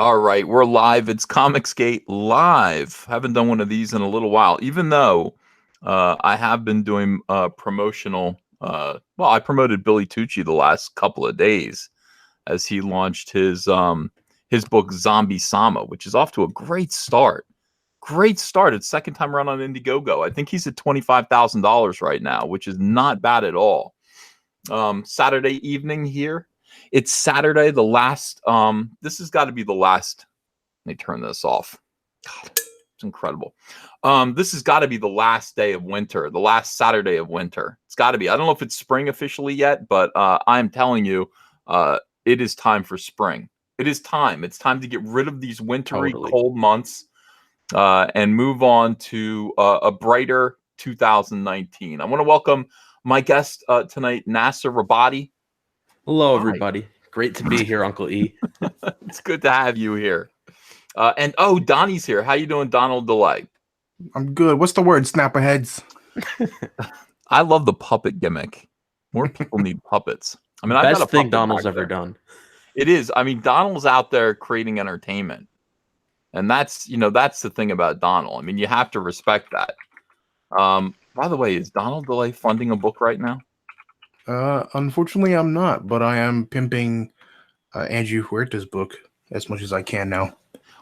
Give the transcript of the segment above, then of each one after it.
All right, we're live. It's Comicsgate live. Haven't done one of these in a little while, even though I have been doing promotional. Well, I promoted Billy Tucci the last couple of days as he launched his book Zombie Sama, which is off to a great start. Great start. It's second time around on Indiegogo. I think he's at $25,000 right now, which is not bad at all. Saturday evening here. It's Saturday, the last this has got to be the last. Let me turn this off. God, it's incredible. This has got to be the last day of winter, the last Saturday of winter. It's got to be. I don't know if it's spring officially yet, but I'm telling you, it is time for spring. It is time. It's time to get rid of these wintry, cold months and move on to a brighter 2019. I want to welcome my guest tonight, Nasser Rabadi. Hello, Hi. everybody. Great to be here, Uncle E. It's good to have you here. And Donnie's here. How you doing, Donald DeLay? I'm good. What's the word? Snapperheads. I love the puppet gimmick. More people need puppets. I mean, best thing Donald's ever done. It is. I mean, Donald's out there creating entertainment, and that's the thing about Donald. I mean, you have to respect that. By the way, is Donald DeLay funding a book right now? Unfortunately, I'm not, but I am pimping Andrew Huerta's book as much as I can now.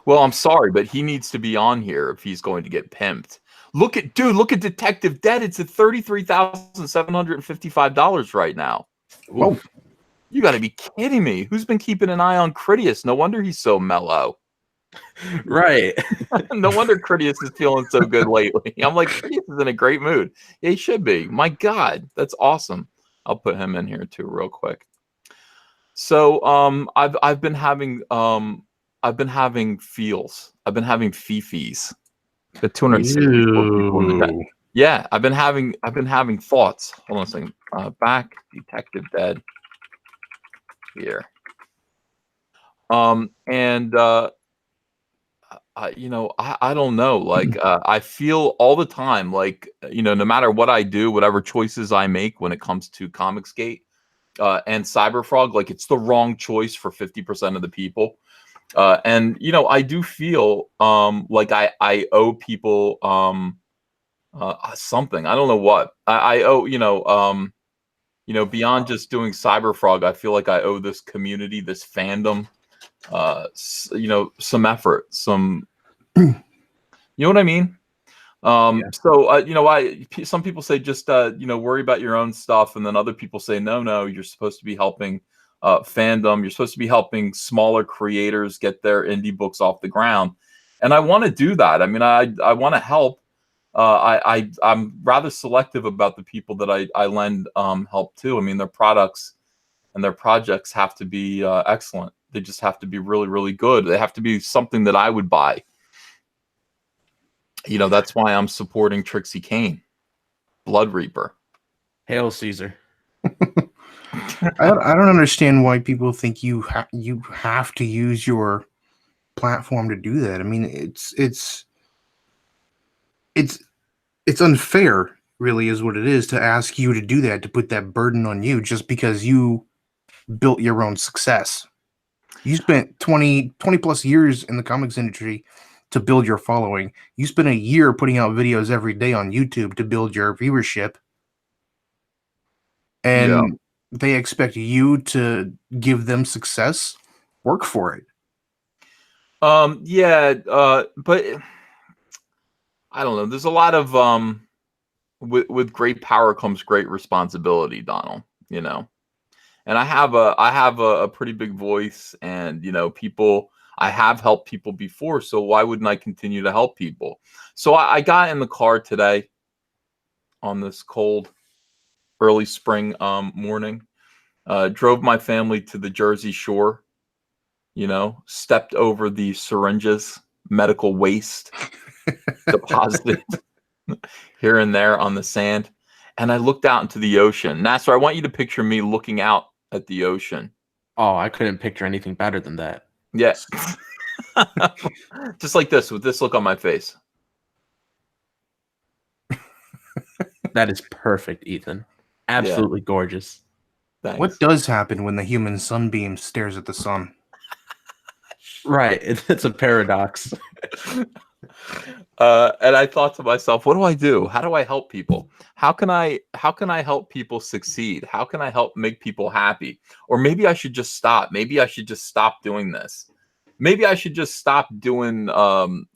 Well, I'm sorry, but he needs to be on here if he's going to get pimped. Look at Detective Dead. It's at $33,755 right now. Whoa. You got to be kidding me. Who's been keeping an eye on Critias? No wonder he's so mellow. Right. No wonder Critias is feeling so good lately. I'm like, Critias is in a great mood. Yeah, he should be. My God, that's awesome. I'll put him in here too real quick. So I've been having feels. I've been having fifis. Got 264 people in the chat. Yeah, I've been having thoughts. Hold on a second. Back Detective Dead here. I don't know. Like I feel all the time like no matter what I do, whatever choices I make when it comes to Comicsgate and Cyberfrog, like it's the wrong choice for 50% of the people. And I do feel like I owe people something. I don't know what I owe. Beyond just doing Cyberfrog, I feel like I owe this community, this fandom, some effort, some. You know what I mean? Yeah. So some people say just worry about your own stuff, and then other people say no, you're supposed to be helping fandom. You're supposed to be helping smaller creators get their indie books off the ground, and I want to do that. I mean, I want to help. I'm rather selective about the people that I lend help to. I mean, their products and their projects have to be excellent. They just have to be really, really good. They have to be something that I would buy. That's why I'm supporting Trixie Kane, Blood Reaper. Hail Caesar. I don't understand why people think you have to use your platform to do that. I mean, it's unfair, really, is what it is, to ask you to do that, to put that burden on you just because you built your own success. You spent 20 plus years in the comics industry to build your following. You spent a year putting out videos every day on YouTube to build your viewership. And they expect you to give them success. Work for it. But I don't know. There's a lot of with great power comes great responsibility, Donald, And I have a pretty big voice, and people, I have helped people before, so why wouldn't I continue to help people? So I got in the car today on this cold early spring morning, drove my family to the Jersey Shore, stepped over the syringes, medical waste deposited here and there on the sand, and I looked out into the ocean. Nasser, I want you to picture me looking out at the ocean. Oh, I couldn't picture anything better than that. Yes. Just like this, with this look on my face. That is perfect, Ethan. Absolutely gorgeous. Thanks. What does happen when the human sunbeam stares at the sun? Right. It's a paradox. And I thought to myself, what do I do? How do I help people? How can I help people succeed? How can I help make people happy? Or maybe I should just stop. Maybe I should just stop doing this. Maybe I should just stop doing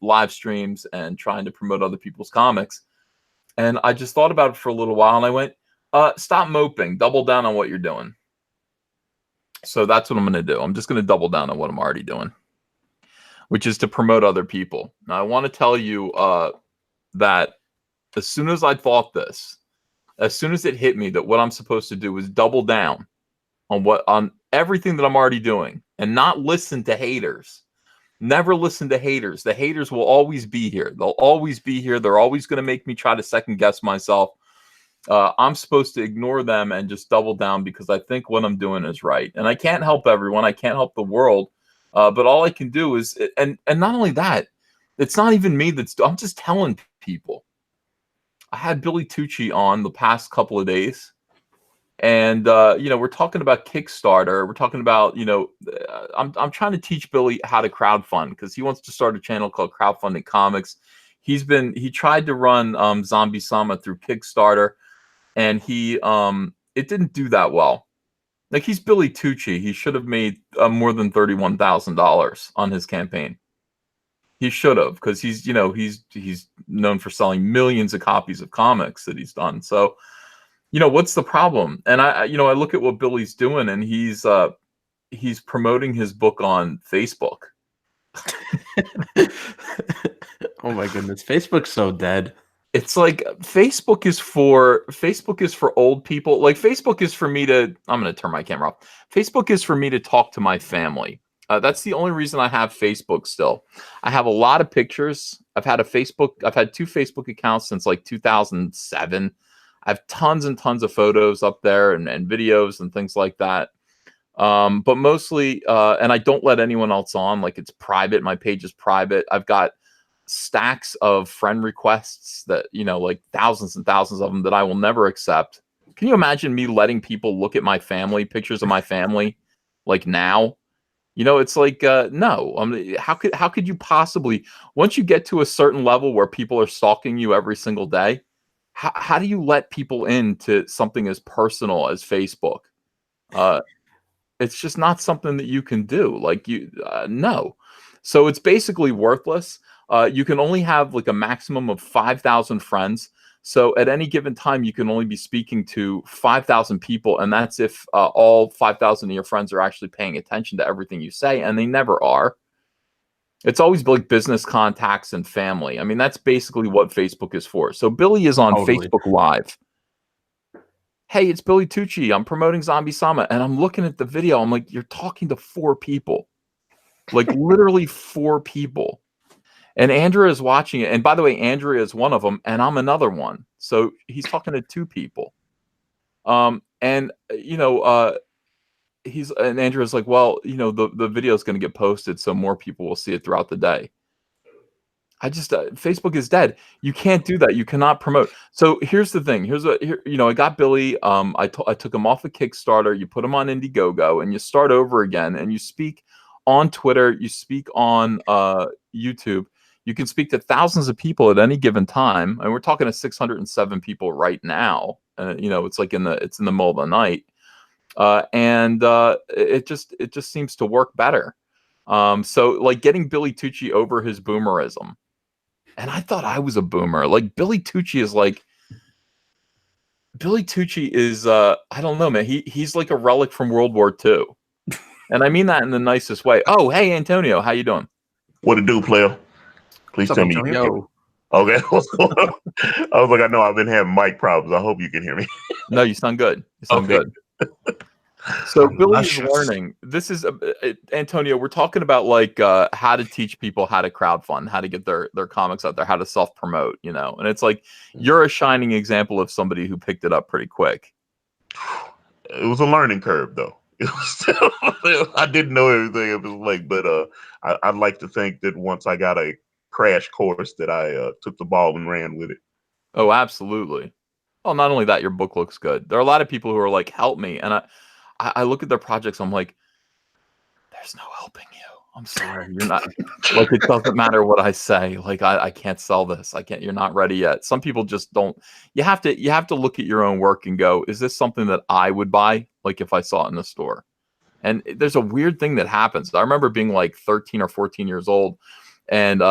live streams and trying to promote other people's comics. And I just thought about it for a little while, and I went, stop moping. Double down on what you're doing. So that's what I'm going to do. I'm just going to double down on what I'm already doing, which is to promote other people. Now, I want to tell you that as soon as I thought this, as soon as it hit me that what I'm supposed to do is double down on everything that I'm already doing and not listen to haters. Never listen to haters. The haters will always be here. They'll always be here. They're always going to make me try to second guess myself. I'm supposed to ignore them and just double down because I think what I'm doing is right. And I can't help everyone. I can't help the world. But all I can do is, and not only that, it's not even me I'm just telling people. I had Billy Tucci on the past couple of days. And, we're talking about Kickstarter. We're talking about, I'm trying to teach Billy how to crowdfund because he wants to start a channel called Crowdfunding Comics. He tried to run Zombie Sama through Kickstarter, and it didn't do that well. Like, he's Billy Tucci. He should have made more than $31,000 on his campaign. He should have, because he's known for selling millions of copies of comics that he's done. So, what's the problem? And I look at what Billy's doing, and he's promoting his book on Facebook. Oh my goodness, Facebook's so dead. It's like Facebook is for old people. Like, Facebook is for me to, I'm going to turn my camera off. Facebook is for me to talk to my family. That's the only reason I have Facebook still. I have a lot of pictures. I've had 2 Facebook accounts since like 2007. I have tons and tons of photos up there and videos and things like that. But mostly, and I don't let anyone else on. Like, it's private. My page is private. I've got stacks of friend requests that, like thousands and thousands of them that I will never accept. Can you imagine me letting people look at my family, pictures of my family, like now? It's like, no. How could you possibly, once you get to a certain level where people are stalking you every single day, how do you let people into something as personal as Facebook? It's just not something that you can do. Like, no. So it's basically worthless. You can only have like a maximum of 5,000 friends. So at any given time, you can only be speaking to 5,000 people. And that's if all 5,000 of your friends are actually paying attention to everything you say. And they never are. It's always like business contacts and family. I mean, that's basically what Facebook is for. So Billy is on Totally. Facebook Live. Hey, it's Billy Tucci. I'm promoting Zombie Sama. And I'm looking at the video. I'm like, you're talking to 4 people. Like, literally 4 people. And Andrea is watching it. And by the way, Andrea is one of them, and I'm another one. So he's talking to 2 people. And Andrea's like, well, the video is going to get posted, so more people will see it throughout the day. Facebook is dead. You can't do that. You cannot promote. So here's the thing. I got Billy. I took him off of Kickstarter. You put him on Indiegogo, and you start over again. And you speak on Twitter. You speak on YouTube. You can speak to thousands of people at any given time. And we're talking to 607 people right now. It's like it's in the middle of the night. It just seems to work better. So like getting Billy Tucci over his boomerism. And I thought I was a boomer. Like, Billy Tucci is I don't know, man. He's like a relic from World War II. And I mean that in the nicest way. Oh, hey, Antonio, how you doing? What it do, player? Please What's tell up, me you can hear me. Yo, Okay. What's going on? I was like, I know I've been having mic problems. I hope you can hear me. No, you sound good. You sound Okay. good. So Billy is Luscious. learning. This is Antonio. We're talking about like how to teach people how to crowdfund, how to get their comics out there, how to self promote. And it's like you're a shining example of somebody who picked it up pretty quick. It was a learning curve, though. It was I didn't know everything. It was like, but I'd like to think that once I got a crash course, that I took the ball and ran with it. Oh, absolutely. Well, not only that, your book looks good. There are a lot of people who are like, help me. And I look at their projects. I'm like, there's no helping you. I'm sorry, you're not like it doesn't matter what I say. Like I can't sell this. I can't. You're not ready yet. Some people just don't. You have to look at your own work and go, is this something that I would buy? Like if I saw it in the store. And there's a weird thing that happens. I remember being like 13 or 14 years old, and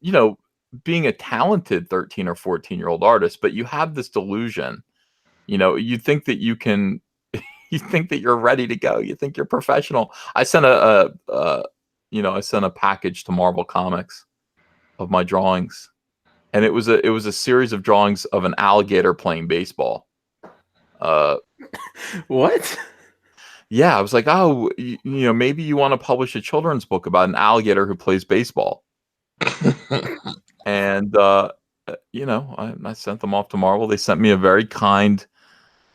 you know, being a talented 13 or 14-year-old artist, but you have this delusion. You know, you think that you can. You think that you're ready to go. You think you're professional. I sent I sent a package to Marvel Comics of my drawings, and it was a series of drawings of an alligator playing baseball. What? Yeah, I was like, oh, you know, maybe you want to publish a children's book about an alligator who plays baseball. And you know, I sent them off to Marvel. They sent me a very kind,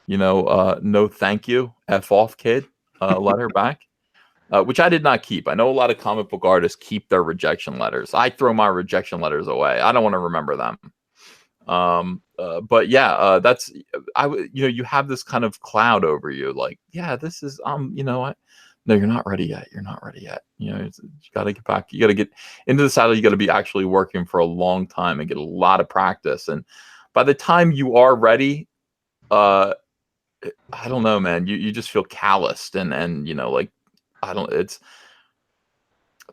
you know, no thank you, F off kid letter back. Which I did not keep. I know a lot of comic book artists keep their rejection letters. I throw my rejection letters away. I don't want to remember them. But yeah, that's you know, you have this kind of cloud over you, like, yeah, this is you know, no, you're not ready yet. You're not ready yet. You know, you got to get back. You got to get into the saddle. You got to be actually working for a long time and get a lot of practice. And by the time you are ready, I don't know, man. You just feel calloused and you know, like it's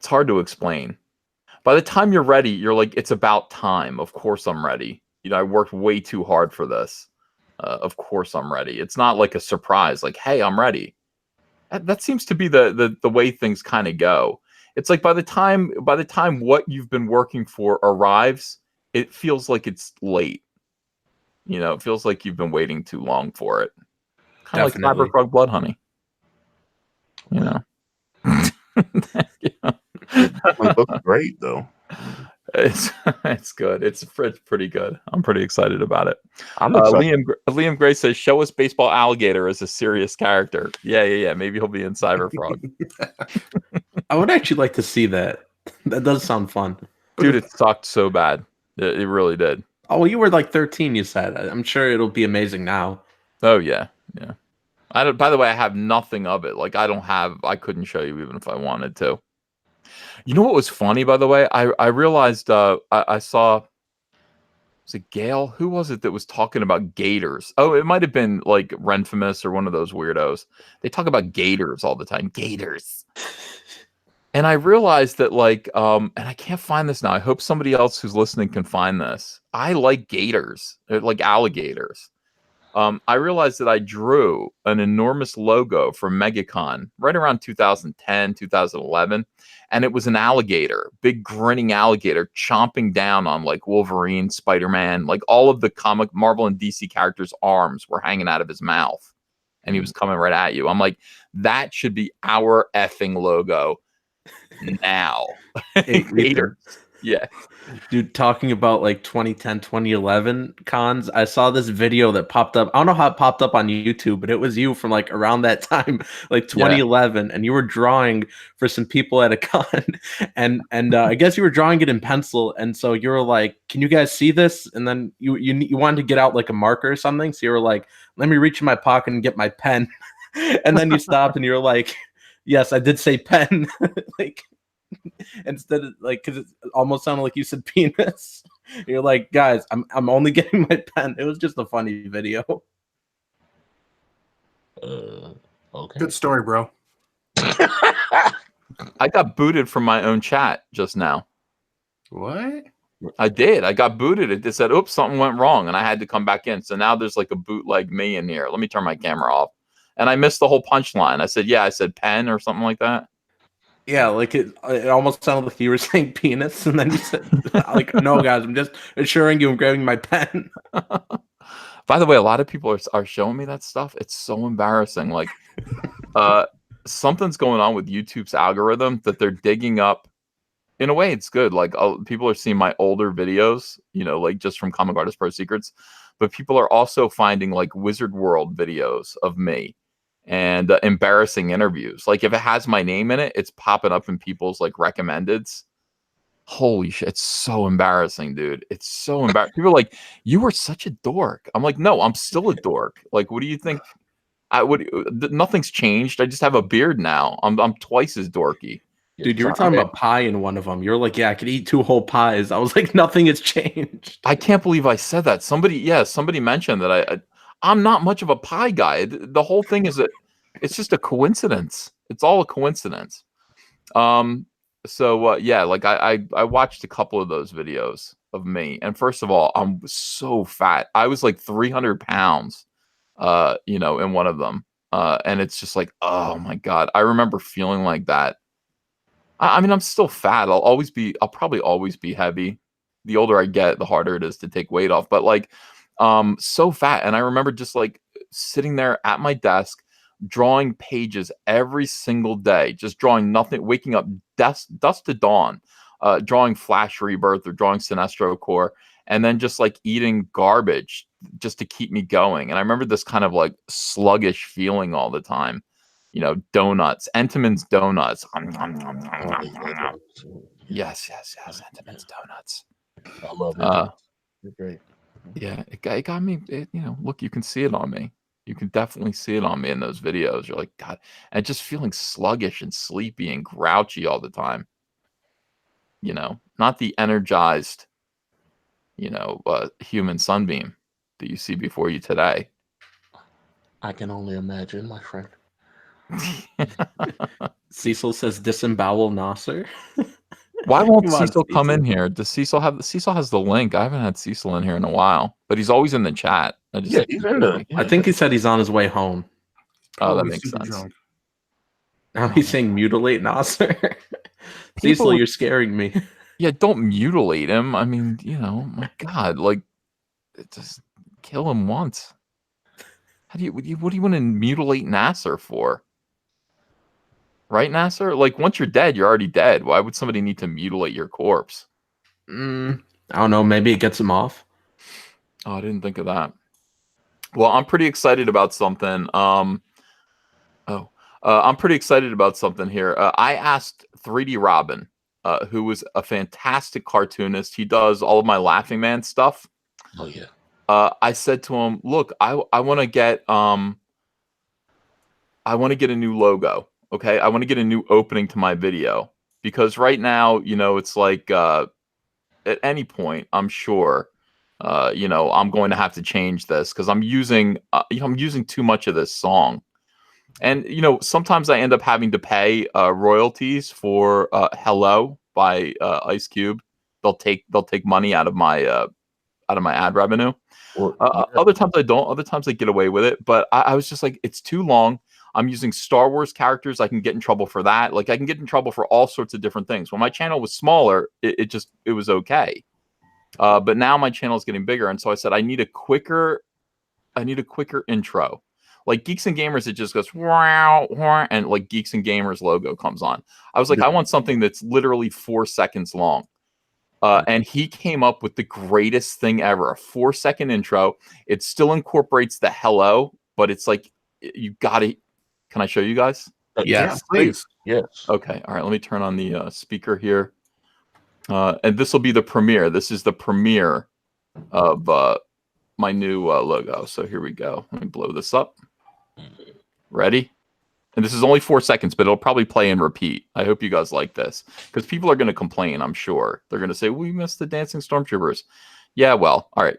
hard to explain. By the time you're ready, you're like, it's about time. Of course I'm ready. You know, I worked way too hard for this. Of course I'm ready. It's not like a surprise, like, hey, I'm ready. That seems to be the way things kind of go. It's like by the time what you've been working for arrives, it feels like it's late. You know, it feels like you've been waiting too long for it. Kind of like Cyberpunk Blood Honey. You know. It looks great though. It's good. It's pretty good. I'm pretty excited about it. I'm excited. Liam Gray says, "Show us baseball alligator as a serious character." Yeah. Maybe he'll be in Cyberfrog. I would actually like to see that. That does sound fun, dude. It sucked so bad. It really did. Oh, well, you were like 13. You said. I'm sure it'll be amazing now. Oh yeah. By the way, I have nothing of it. Like I couldn't show you even if I wanted to. You know what was funny, by the way? I realized I saw, was it Gail? Who was it that was talking about gators? Oh, it might have been like Renfamous or one of those weirdos. They talk about gators all the time. Gators. And I realized that like, and I can't find this now. I hope somebody else who's listening can find this. I like gators. They're like alligators. I realized that I drew an enormous logo for MegaCon right around 2010, 2011. And it was an alligator, big grinning alligator chomping down on like Wolverine, Spider-Man, like all of the comic Marvel and DC characters' arms were hanging out of his mouth. And he was coming right at you. I'm like, that should be our effing logo now. Gator. Yeah. Dude, talking about like 2010, 2011 cons, I saw this video that popped up. I don't know how it popped up on YouTube, but it was you from like around that time, like 2011, and you were drawing for some people at a con, and I guess you were drawing it in pencil, and so you were like, "Can you guys see this?" And then you wanted to get out like a marker or something, so you were like, "Let me reach in my pocket and get my pen," and then you stopped and you were like, "Yes, I did say pen," like. Instead of like, because it almost sounded like you said penis. You're like, guys, I'm only getting my pen. It was just a funny video. Okay. Good story, bro. I got booted from my own chat just now. What? I did. I got booted. It just said, oops, something went wrong. And I had to come back in. So now there's like a bootleg me in here. Let me turn my camera off. And I missed the whole punchline. I said pen or something like that. Yeah, like it almost sounded like you were saying penis, and then you said, like, no, guys, I'm just assuring you I'm grabbing my pen. By the way, a lot of people are showing me that stuff. It's so embarrassing. Like, something's going on with YouTube's algorithm that they're digging up. In a way, it's good. Like, people are seeing my older videos, you know, like just from Comic Artist Pro Secrets. But people are also finding like Wizard World videos of me. And embarrassing interviews. Like if it has my name in it, it's popping up in people's like recommendeds. Holy shit, it's so embarrassing, dude. It's so embarrassing. People are like, you were such a dork. I'm like, no, I'm still a dork. Like, what do you think? Nothing's changed. I just have a beard now. I'm twice as dorky. Dude, you were talking about pie in one of them. You're like, yeah, I could eat 2 whole pies. I was like, nothing has changed. I can't believe I said that. Somebody mentioned that I'm not much of a pie guy. The whole thing is that it's just a coincidence. It's all a coincidence. So yeah, like I watched a couple of those videos of me, and first of all, I'm so fat. I was like 300 pounds, you know, in one of them. And it's just like, oh my God, I remember feeling like that. I mean, I'm still fat. I'll probably always be heavy. The older I get, the harder it is to take weight off. But like, so fat. And I remember just like sitting there at my desk, drawing pages every single day, just drawing nothing, waking up dusk to dawn, drawing Flash Rebirth or drawing Sinestro Corps, and then just like eating garbage just to keep me going. And I remember this kind of like sluggish feeling all the time. You know, donuts, Entenmann's donuts. Yes, Entenmann's donuts. I love it. They're great. Yeah, it got me. You know, look, you can see it on me. You can definitely see it on me in those videos. You're like, God, and just feeling sluggish and sleepy and grouchy all the time. You know, not the energized, you know, human sunbeam that you see before you today. I can only imagine, my friend. Cecil says disembowel Nasser. Why won't Come on, Cecil come Cecil. in here? Does Cecil have Cecil has the link? I haven't had Cecil in here in a while, but he's always in the chat. Yeah, he's in the. I think he said he's on his way home. Oh, that Probably makes super sense. drunk. Now he's saying mutilate Nasser. Cecil, you're scaring me. Yeah, don't mutilate him. I mean, you know, my God, like, just kill him once. What do you want to mutilate Nasser for? Right, Nasser? Like, once you're dead, you're already dead. Why would somebody need to mutilate your corpse? I don't know. Maybe it gets him off. Oh, I didn't think of that. Well, I'm pretty excited about something. I'm pretty excited about something here. I asked 3D Robin, who was a fantastic cartoonist. He does all of my Laughing Man stuff. Oh yeah. I said to him, "Look, I want to get a new logo. Okay, I want to get a new opening to my video because right now, you know, it's like at any point, I'm sure, you know, I'm going to have to change this because I'm using too much of this song." And you know, sometimes I end up having to pay royalties for "Hello" by Ice Cube. They'll take money out of my ad revenue. Well, Other times I don't. Other times I get away with it. But I was just like, it's too long. I'm using Star Wars characters. I can get in trouble for that. Like I can get in trouble for all sorts of different things. When my channel was smaller, it was okay. But now my channel is getting bigger, and so I said I need a quicker intro. Like Geeks and Gamers, it just goes wow, wow, and like Geeks and Gamers logo comes on. I was like, I want something that's literally 4 seconds long. And he came up with the greatest thing ever, a 4-second intro. It still incorporates the hello, but it's like, you got it. Can I show you guys? Yes, please. Yes. Okay. All right. Let me turn on the speaker here. And this will be the premiere. This is the premiere of my new logo. So here we go. Let me blow this up. Ready? And this is only 4 seconds, but it'll probably play and repeat. I hope you guys like this because people are going to complain, I'm sure. They're going to say, we missed the dancing stormtroopers. Yeah, well, all right.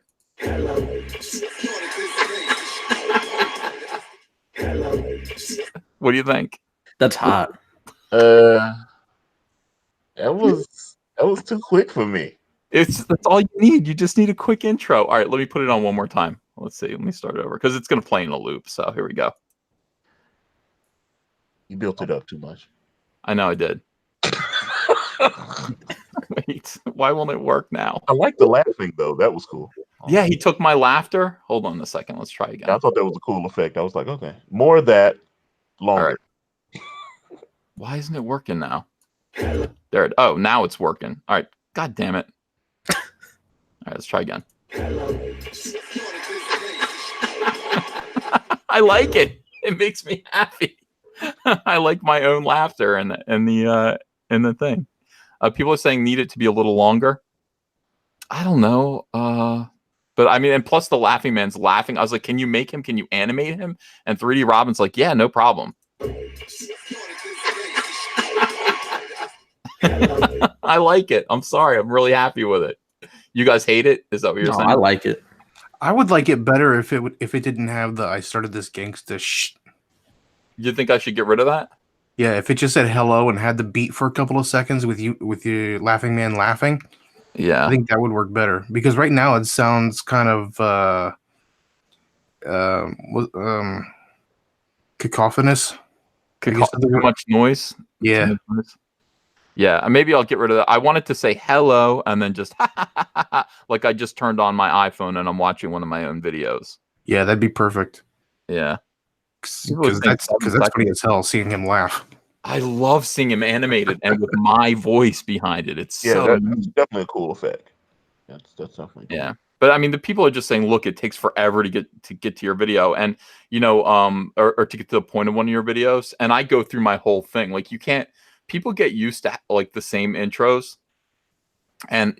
What do you think? That's hot. That was too quick for me. That's all you need. You just need a quick intro. All right, let me put it on one more time. Let's see. Let me start over because it's going to play in a loop. So here we go. You built it up too much. I know I did. Wait, why won't it work now? I like the laughing though. That was cool. Yeah, he took my laughter. Hold on a second. Let's try again. I thought that was a cool effect. I was like, okay, more of that, longer. All right. Why isn't it working now? There it. Oh, now it's working. All right. God damn it. All right, let's try again. I like it. It makes me happy. I like my own laughter and the thing. People are saying need it to be a little longer. I don't know. But I mean, and plus the Laughing Man's laughing. I was like, can you make him? Can you animate him? And 3D Robin's like, yeah, no problem. I like it. I'm sorry. I'm really happy with it. You guys hate it? Is that what you're No, saying? I like it. I would like it better if it didn't have the "I started this gangsta shh." You think I should get rid of that? Yeah, if it just said hello and had the beat for a couple of seconds with your laughing man laughing, Yeah. I think that would work better. Because right now it sounds kind of cacophonous. I guess Too much noise. Yeah. Too much noise. Yeah, maybe I'll get rid of that. I wanted to say hello and then just like I just turned on my iPhone and I'm watching one of my own videos. Yeah, that'd be perfect. Yeah. Because that's funny as hell seeing him laugh. I love seeing him animated and with my voice behind it. It's Yeah, so that's neat. definitely a cool effect. That's definitely cool. Yeah. But I mean, the people are just saying, look, it takes forever to get to your video, and or to get to the point of one of your videos. And I go through my whole thing. Like, you can't. People get used to like the same intros, and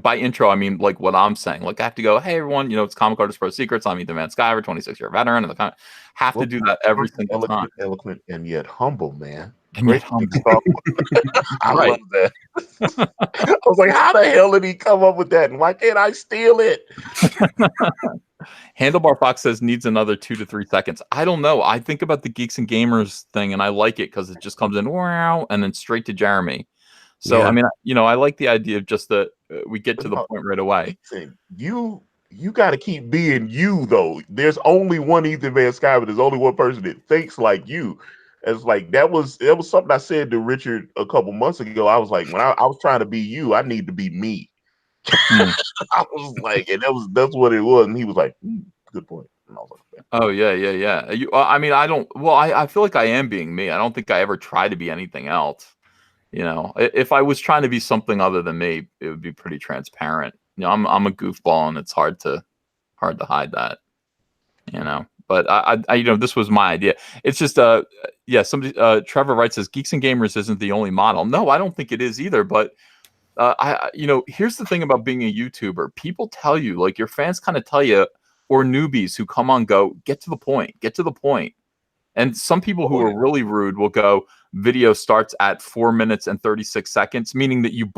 by intro I mean like what I'm saying. Like, I have to go, hey everyone, it's Comic Artist Pro Secrets. I'm Ethan Van Skyver, 26-year veteran, and have to do that every single time. Eloquent and yet humble, man. And yet humble. I Right. love that. I was like, how the hell did he come up with that? And why can't I steal it? Handlebar Fox says needs another 2 to 3 seconds. I don't know. I think about the Geeks and Gamers thing, and I like it because it just comes in wow and then straight to Jeremy. So Yeah. I mean, I like the idea of just that we get to the point right away. You got to keep being you, though. There's only one Ethan Van Skyver. There's only one person that thinks like you. It's like that was something I said to Richard a couple months ago. I was like, when I was trying to be you, I need to be me. I was like, and that's what it was. And he was like, good point. And I was like, oh yeah. I mean, I don't. Well, I feel like I am being me. I don't think I ever try to be anything else. If I was trying to be something other than me, it would be pretty transparent. I'm a goofball, and it's hard to hide that. But I this was my idea. It's just somebody Trevor Wright says Geeks and Gamers isn't the only model. No, I don't think it is either. But here's the thing about being a YouTuber. People tell you, like, your fans kind of tell you, or newbies who come on, go, get to the point. And some people who are really rude will go, video starts at 4 minutes and 36 seconds, meaning that you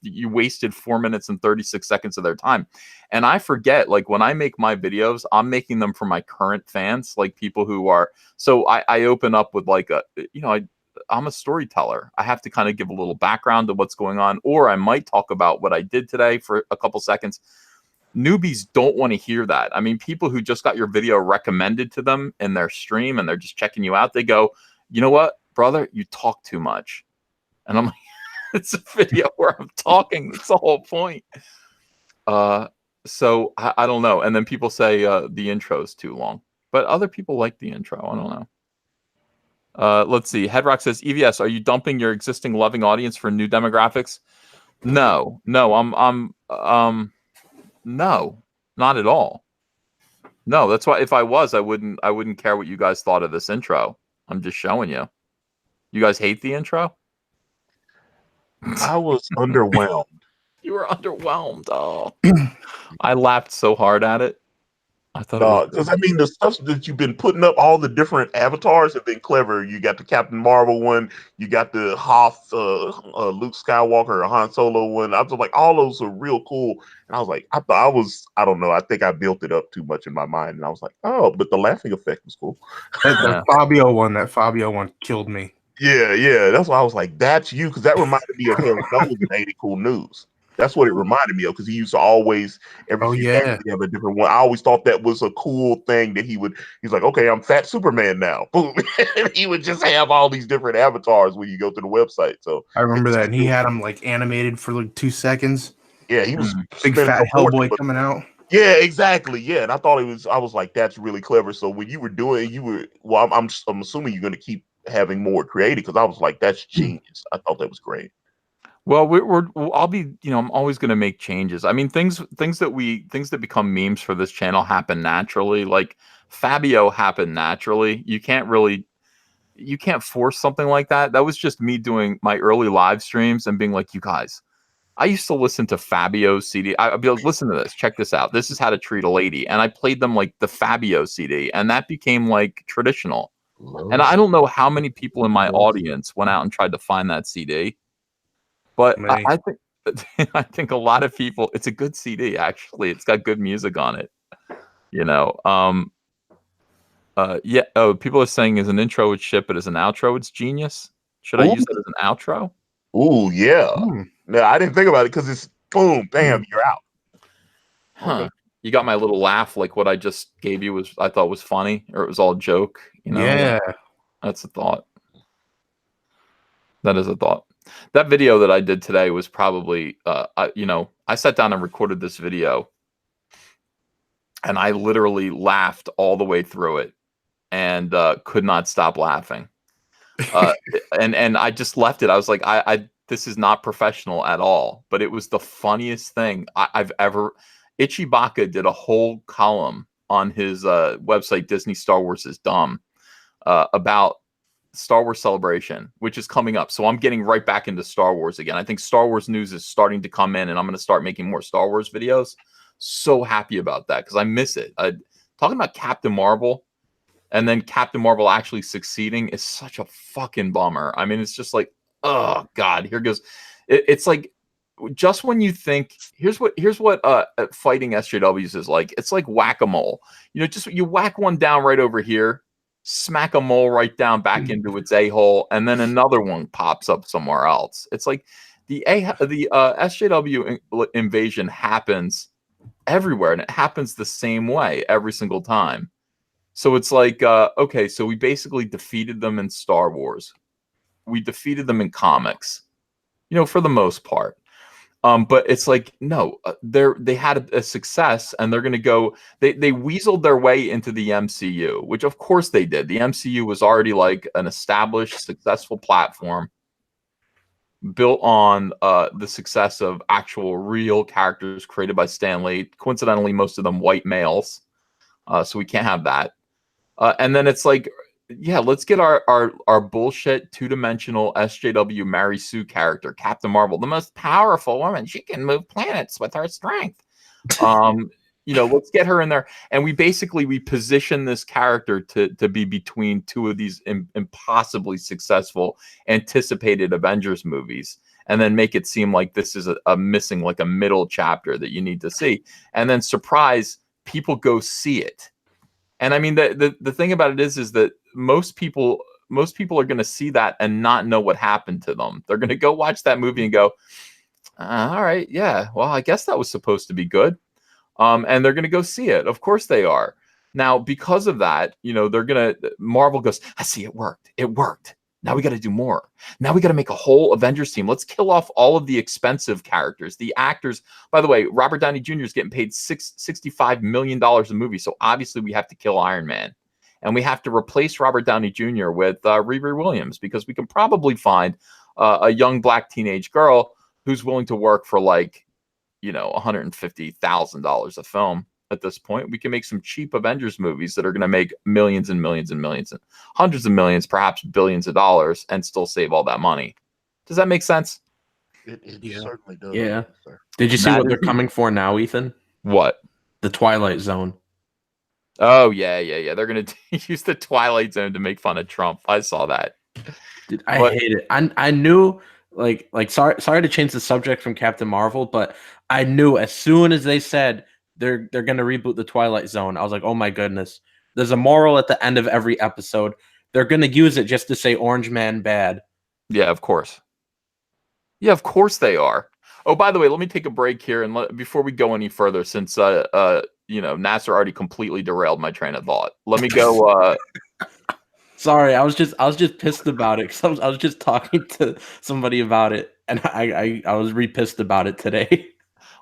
you wasted 4 minutes and 36 seconds of their time. And I forget, like, when I make my videos, I'm making them for my current fans, like people who are, so I open up with like I'm a storyteller. I have to kind of give a little background to what's going on, or I might talk about what I did today for a couple seconds. Newbies don't want to hear that. I mean, people who just got your video recommended to them in their stream and they're just checking you out, they go, you know what, brother, you talk too much. And I'm like, it's a video where I'm talking. That's the whole point. So I don't know. And then people say the intro is too long, but other people like the intro. I don't know. Let's see. Headrock says, EVS, are you dumping your existing loving audience for new demographics? No, no, not at all. No, that's why if I was, I wouldn't care what you guys thought of this intro. I'm just showing you. You guys hate the intro? I was underwhelmed. You were underwhelmed. Oh, I laughed so hard at it. I thought because I mean, the stuff that you've been putting up, all the different avatars have been clever. You got the Captain Marvel one, you got the Hoth, Luke Skywalker, or Han Solo one. I was like, all those are real cool. And I was like, I don't know. I think I built it up too much in my mind, and I was like, oh, but the laughing effect was cool. That Fabio one killed me. Yeah. That's why I was like, that's you, because that reminded me of Harry Knowles in 80 Cool News. That's what it reminded me of, because he used to always, every few days, he have a different one. I always thought that was a cool thing that he's like, okay, I'm Fat Superman now. Boom. And he would just have all these different avatars when you go to the website. So I remember that. And he had them like animated for like 2 seconds. Yeah, he was big fat Hellboy coming out. Yeah, exactly. Yeah, and I was like, that's really clever. So when you were doing, I'm assuming you're going to keep having more creative, because I was like, that's genius. I thought that was great. Well, I'll be, I'm always going to make changes. I mean, things that become memes for this channel happen naturally. Like Fabio happened naturally. You can't force something like that. That was just me doing my early live streams and being like, you guys, I used to listen to Fabio's CD. I'd be like, listen to this, check this out. This is how to treat a lady. And I played them like the Fabio CD, and that became like traditional. And I don't know how many people in my audience went out and tried to find that CD, but Many. I think I think a lot of people. It's a good CD, actually. It's got good music on it. You know. Yeah. Oh, people are saying as an intro it's shit, but as an outro it's genius. Should I Ooh, use that as an outro? ooh, yeah. Hmm. No, I didn't think about it because it's boom, bam, you're out. Huh. Okay. You got my little laugh, like what I just gave you was I thought was funny, or it was all joke. You know. Yeah. That's a thought. That is a thought. That video that I did today was probably, I sat down and recorded this video, and I literally laughed all the way through it, and could not stop laughing. Uh, and I just left it. I was like, I this is not professional at all, but it was the funniest thing I've ever. Ichibaka did a whole column on his website, Disney Star Wars is Dumb, about Star Wars Celebration, which is coming up. So I'm getting right back into Star Wars again. I think Star Wars news is starting to come in, and I'm going to start making more Star Wars videos. So happy about that because I miss it. Talking about Captain Marvel and then Captain Marvel actually succeeding is such a fucking bummer. I mean, it's just like, oh God, here goes. It's like just when you think here's what fighting SJWs is like. It's like whack-a-mole. Just you whack one down right over here, smack a mole right down back into its a-hole, and then another one pops up somewhere else. It's like the SJW invasion happens everywhere, and it happens the same way every single time. So it's like, okay, so we basically defeated them in Star Wars. We defeated them in comics, for the most part. But it's like, no, they had a success, and they're going to go. They weaseled their way into the MCU, which of course they did. The MCU was already like an established, successful platform built on the success of actual, real characters created by Stan Lee. Coincidentally, most of them white males, so we can't have that. And then it's like, yeah, let's get our bullshit two-dimensional SJW Mary Sue character, Captain Marvel, the most powerful woman. She can move planets with her strength. Let's get her in there. And we position this character to be between two of these impossibly successful anticipated Avengers movies, and then make it seem like this is a missing, like a middle chapter that you need to see. And then surprise, people go see it. And I mean, the thing about it is that most people are going to see that and not know what happened to them. They're going to go watch that movie and go, all right, yeah, well, I guess that was supposed to be good. And they're going to go see it. Of course they are. Now, because of that, Marvel goes, I see, it worked. It worked. Now we got to do more. Now we got to make a whole Avengers team. Let's kill off all of the expensive characters, the actors. By the way, Robert Downey Jr. is getting paid $65 million a movie. So obviously we have to kill Iron Man. And we have to replace Robert Downey Jr. with Riri Williams, because we can probably find a young black teenage girl who's willing to work for $150,000 a film. At this point, we can make some cheap Avengers movies that are going to make millions and millions and millions and hundreds of millions, perhaps billions of dollars, and still save all that money. Does that make sense? It certainly does. Yeah. Sir. Did you see what they're coming for now, Ethan? What? The Twilight Zone. Oh, yeah. They're going to use the Twilight Zone to make fun of Trump. I saw that. Dude, I hate it. I knew, like sorry to change the subject from Captain Marvel, but I knew as soon as they said they're going to reboot the Twilight Zone, I was like, oh my goodness. There's a moral at the end of every episode. They're going to use it just to say Orange Man bad. Yeah, of course. Yeah, of course they are. Oh, by the way, let me take a break here and before we go any further, since Nasser already completely derailed my train of thought. Let me go. Sorry, I was just pissed about it because I was just talking to somebody about it, and I was re-pissed about it today.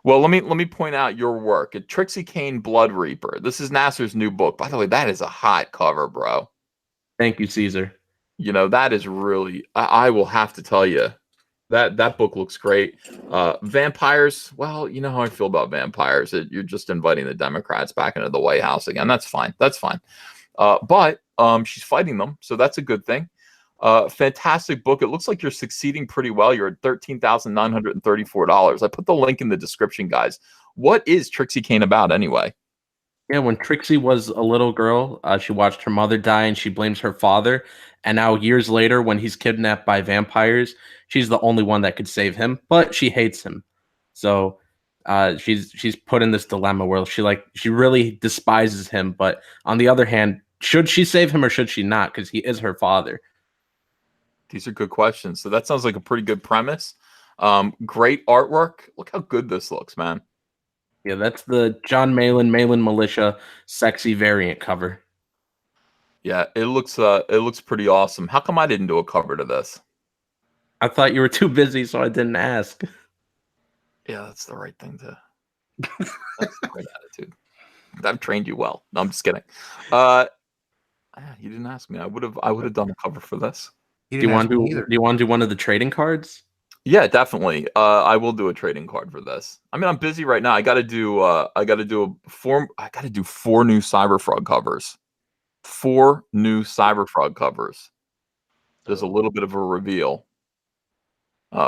Well, let me point out your work at Trixie Kane Blood Reaper. This is Nasser's new book. By the way, that is a hot cover, bro. Thank you, Caesar. That is really. I will have to tell you that book looks great. Vampires. Well, you know how I feel about vampires. You're just inviting the Democrats back into the White House again. That's fine. But she's fighting them, so that's a good thing. Fantastic book. It looks like you're succeeding pretty well. You're at $13,934. I put the link in the description, guys. What is Trixie Kane about anyway? Yeah, when Trixie was a little girl, she watched her mother die and she blames her father. And now, years later, when he's kidnapped by vampires, she's the only one that could save him, but she hates him. So she's put in this dilemma where she really despises him. But on the other hand, should she save him or should she not? Because he is her father. These are good questions. So that sounds like a pretty good premise. Great artwork. Look how good this looks, man. Yeah, that's the John Malin Militia sexy variant cover. Yeah, it looks pretty awesome. How come I didn't do a cover to this? I thought you were too busy, so I didn't ask. Yeah, that's the right thing to. That's the right attitude. I've trained you well. No, I'm just kidding. You didn't ask me. I would have done a cover for this. You Do you didn't want ask me to either. do you want to do one of the trading cards? Yeah, definitely. I will do a trading card for this. I mean, I'm busy right now. I got to do 4 new Cyberfrog covers. 4 new Cyberfrog covers. There's a little bit of a reveal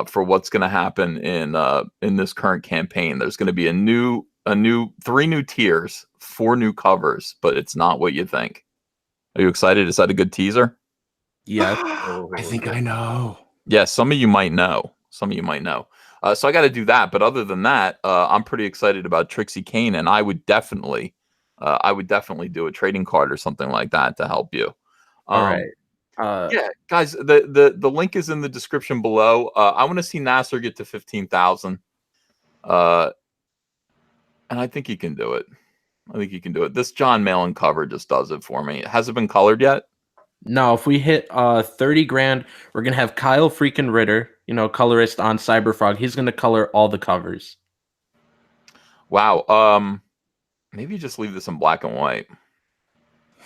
for what's going to happen in this current campaign. There's going to be a new 3 new tiers, 4 new covers, but it's not what you think. Are you excited? Is that a good teaser? Yes. I think I know. Yeah, some of you might know. So I got to do that. But other than that, I'm pretty excited about Trixie Kane, and I would definitely do a trading card or something like that to help you. All right. Yeah, guys, the link is in the description below. I want to see Nasser get to 15,000. And I think he can do it. This John Malin cover just does it for me. Has it been colored yet? No, if we hit 30 grand, we're gonna have Kyle freaking Ritter, colorist on Cyberfrog. He's gonna color all the covers. Wow. Maybe just leave this in black and white.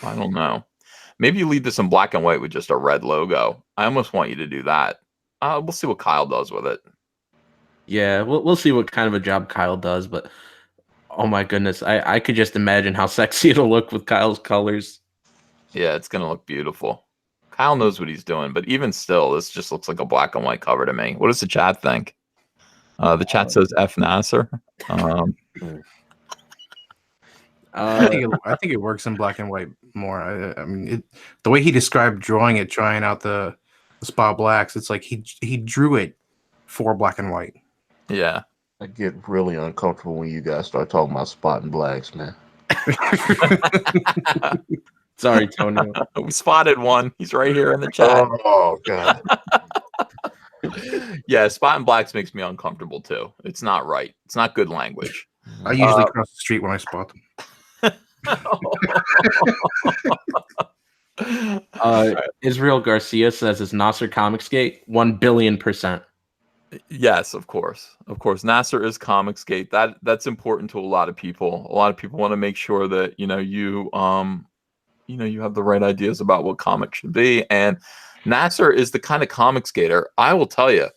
I don't know. Maybe you leave this in black and white with just a red logo. I almost want you to do that. We'll see what Kyle does with it. Yeah, we'll see what kind of a job Kyle does, but oh my goodness, I could just imagine how sexy it'll look with Kyle's colors. Yeah, it's gonna look beautiful. Kyle knows what he's doing, but even still, this just looks like a black and white cover to me. What does the chat think? The chat says F Nasser. I think it works in black and white more. I mean, the way he described drawing it, trying out the spot blacks, it's like he drew it for black and white. Yeah. I get really uncomfortable when you guys start talking about spot and blacks, man. Sorry, Tony. We spotted one. He's right here in the chat. Oh God. Yeah, spot and blacks makes me uncomfortable too. It's not right. It's not good language. I usually cross the street when I spot them. Israel Garcia says, "Is Nasser Comicsgate 1,000,000,000%?" Yes, of course. Nasser is Comicsgate. That's important to a lot of people. A lot of people want to make sure that you have the right ideas about what comics should be. And Nasser is the kind of Comicsgater. I will tell you,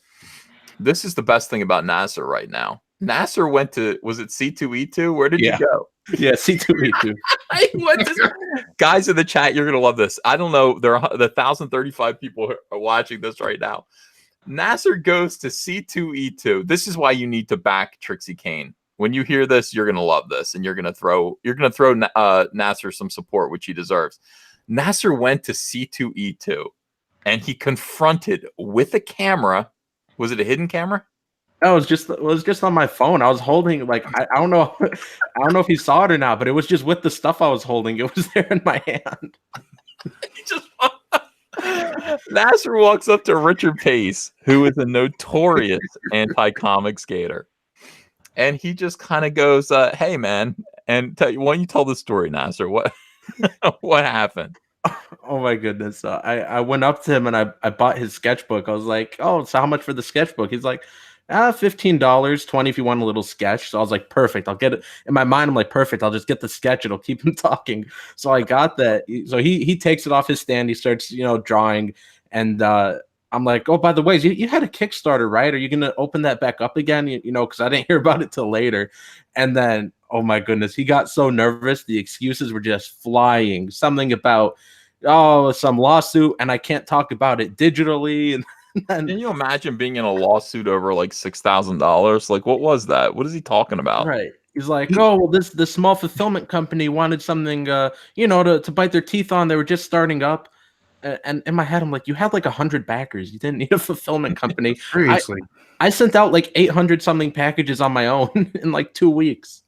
this is the best thing about Nasser right now. Nasser went to, was it C2E2? Where did you go? Yeah, C2E2. I went to, guys in the chat, you're gonna love this. I don't know. There are the 1,035 people are watching this right now. Nasser goes to C2E2. This is why you need to back Trixie Kane. When you hear this, you're gonna love this, and you're gonna throw Nasser some support, which he deserves. Nasser went to C2E2, and he confronted with a camera. Was it a hidden camera? No, it was just on my phone. I was holding I don't know if he saw it or not, but it was just with the stuff I was holding. It was there in my hand. He just Nasser walks up to Richard Pace, who is a notorious anti-comic skater, and he just kind of goes, "Hey, man," and why don't you tell the story, Nasser? What what happened? Oh my goodness! I went up to him and I bought his sketchbook. I was like, "Oh, so how much for the sketchbook?" He's like, $15, $20 if you want a little sketch. So I was like, perfect. I'll get it. In my mind, I'm like, perfect. I'll just get the sketch. It'll keep him talking. So I got that. So he takes it off his stand. He starts, drawing. And I'm like, oh, by the way, you had a Kickstarter, right? Are you going to open that back up again? Because I didn't hear about it till later. And then, oh my goodness, he got so nervous. The excuses were just flying. Something about, some lawsuit, and I can't talk about it digitally. And can you imagine being in a lawsuit over like $6,000? Like, what was that? What is he talking about? Right. He's like, oh, well, this small fulfillment company wanted something, to bite their teeth on. They were just starting up. And in my head, I'm like, you had like 100 backers. You didn't need a fulfillment company. Seriously. I sent out like 800 something packages on my own in like 2 weeks.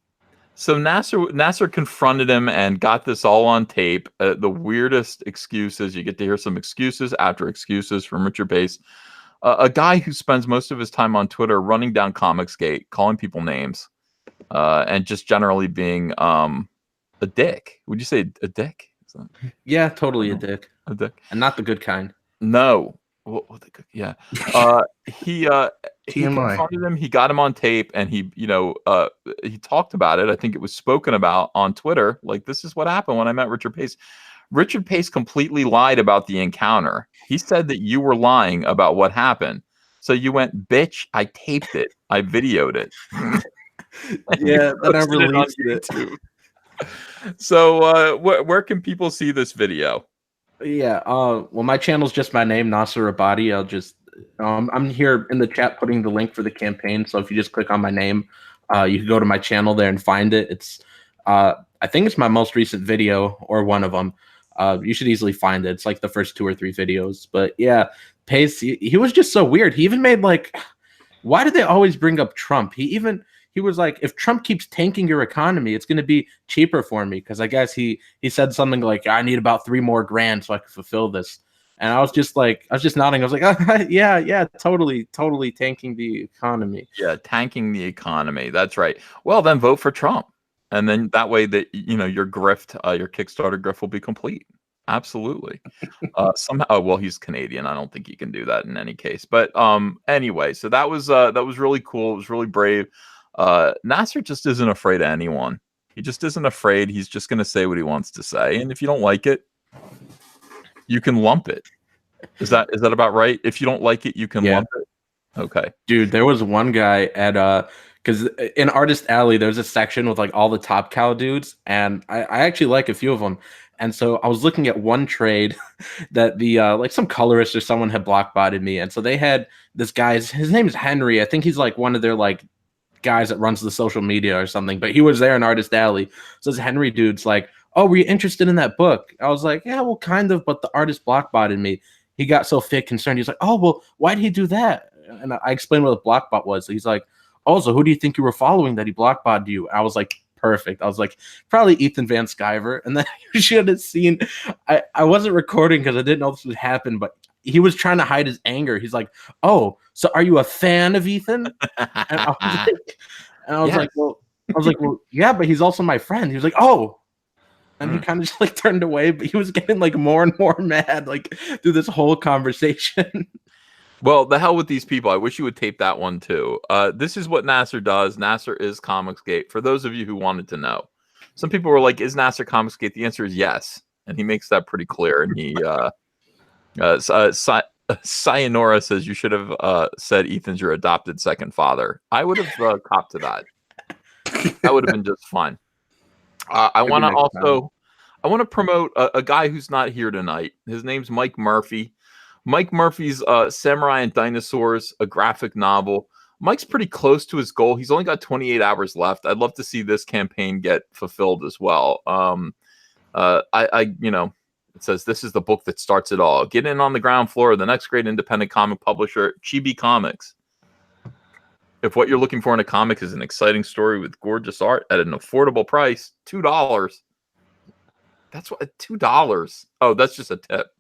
So Nasser confronted him and got this all on tape. The weirdest excuses. You get to hear some excuses after excuses from Richard Pace, a guy who spends most of his time on Twitter running down Comicsgate, calling people names, and just generally being a dick. Would you say a dick? Yeah, totally a dick. A dick, and not the good kind. No. What the good? Yeah. He confronted him. He got him on tape, and he talked about it. I think it was spoken about on Twitter. Like, this is what happened when I met Richard Pace. Richard Pace completely lied about the encounter. He said that you were lying about what happened. So you went, bitch, I taped it. I videoed it. Yeah, then I released it. So where can people see this video? Yeah, well, my channel's just my name, Nasser Abadi. I'll just I'm here in the chat putting the link for the campaign. So if you just click on my name, you can go to my channel there and find it. It's I think it's my most recent video or one of them. You should easily find it. It's like the first 2 or 3 videos. But yeah, Pace, he was just so weird. He even made like, why do they always bring up Trump? He was like, if Trump keeps tanking your economy, it's going to be cheaper for me. Because I guess he said something like, I need about 3 more grand so I can fulfill this. And I was just nodding. I was like, yeah, totally tanking the economy. Yeah, tanking the economy. That's right. Well, then vote for Trump. And then that way that, your grift, your Kickstarter grift will be complete. Absolutely. Somehow, well, he's Canadian. I don't think he can do that in any case. But anyway, so that was really cool. It was really brave. Nasser just isn't afraid of anyone. He just isn't afraid. He's just going to say what he wants to say. And if you don't like it, you can lump it. Is that about right? If you don't like it, you can lump it. Okay. Dude, there was one guy at because in Artist Alley, there's a section with like all the Top Cow dudes, and I actually like a few of them. And so I was looking at one trade that the like some colorist or someone had blockbotted me, and so they had this guy's, his name is Henry. I think he's like one of their like guys that runs the social media or something, but he was there in Artist Alley. So this Henry dude's like, oh, were you interested in that book? I was like, yeah, well, kind of, but the artist blockbotted me. He got so fake concerned. He's like, oh, well, why did he do that? And I explained what a blockbot was. He's like, oh, so who do you think you were following that he blockbotted you? I was like, perfect. I was like, probably Ethan Van Sciver. And then you should have seen, I wasn't recording because I didn't know this would happen, but he was trying to hide his anger. He's like, oh, so are you a fan of Ethan? And I was like, well, yeah, but he's also my friend. He was like, oh. And he kind of just like turned away, but he was getting like more and more mad like through this whole conversation. Well, the hell with these people. I wish you would tape that one too. This is what Nasser does. Nasser is Comicsgate. For those of you who wanted to know, some people were like, "Is Nasser Comicsgate?" The answer is yes, and he makes that pretty clear. And he, Sayonara says you should have said Ethan's your adopted second father. I would have copped to that. That would have been just fine. I want to promote a guy who's not here tonight. His name's Mike Murphy. Mike Murphy's Samurai and Dinosaurs, a graphic novel. Mike's pretty close to his goal. He's only got 28 hours left. I'd love to see this campaign get fulfilled as well. It says this is the book that starts it all. Get in on the ground floor of the next great independent comic publisher, Chibi Comics. If what you're looking for in a comic is an exciting story with gorgeous art at an affordable price, $2. That's what, $2. Oh, that's just a tip.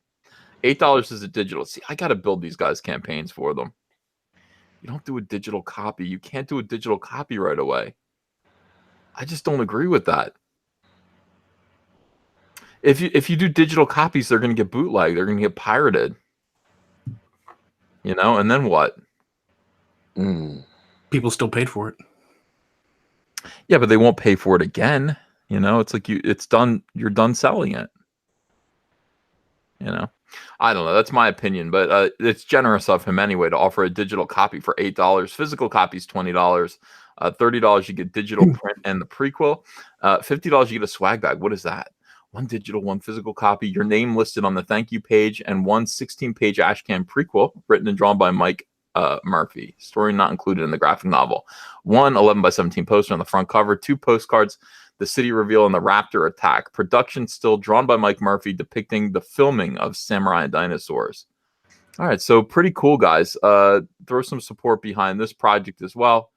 $8 is a digital. See, I got to build these guys campaigns for them. You don't do a digital copy. You can't do a digital copy right away. I just don't agree with that. If you do digital copies, they're going to get bootlegged. They're going to get pirated. And then what? People still paid for it. Yeah, but they won't pay for it again. It's like it's done. You're done selling it. I don't know. That's my opinion, but it's generous of him anyway to offer a digital copy for $8. Physical copies $20. $30 you get digital print and the prequel. $50 you get a swag bag. What is that? 1 digital, 1 physical copy. Your name listed on the thank you page, and 1 16-page Ashcan prequel written and drawn by Mike Murphy. Story not included in the graphic novel. 1 11x17 poster on the front cover. 2 postcards, the city reveal and the raptor attack. Production still drawn by Mike Murphy depicting the filming of Samurai and Dinosaurs. All right, so pretty cool, guys. Throw some support behind this project as well.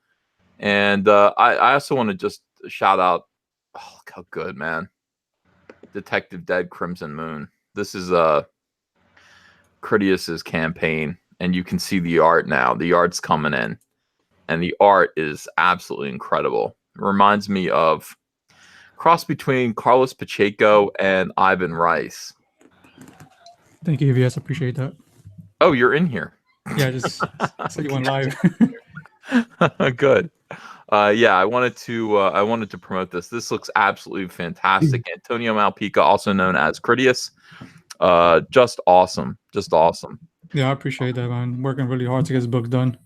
And I also want to just shout out, oh, look how good, man. Detective Dead Crimson Moon. This is Critias's campaign, and you can see the art now. The art's coming in, and the art is absolutely incredible. It reminds me of cross between Carlos Pacheco and Ivan Rice. Thank you, EVS. Appreciate that. Oh, you're in here. Yeah, just so you went live. Good. Yeah, I wanted to promote this. This looks absolutely fantastic. Antonio Malpica, also known as Critias. Just awesome. Just awesome. Yeah, I appreciate that, man. Working really hard to get this book done.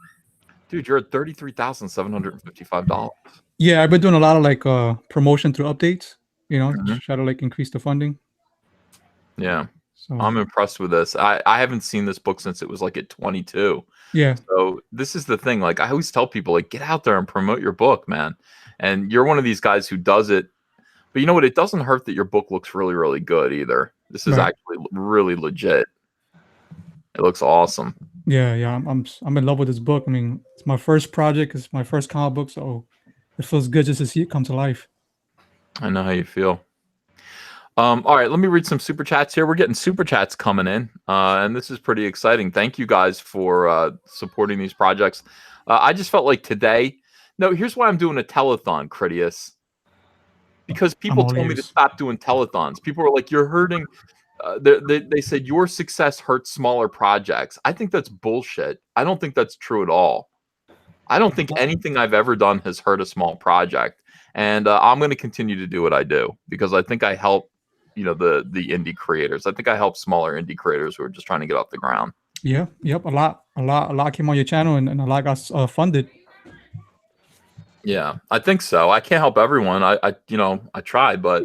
Dude, you're at $33,755. Yeah, I've been doing a lot of like promotion through updates, you know, Mhm. try to like increase the funding. Yeah. So I'm impressed with this. I haven't seen this book since it was like at 22. yeah, So this is the thing. Like I always tell people, like, get out there and promote your book, man. And you're one of these guys who does it. But you know what? It doesn't hurt that your book looks really, really good either. This is Right. actually really legit. It looks awesome. yeah, I'm in love with this book. I mean, it's my first project, it's my first comic book, so it feels good just to see it come to life. I know how you feel. All right, let me read some super chats here. We're getting super chats coming in, and this is pretty exciting. Thank you guys for supporting these projects. I just felt like today. No, here's why I'm doing a telethon, Critias. Because people all told me to ears. stop doing telethons. People were like, "You're hurting." They said your success hurts smaller projects. I think that's bullshit. I don't think that's true at all. I don't think anything I've ever done has hurt a small project, and I'm going to continue to do what I do because I think I help, the indie creators. I think I help smaller indie creators who are just trying to get off the ground. Yeah, yep, a lot came on your channel, and a lot got funded. Yeah, I think so. I can't help everyone. I try, but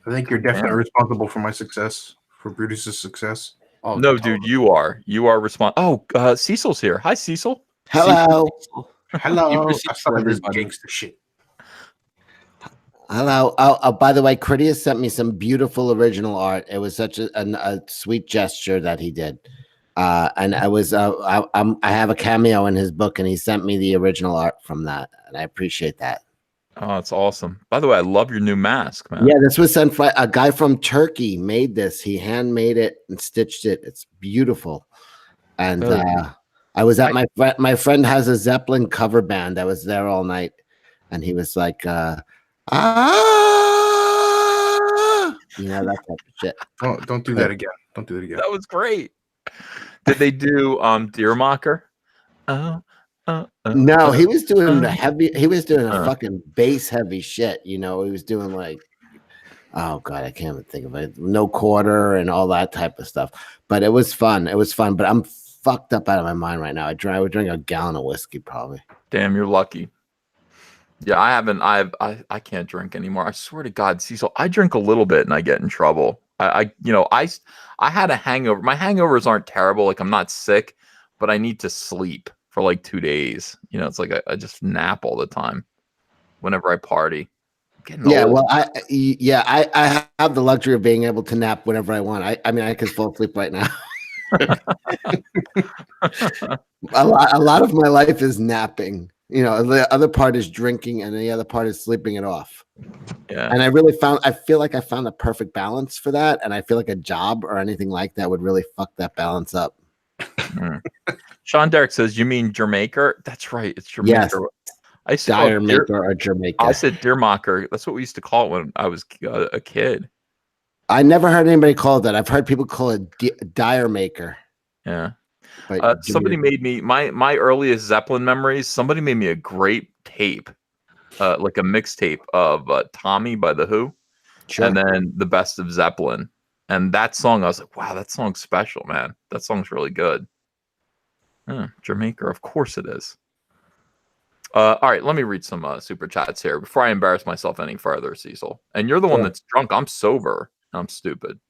I think you're definitely responsible for my success, for Brutus's success. Oh, no, dude, you are responsible. Oh, Cecil's here. Hi, Cecil. Hello. Hello. received I suck at this everybody. gangster shit. Hello. Oh, by the way, Critias sent me some beautiful original art. It was such a sweet gesture that he did. And I was I have a cameo in his book, and he sent me the original art from that, and I appreciate that. Oh, that's awesome. By the way, I love your new mask, man. Yeah, this was sent by a guy from Turkey. Made this. He handmade it and stitched it. It's beautiful. And I was at my friend has a Zeppelin cover band. I was there all night, and he was like, that type of shit. Don't do that again. Don't do it again. That was great. Did they do Deermacher? No, he was doing the heavy. He was doing a uh. fucking bass heavy shit. He was doing like, oh god, I can't even think of it. No Quarter and all that type of stuff. But it was fun. It was fun. But I'm fucked up out of my mind right now. I would drink a gallon of whiskey probably. Damn, you're lucky. Yeah, I haven't. I can't drink anymore. I swear to God, Cecil, I drink a little bit and I get in trouble. I had a hangover. My hangovers aren't terrible. Like I'm not sick, but I need to sleep for like 2 days. It's like I just nap all the time whenever I party. Yeah, old. Well, I have the luxury of being able to nap whenever I want. I mean, I could fall asleep right now. a lot of my life is napping. The other part is drinking, and the other part is sleeping it off. Yeah. And I feel like I found a perfect balance for that, and I feel like a job or anything like that would really fuck that balance up. Sean Derrick says, "You mean Jamaica?" That's right. It's Jamaica. Yes. I said Diremaker or Jamaica. I said Deermacher. That's what we used to call it when I was a kid. I never heard anybody call it that. I've heard people call it Diremaker. Yeah. Somebody made me my earliest Zeppelin memories. Somebody made me a great tape, like a mixtape of Tommy by The Who, sure. And then The Best of Zeppelin. And that song, I was like, wow, that song's special, man. That song's really good. Jamaica, of course it is. All right, let me read some super chats here before I embarrass myself any further, Cecil. And you're the one that's drunk. I'm sober. I'm stupid.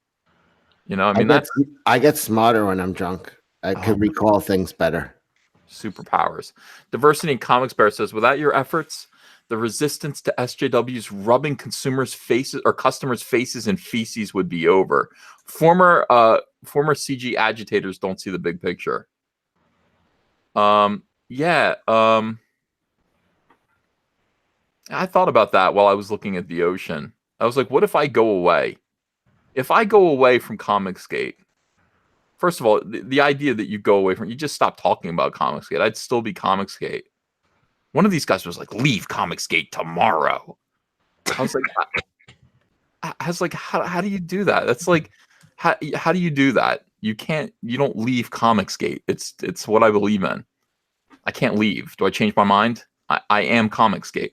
I mean, I get smarter when I'm drunk. I can recall things better. superpowers. Diversity in Comics Bear says, without your efforts, the resistance to SJWs rubbing consumers' faces or customers' faces in feces would be over. Former CG agitators don't see the big picture. Yeah. I thought about that while I was looking at the ocean. I was like, what if I go away? If I go away from Comicsgate, first of all, the idea that you go away from, you just stop talking about Comicsgate, I'd still be Comicsgate. One of these guys was like, leave Comicsgate tomorrow. I was like, how do you do that? That's like, how do you do that? You don't leave Comicsgate. It's what I believe in. I can't leave. Do I change my mind? I am Comicsgate.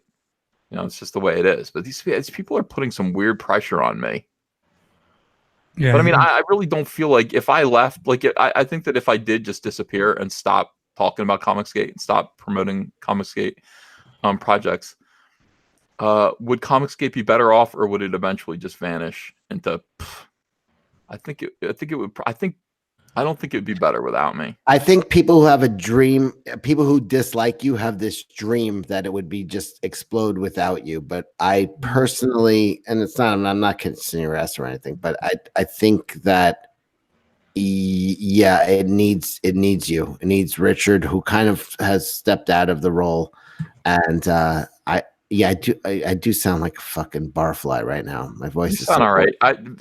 You know, it's just the way it is. But these people are putting some weird pressure on me. Yeah, But I mean, I really don't feel like if I left, like I think that if I did just disappear and stop talking about Comicsgate and stop promoting Comicsgate projects, would Comicsgate be better off, or would it eventually just vanish into? I don't think it would be better without me. I think people who have a dream, people who dislike you, have this dream that it would be just explode without you. But I personally, and I'm not kissing your ass or anything, but I think that it needs you. It needs Richard, who kind of has stepped out of the role, and I do sound like a fucking barfly right now. My voice is sound all right.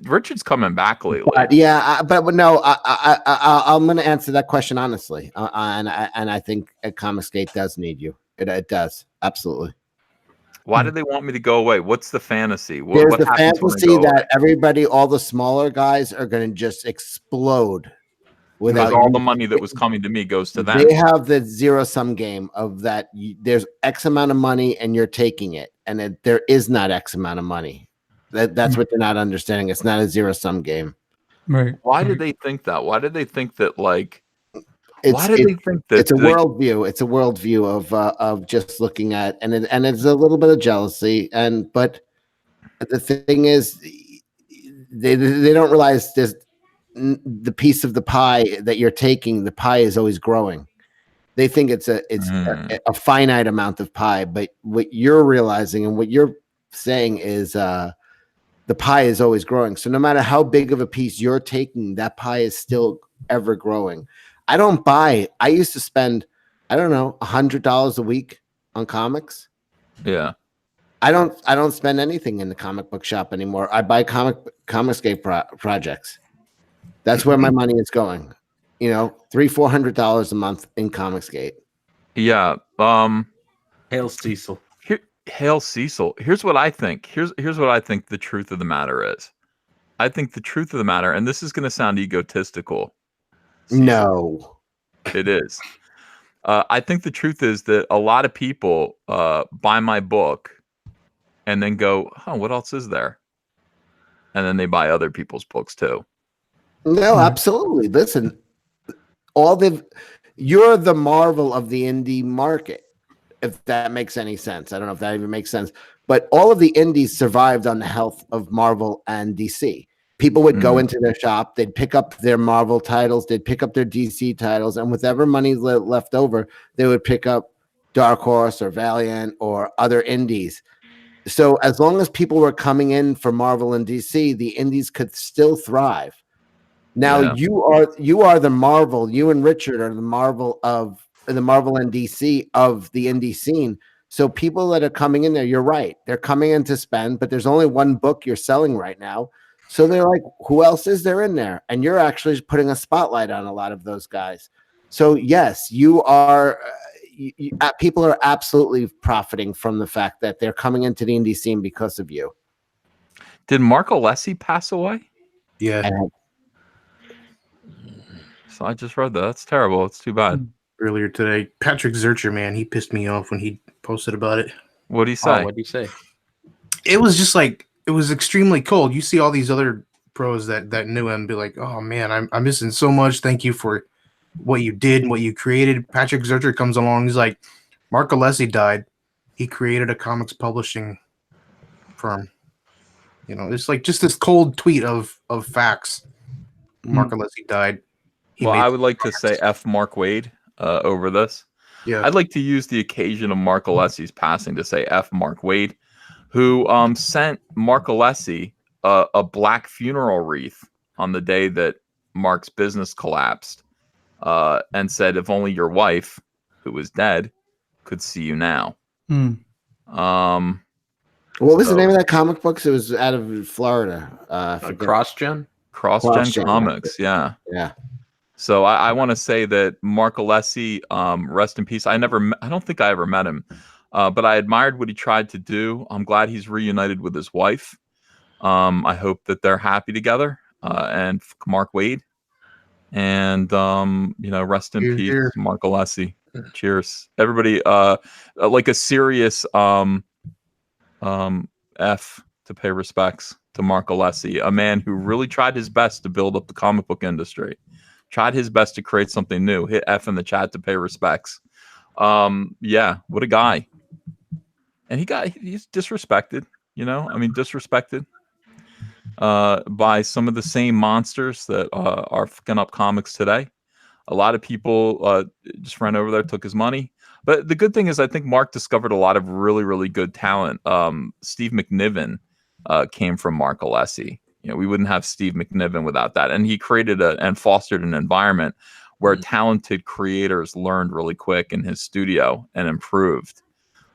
Richard's coming back lately. But yeah, but no, I'm going to answer that question honestly, and I think Comicsgate does need you. It does, absolutely. Why do they want me to go away? What's the fantasy? There's what the fantasy that away? everybody, all the smaller guys, are going to just explode. Because all the money that was coming to me goes to them. They have the zero-sum game of that. There's X amount of money, and you're taking it, and there is not X amount of money. That's what they're not understanding. It's not a zero-sum game. Right. Why did they think that? Why did they think that? Like, it's a worldview. It's a worldview of just looking at, and it's a little bit of jealousy. But the thing is, they don't realize this. The piece of the pie that you're taking, the pie is always growing. They think it's a finite amount of pie, but what you're realizing and what you're saying is the pie is always growing. So no matter how big of a piece you're taking, that pie is still ever growing. I used to spend, I don't know, $100 a week on comics. Yeah. I don't spend anything in the comic book shop anymore. I buy Comicsgate projects. That's where my money is going. You know, $300-400 a month in Comicsgate. Yeah. Hail Cecil. Hail Cecil. Here's what I think. Here's what I think the truth of the matter is. I think the truth of the matter, and this is going to sound egotistical. Cecil, no, it is. I think the truth is that a lot of people buy my book and then go, "Oh, what else is there?" And then they buy other people's books too. No, absolutely. Listen, you're the Marvel of the indie market, if that makes any sense. I don't know if that even makes sense, but all of the indies survived on the health of Marvel and DC. People would go into their shop, they'd pick up their Marvel titles, they'd pick up their DC titles, and with whatever money left over, they would pick up Dark Horse or Valiant or other indies. So as long as people were coming in for Marvel and DC, the indies could still thrive. Now you are the Marvel. You and Richard are the Marvel and DC of the indie scene. So people that are coming in there, you're right. They're coming in to spend, but there's only one book you're selling right now. So they're like, who else is there in there? And you're actually putting a spotlight on a lot of those guys. So yes, you are. People are absolutely profiting from the fact that they're coming into the indie scene because of you. Did Mark Alessi pass away? Yeah. So I just read that. That's terrible. It's too bad. Earlier today, Patrick Zurcher, man, he pissed me off when he posted about it. What did he say? What did he say? It was just like, it was extremely cold. You see all these other pros that knew him be like, oh man, I'm missing so much. Thank you for what you did and what you created. Patrick Zurcher comes along. He's like, Mark Alessi died. He created a comics publishing firm. You know, it's like just this cold tweet of facts. Mark Alessi died. I would like to say F Mark Wade. over this. Yeah. I'd like to use the occasion of Mark Alessi's passing to say F Mark Wade, who sent Mark Alessi a black funeral wreath on the day that Mark's business collapsed, and said, if only your wife, who was dead, could see you now. Hmm. What was the name of that comic books? It was out of Florida. CrossGen? CrossGen Comics, yeah. Yeah. So I want to say that Mark Alessi, rest in peace. I don't think I ever met him, but I admired what he tried to do. I'm glad he's reunited with his wife. I hope that they're happy together. And Mark Wade, and rest in Hear, peace, hear. Mark Alessi. Cheers, everybody. Like a serious F to pay respects to Mark Alessi, a man who really tried his best to build up the comic book industry. Tried his best to create something new. Hit F in the chat to pay respects. Yeah, what a guy. And he's disrespected, disrespected by some of the same monsters that are fucking up comics today. A lot of people just ran over there, took his money. But the good thing is I think Mark discovered a lot of really, really good talent. Steve McNiven came from Mark Alessi. We wouldn't have Steve McNiven without that. And he created and fostered an environment where talented creators learned really quick in his studio and improved.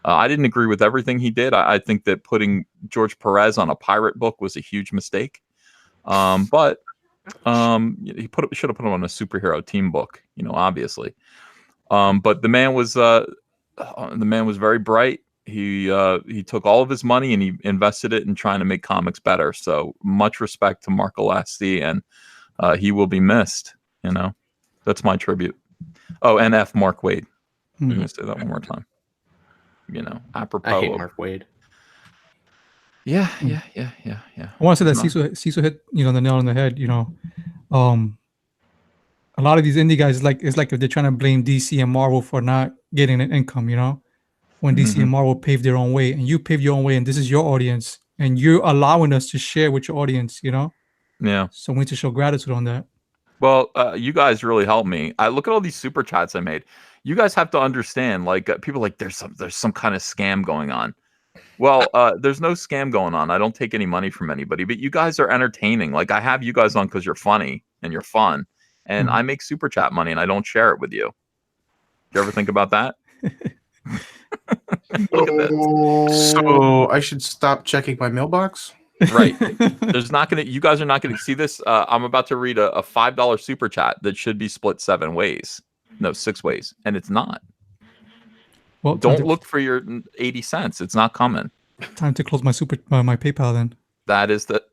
I didn't agree with everything he did. I think that putting George Perez on a pirate book was a huge mistake. But he should have put him on a superhero team book, obviously. But the man was very bright. He took all of his money and he invested it in trying to make comics better. So much respect to Mark Alessi, and he will be missed. That's my tribute. Oh, and F Mark Wade. I'm gonna say that one more time. Apropos. I hate Mark Wade. Yeah. I want to say that Cecil hit the nail on the head. A lot of these indie guys it's like if they're trying to blame DC and Marvel for not getting an income. When DC and Marvel paved their own way, and you paved your own way, and this is your audience, and you're allowing us to share with your audience. Yeah. So we need to show gratitude on that. Well, you guys really helped me. I look at all these super chats I made. You guys have to understand, people there's some kind of scam going on. Well, there's no scam going on. I don't take any money from anybody, but you guys are entertaining. I have you guys on because you're funny and you're fun, and I make super chat money and I don't share it with you. Do you ever think about that? Look at this. So I should stop checking my mailbox? Right. You guys are not gonna see this. I'm about to read a $5 super chat that should be split 6 ways, and it's not. Well, don't look for your 80 cents. It's not coming. Time to close my my PayPal then. That is the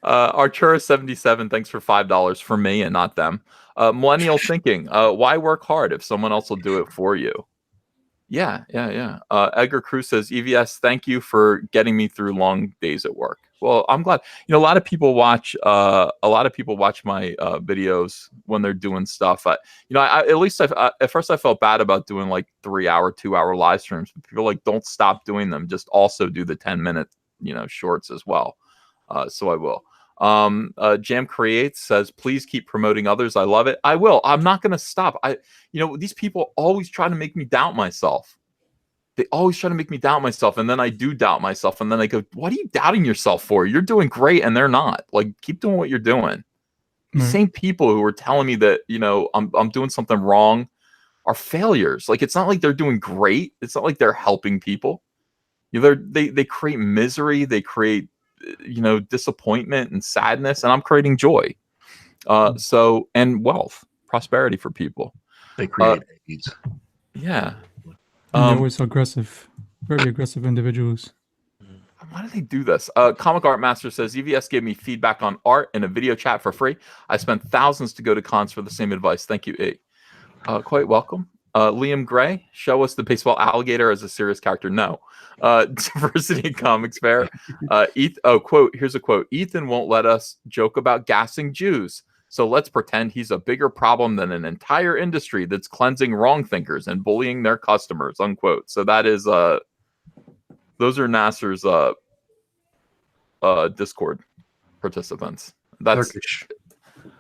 Artura77, thanks for $5 for me and not them. Millennial thinking, why work hard if someone else will do it for you? Yeah. Edgar Cruz says, EVS, thank you for getting me through long days at work. Well, I'm glad. A lot of people watch my videos when they're doing stuff. At first I felt bad about doing 3-hour, 2-hour live streams. People don't stop doing them. Just also do the 10-minute, shorts as well. So I will. Jam Creates says, please keep promoting others. I love it. I will. I'm not going to stop. These people always try to make me doubt myself. They always try to make me doubt myself, and then I do doubt myself, and then I go, what are you doubting yourself for? You're doing great, and they're not. Keep doing what you're doing. The same people who are telling me that, I'm doing something wrong are failures. It's not like they're doing great. It's not like they're helping people. They create misery. They create, disappointment and sadness, and I'm creating joy. And wealth, prosperity for people. They create AIDS. And Yeah. they're always aggressive, very aggressive individuals. Why do they do this? Comic Art Master says, EVS gave me feedback on art in a video chat for free. I spent thousands to go to cons for the same advice. Thank you, E. Quite welcome. Liam Gray, show us the baseball alligator as a serious character. No. Diversity Comics Fair. Quote, here's a quote. Ethan won't let us joke about gassing Jews. So let's pretend he's a bigger problem than an entire industry that's cleansing wrong thinkers and bullying their customers, unquote. So that is, those are Nasser's Discord participants. That's Turkish.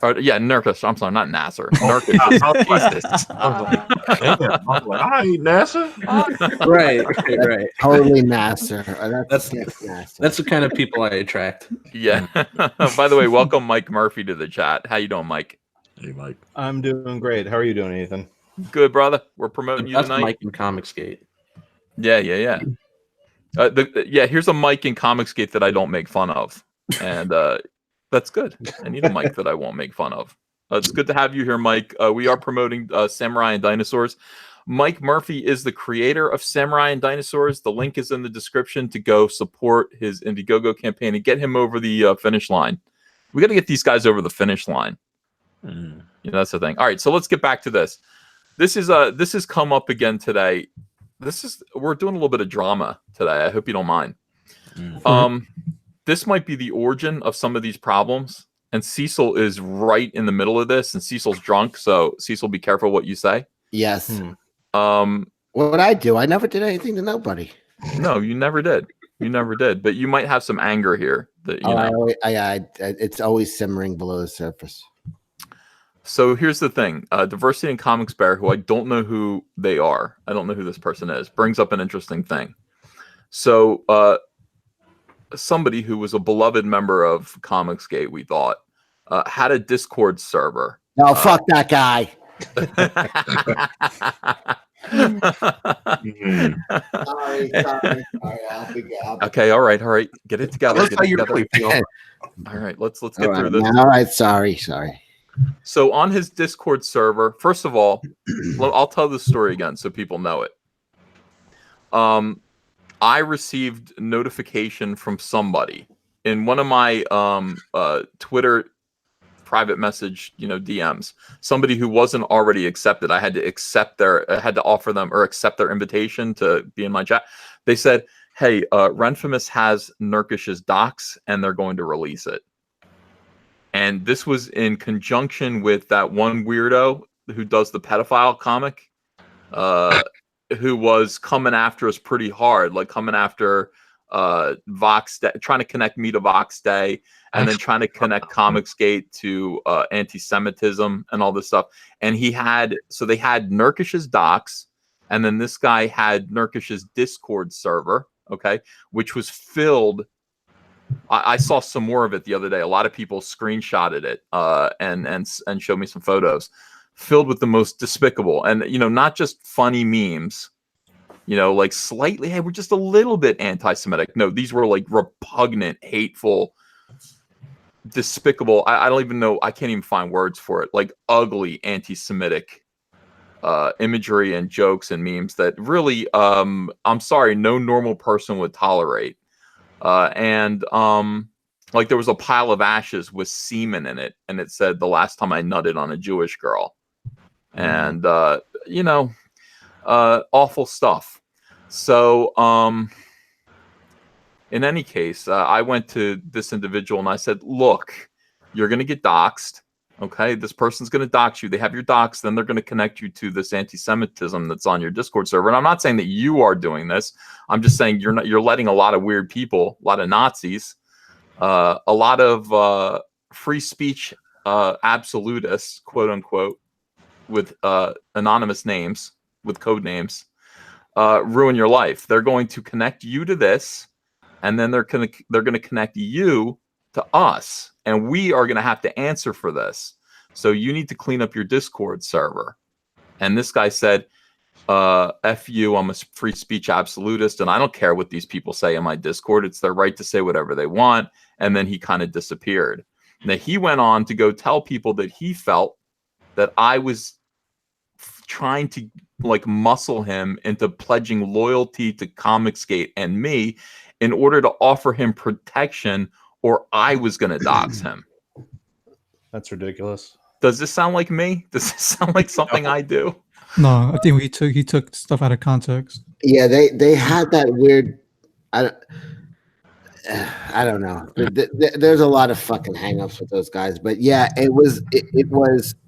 Yeah, Nurkish. I'm sorry, not Nasser. Nurkish. Jesus. I was like, damn. I was like, I ain't NASA. Right. Totally Nasser. That's That's Nasser. that's the kind of people I attract. Yeah. By the way, welcome Mike Murphy to the chat. How you doing, Mike? Hey, Mike. I'm doing great. How are you doing, Ethan? Good, brother. We're promoting you That's tonight. Mike in Comicsgate. Yeah. Yeah. Here's a mic in Comicsgate that I don't make fun of, and that's good. I need a mic that I won't make fun of. It's good to have you here, Mike. We are promoting Samurai and Dinosaurs. Mike Murphy is the creator of Samurai and Dinosaurs. The link is in the description to go support his Indiegogo campaign and get him over the finish line. We got to get these guys over the finish line. Mm. You know, that's the thing. All right, so let's get back to this. This has come up again today. We're doing a little bit of drama today. I hope you don't mind. This might be the origin of some of these problems, and Cecil is right in the middle of this, and Cecil's drunk, so Cecil, be careful what you say. Yes. What would I do? I never did anything to nobody. No, you never did. You never did. But you might have some anger here that you know. It's always simmering below the surface. So here's the thing. Diversity in Comics Bear, who I don't know who they are. I don't know who this person is. Brings up an interesting thing. So somebody who was a beloved member of Comicsgate, we thought, had a Discord server. No, fuck that guy. Sorry. Okay, all right. Get it together. That's how you really feel. All right, let's get through this. All right, sorry. So on his Discord server, first of all, I'll tell the story again so people know it. I received notification from somebody in one of my Twitter private message, DMs. Somebody who wasn't already accepted. I had to offer them or accept their invitation to be in my chat. They said, "Hey, Renfamous has Nurkish's docs, and they're going to release it." And this was in conjunction with that one weirdo who does the pedophile comic, who was coming after us pretty hard, like coming after Vox Day, trying to connect me to Vox Day, and then trying to connect Comicsgate to anti-Semitism and all this stuff. And they had Nurkish's docs, and then this guy had Nurkish's Discord server, okay, which was filled. I saw some more of it the other day. A lot of people screenshotted it and showed me some photos filled with the most despicable and not just funny memes, like slightly, hey, we're just a little bit anti-Semitic. No, these were like repugnant, hateful, despicable. I don't even know. I can't even find words for it. Like ugly anti-Semitic imagery and jokes and memes that really, I'm sorry, no normal person would tolerate. Like there was a pile of ashes with semen in it, and it said, "The last time I nutted on a Jewish girl," and awful stuff. So, in any case, I went to this individual and I said, "Look, you're going to get doxxed. Okay, this person's going to dox you. They have your docs, then they're going to connect you to this anti-Semitism that's on your Discord server." And I'm not saying that you are doing this. I'm just saying you're letting a lot of weird people, a lot of Nazis, a lot of free speech absolutists, quote unquote, with anonymous names, with code names, ruin your life. They're going to connect you to this, and then they're going to connect you to us, and we are going to have to answer for this. So you need to clean up your Discord server. And this guy said, F you, I'm a free speech absolutist, and I don't care what these people say in my Discord. It's their right to say whatever they want. And then he kind of disappeared. Now he went on to go tell people that he felt that I was trying to like muscle him into pledging loyalty to Comicsgate and me in order to offer him protection, or I was going to dox him. That's ridiculous. Does this sound like me? Does this sound like something I do? No, I think he took stuff out of context. Yeah, they had that weird. I don't know. There's a lot of fucking hangups with those guys, but yeah, it was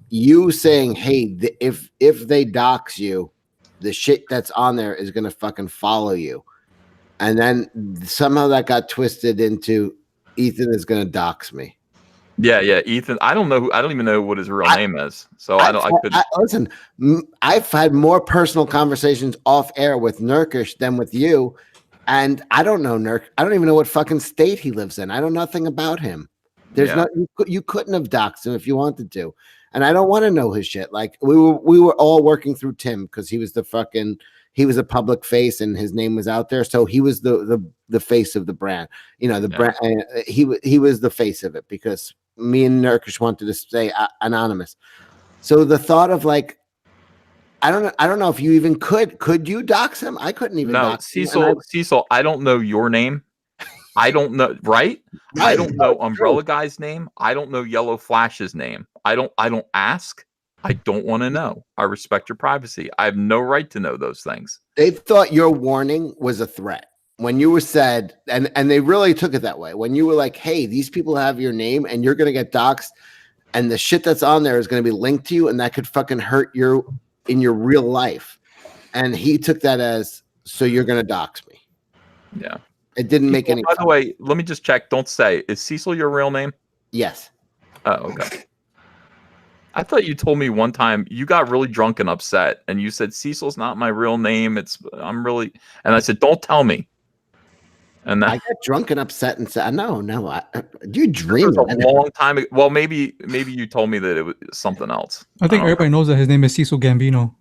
you saying, "Hey, if they dox you, the shit that's on there is gonna fucking follow you," and then somehow that got twisted into Ethan is gonna dox me. Yeah, Ethan. I don't know. I don't even know what his real name is. So I could. Listen, I've had more personal conversations off air with Nurkish than with you, and I don't know Nurk. I don't even know what fucking state he lives in. I know nothing about him. There's no you couldn't have doxed him if you wanted to, and I don't want to know his shit. Like we were all working through Tim because he was a public face and his name was out there, so he was the face of the brand. You know, the brand. He was the face of it because me and Nurkish wanted to stay anonymous. So the thought of like, I don't know if you even could you dox him? I couldn't even. No, dox him, Cecil. I don't know your name. I don't know. Right? I don't know Umbrella Guy's name. I don't know Yellow Flash's name. I don't ask. I don't want to know. I respect your privacy. I have no right to know those things. They thought your warning was a threat when you were said, and they really took it that way. When you were like, "Hey, these people have your name, and you're gonna get doxxed, and the shit that's on there is gonna be linked to you, and that could fucking hurt you in your real life." And he took that as, "So you're gonna dox me." Yeah. It didn't make any. By the way, let me just check. Don't say. Is Cecil your real name? Yes. Oh, okay. I thought you told me one time you got really drunk and upset, and you said Cecil's not my real name. And I said, don't tell me. And I got drunk and upset and said, "No, you dream." A long time ago. Well, maybe you told me that it was something else. I think everybody knows that his name is Cecil Gambino.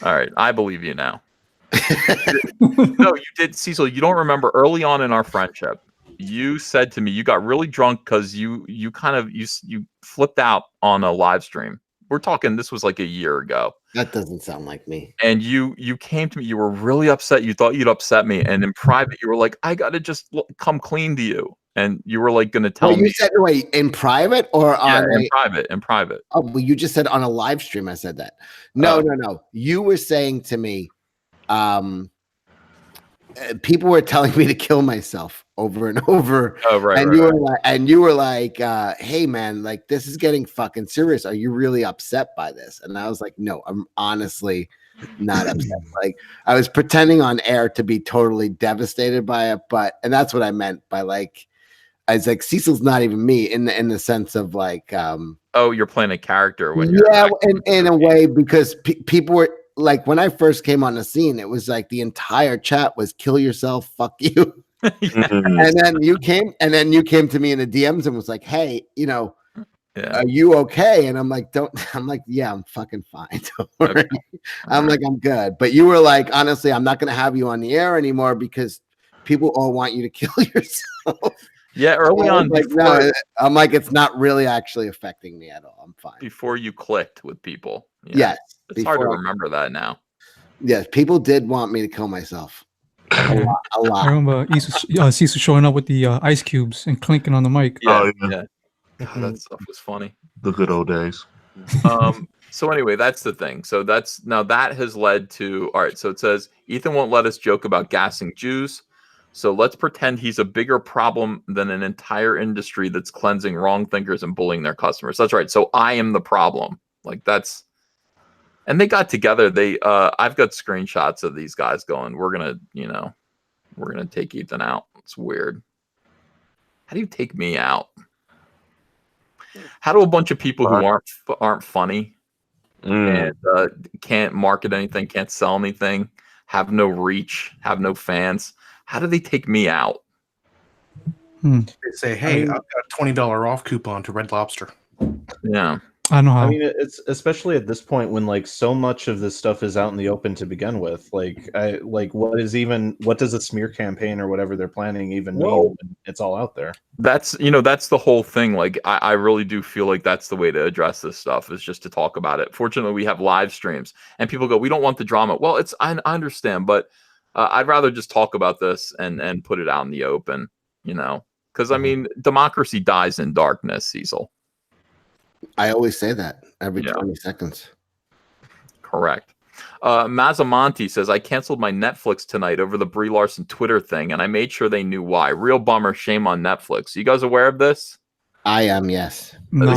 All right, I believe you now. No, you did, Cecil. You don't remember early on in our friendship. You said to me you got really drunk because you flipped out on a live stream. We're talking. This was like a year ago. That doesn't sound like me. And you came to me. You were really upset. You thought you'd upset me, and in private, you were like, "I gotta just come clean to you." And you were like going to tell me. You said in private or on in private. Oh, well, you just said on a live stream. I said that. No. You were saying to me, people were telling me to kill myself over and over. Oh, right. And you were like, "Hey man, like this is getting fucking serious. Are you really upset by this?" And I was like, "No, I'm honestly not upset." Like I was pretending on air to be totally devastated by it, and that's what I meant by like, I was like, Cecil's not even me in the sense of like, you're playing a character when in a way, because people were like, when I first came on the scene, it was like the entire chat was "kill yourself, fuck you." And then you came to me in the DMs and was like, "Hey, are you okay?" And I'm like, "Yeah, I'm fucking fine. Don't worry." Okay. I'm like, "I'm good." But you were like, "Honestly, I'm not going to have you on the air anymore because people all want you to kill yourself." Yeah, early on. Like, no, I'm like, it's not really actually affecting me at all. I'm fine. Before you clicked with people. Yes. It's hard to remember that now. Yes, people did want me to kill myself. A lot. I remember Cecil showing up with the ice cubes and clinking on the mic. Yeah. God, that stuff was funny. The good old days. So anyway, that's the thing. So that has led to, all right, so it says, Ethan won't let us joke about gassing Jews. So let's pretend he's a bigger problem than an entire industry that's cleansing wrong thinkers and bullying their customers. That's right. So I am the problem. Like that's, and they got together. I've got screenshots of these guys going, we're going to take Ethan out. It's weird. How do you take me out? How do a bunch of people who aren't funny and can't market anything, can't sell anything, have no reach, have no fans, how do they take me out? They say, "Hey, I've got a $20 off coupon to Red Lobster." Yeah. I know how. I mean, it's especially at this point when like so much of this stuff is out in the open to begin with. Like, what does a smear campaign or whatever they're planning even mean when it's all out there? That's the whole thing. Like, I really do feel like that's the way to address this stuff, is just to talk about it. Fortunately, we have live streams, and people go, "We don't want the drama." Well, I understand, but I'd rather just talk about this and put it out in the open, because I mean, democracy dies in darkness, Cecil. I always say that every 20 seconds. Correct. Mazamonti says, I canceled my Netflix tonight over the Brie Larson Twitter thing, and I made sure they knew why. Real bummer. Shame on Netflix. You guys aware of this? I am, yes. No.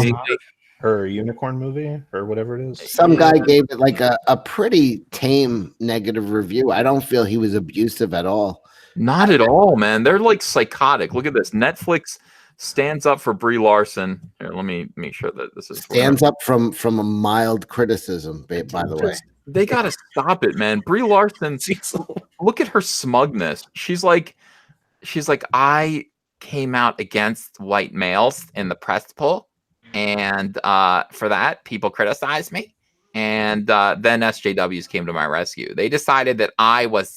Her unicorn movie or whatever it is. Some guy gave it like a pretty tame negative review. I don't feel he was abusive at all. Not at all, man. They're like psychotic. Look at this. Netflix stands up for Brie Larson. Here, let me make sure that this is Stands up from a mild criticism, by the way. They gotta stop it, man. Brie Larson, look at her smugness. She's like, I came out against white males in the press poll, and for that, people criticized me. And then SJWs came to my rescue. They decided that I was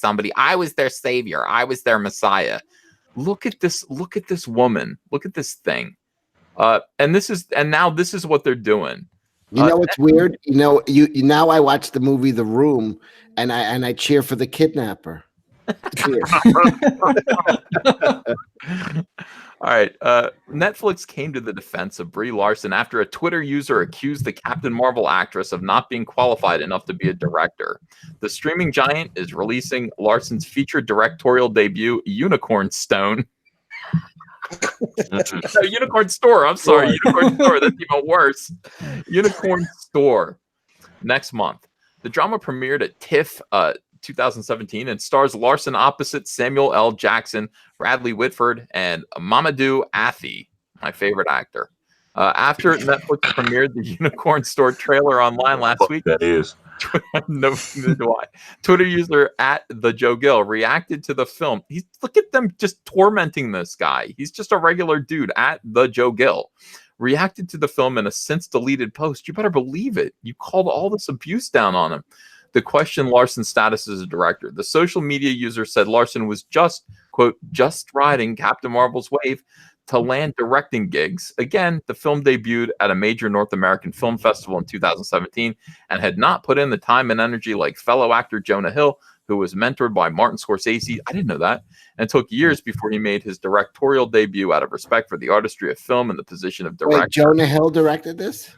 their savior. I was their messiah. Look at this woman. Look at this thing. And now this is what they're doing. You know what's weird? You now I watch the movie The Room, and I cheer for the kidnapper. Cheer. All right. Netflix came to the defense of Brie Larson after a Twitter user accused the Captain Marvel actress of not being qualified enough to be a director. The streaming giant is releasing Larson's featured directorial debut, Unicorn Stone. No, Unicorn Store. I'm sorry. Unicorn Store. That's even worse. Unicorn Store. Next month. The drama premiered at TIFF 2017 and stars Larson opposite Samuel L. Jackson, Bradley Whitford, and Mamadou Athie, my favorite actor. After Netflix premiered the Unicorn Store trailer online last week, that is. No, neither do I. Twitter user at the Joe Gill reacted to the film. Look at them just tormenting this guy. He's just a regular dude at the Joe Gill. Reacted to the film in a since deleted post. You better believe it. You called all this abuse down on him. The question Larson's status as a director. The social media user said Larson was just, quote, just riding Captain Marvel's wave to land directing gigs. Again, the film debuted at a major North American film festival in 2017 and had not put in the time and energy like fellow actor Jonah Hill, who was mentored by Martin Scorsese. I didn't know that. And it took years before he made his directorial debut out of respect for the artistry of film and the position of director. Wait, Jonah Hill directed this?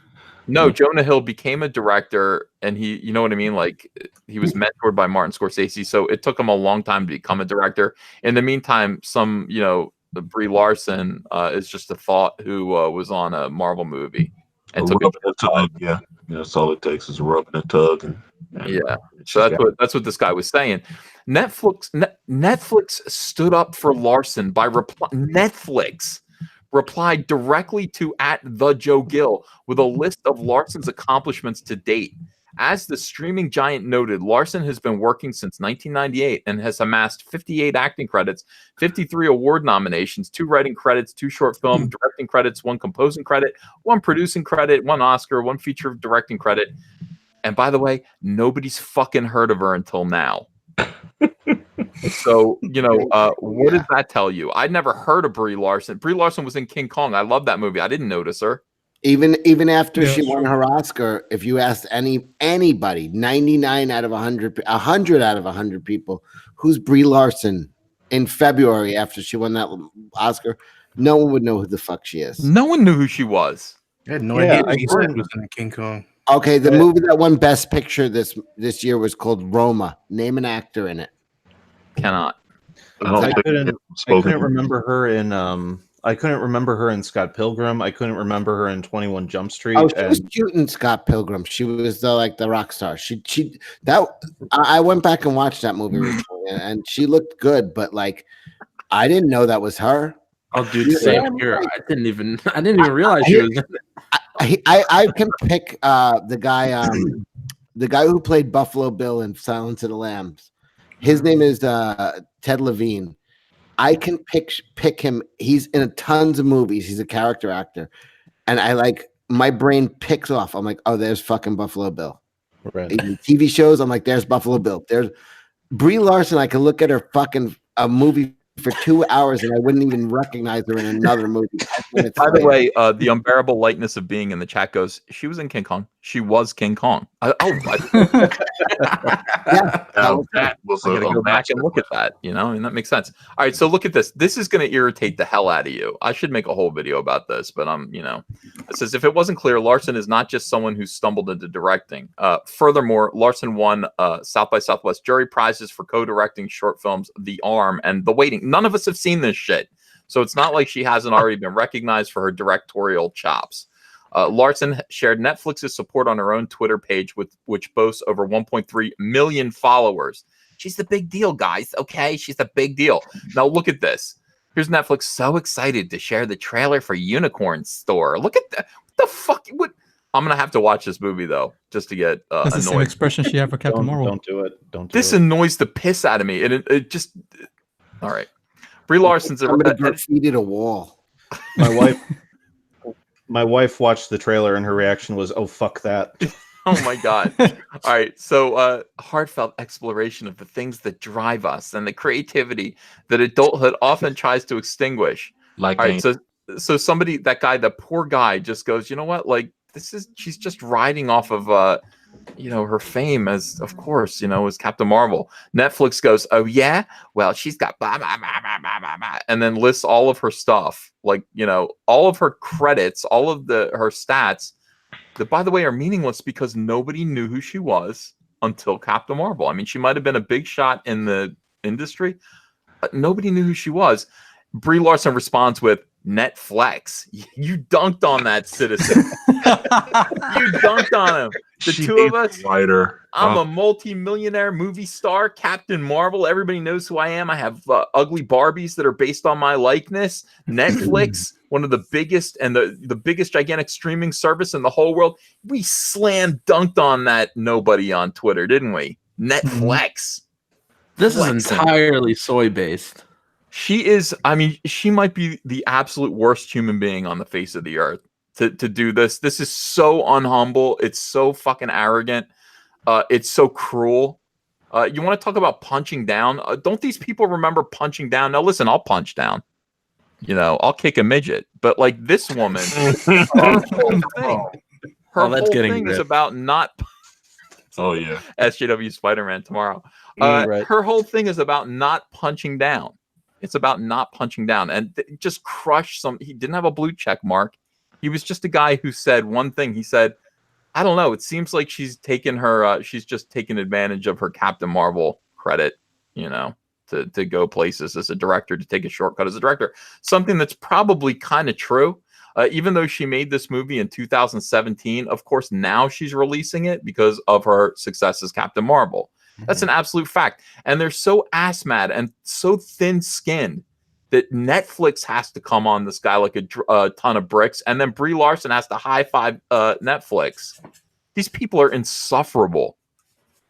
No, Jonah Hill became a director, and he, you know what I mean? Like, he was mentored by Martin Scorsese, so it took him a long time to become a director. In the meantime, the Brie Larson is just a thought who was on a Marvel movie. And took rubbing a tug, yeah. That's all it takes is a rubbing a tug. And so that's what this guy was saying. Netflix stood up for Larson by Netflix replied directly to at the Joe Gill with a list of Larson's accomplishments to date. As the streaming giant noted, Larson has been working since 1998 and has amassed 58 acting credits, 53 award nominations, 2 writing credits, 2 short film directing credits, 1 composing credit, 1 producing credit, 1 Oscar, 1 feature directing credit. And by the way, nobody's fucking heard of her until now. So, what does that tell you? I'd never heard of Brie Larson. Brie Larson was in King Kong. I love that movie. I didn't notice her. Even after she won her Oscar, if you asked anybody, 99 out of 100, 100 out of 100 people, who's Brie Larson in February after she won that Oscar, no one would know who the fuck she is. No one knew who she was. I had no idea he was in King Kong. Okay, the movie that won Best Picture this year was called Roma. Name an actor in it. Cannot. I couldn't remember her in I couldn't remember her in Scott Pilgrim. I couldn't remember her in 21 Jump Street. Oh, she was cute in Scott Pilgrim. She was the rock star. I went back and watched that movie recently, and she looked good, but like I didn't know that was her. Oh, dude, same here. I didn't even realize she was. I can pick the guy who played Buffalo Bill in Silence of the Lambs. His name is Ted Levine. I can pick him. He's in tons of movies. He's a character actor, and my brain picks off. I'm like, oh, there's fucking Buffalo Bill. Right. In TV shows, I'm like, there's Buffalo Bill. There's Brie Larson. I can look at her fucking movie for 2 hours and I wouldn't even recognize her in another movie. By the way, the unbearable lightness of being in the chat goes, she was in King Kong. She was King Kong. Yeah, I gotta go back and look at that, and that makes sense. All right, so look at this. This is going to irritate the hell out of you. I should make a whole video about this, but it says, if it wasn't clear, Larson is not just someone who stumbled into directing. Furthermore, Larson won South by Southwest jury prizes for co-directing short films The Arm and The Waiting. None of us have seen this shit, so it's not like she hasn't already been recognized for her directorial chops. Larson shared Netflix's support on her own Twitter page, which boasts over 1.3 million followers. She's the big deal, guys. Okay, she's a big deal. Now look at this. Here's Netflix so excited to share the trailer for Unicorn Store. Look at that. What the fuck? What? I'm gonna have to watch this movie though, just to get That's the same annoyed. expression she had for Captain Marvel. Don't do it. Don't do This it. annoys the piss out of me, and it just. All right, Brie Larson's Somebody graffitied a wall. My wife watched the trailer and her reaction was, "Oh fuck that." Oh my god. All right, so heartfelt exploration of the things that drive us and the creativity that adulthood often tries to extinguish. Like, All right, so somebody, that guy, the poor guy, just goes, you know what, like, she's just riding off of her fame as, of course, as Captain Marvel. Netflix goes, oh yeah, well, she's got blah blah blah blah blah blah, blah, and then lists all of her stuff, like, all of her credits, all of her stats, that, by the way, are meaningless because nobody knew who she was until Captain Marvel. I mean, she might have been a big shot in the industry, but nobody knew who she was. Brie Larson responds with, Netflix. You dunked on that citizen. You dunked on him. The two of us. Writer. I'm a multi-millionaire movie star, Captain Marvel. Everybody knows who I am. I have ugly Barbies that are based on my likeness. Netflix, one of the biggest and the biggest gigantic streaming service in the whole world. We slam dunked on that nobody on Twitter, didn't we? Netflix. This is entirely soy based. She is, I mean, she might be the absolute worst human being on the face of the earth to do this. This is so unhumble. It's so fucking arrogant. It's so cruel. You want to talk about punching down? Don't these people remember punching down? Now, listen, I'll punch down. I'll kick a midget. But like this woman, her whole thing is about not. Oh, yeah. SJW Spider-Man tomorrow. Right. Her whole thing is about not punching down. It's about not punching down and just crush some. He didn't have a blue check mark. He was just a guy who said one thing. He said, I don't know. It seems like she's taken she's just taken advantage of her Captain Marvel credit, to go places as a director, to take a shortcut as a director. Something that's probably kind of true. Even though she made this movie in 2017, of course, now she's releasing it because of her success as Captain Marvel. That's an absolute fact. And they're so ass mad and so thin-skinned that Netflix has to come on this guy like a ton of bricks, and then Brie Larson has to high-five Netflix. These people are insufferable.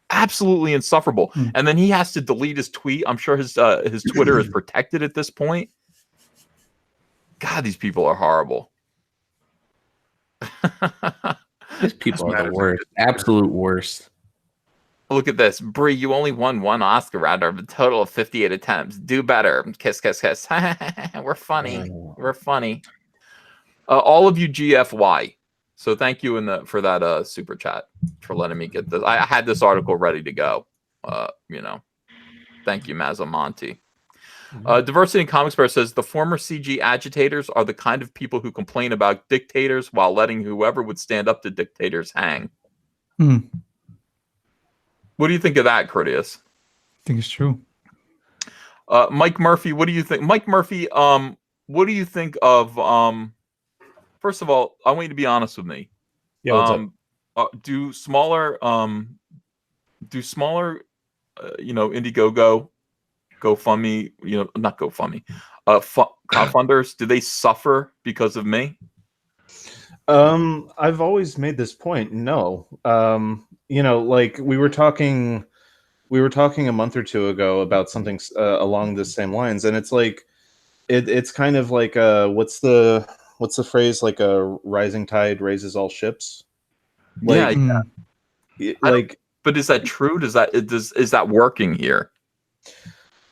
Absolutely insufferable. And then he has to delete his tweet. I'm sure his Twitter is protected at this point. God, these people are horrible. These people are the worst. Absolute worst. Look at this. Brie, you only won one Oscar out of a total of 58 attempts. Do better. Kiss, kiss, kiss. We're funny. We're funny. All of you GFY. So thank you for that super chat, for letting me get this. I had this article ready to go. Thank you, Mazzamonte. Diversity in Comics Bear says the former CG agitators are the kind of people who complain about dictators while letting whoever would stand up to dictators hang. What do you think of that, Critias? I think it's true. Mike Murphy, what do you think? Mike Murphy, what do you think of? First of all, I want you to be honest with me. Yeah. What's up? Do smaller, Indiegogo, GoFundMe, not GoFundMe, crowdfunders, do they suffer because of me? I've always made this point. No. Like we were talking a month or two ago about something along the same lines, and it's like it's kind of like what's the phrase, like a rising tide raises all ships. Like, but is that true? Is that working here?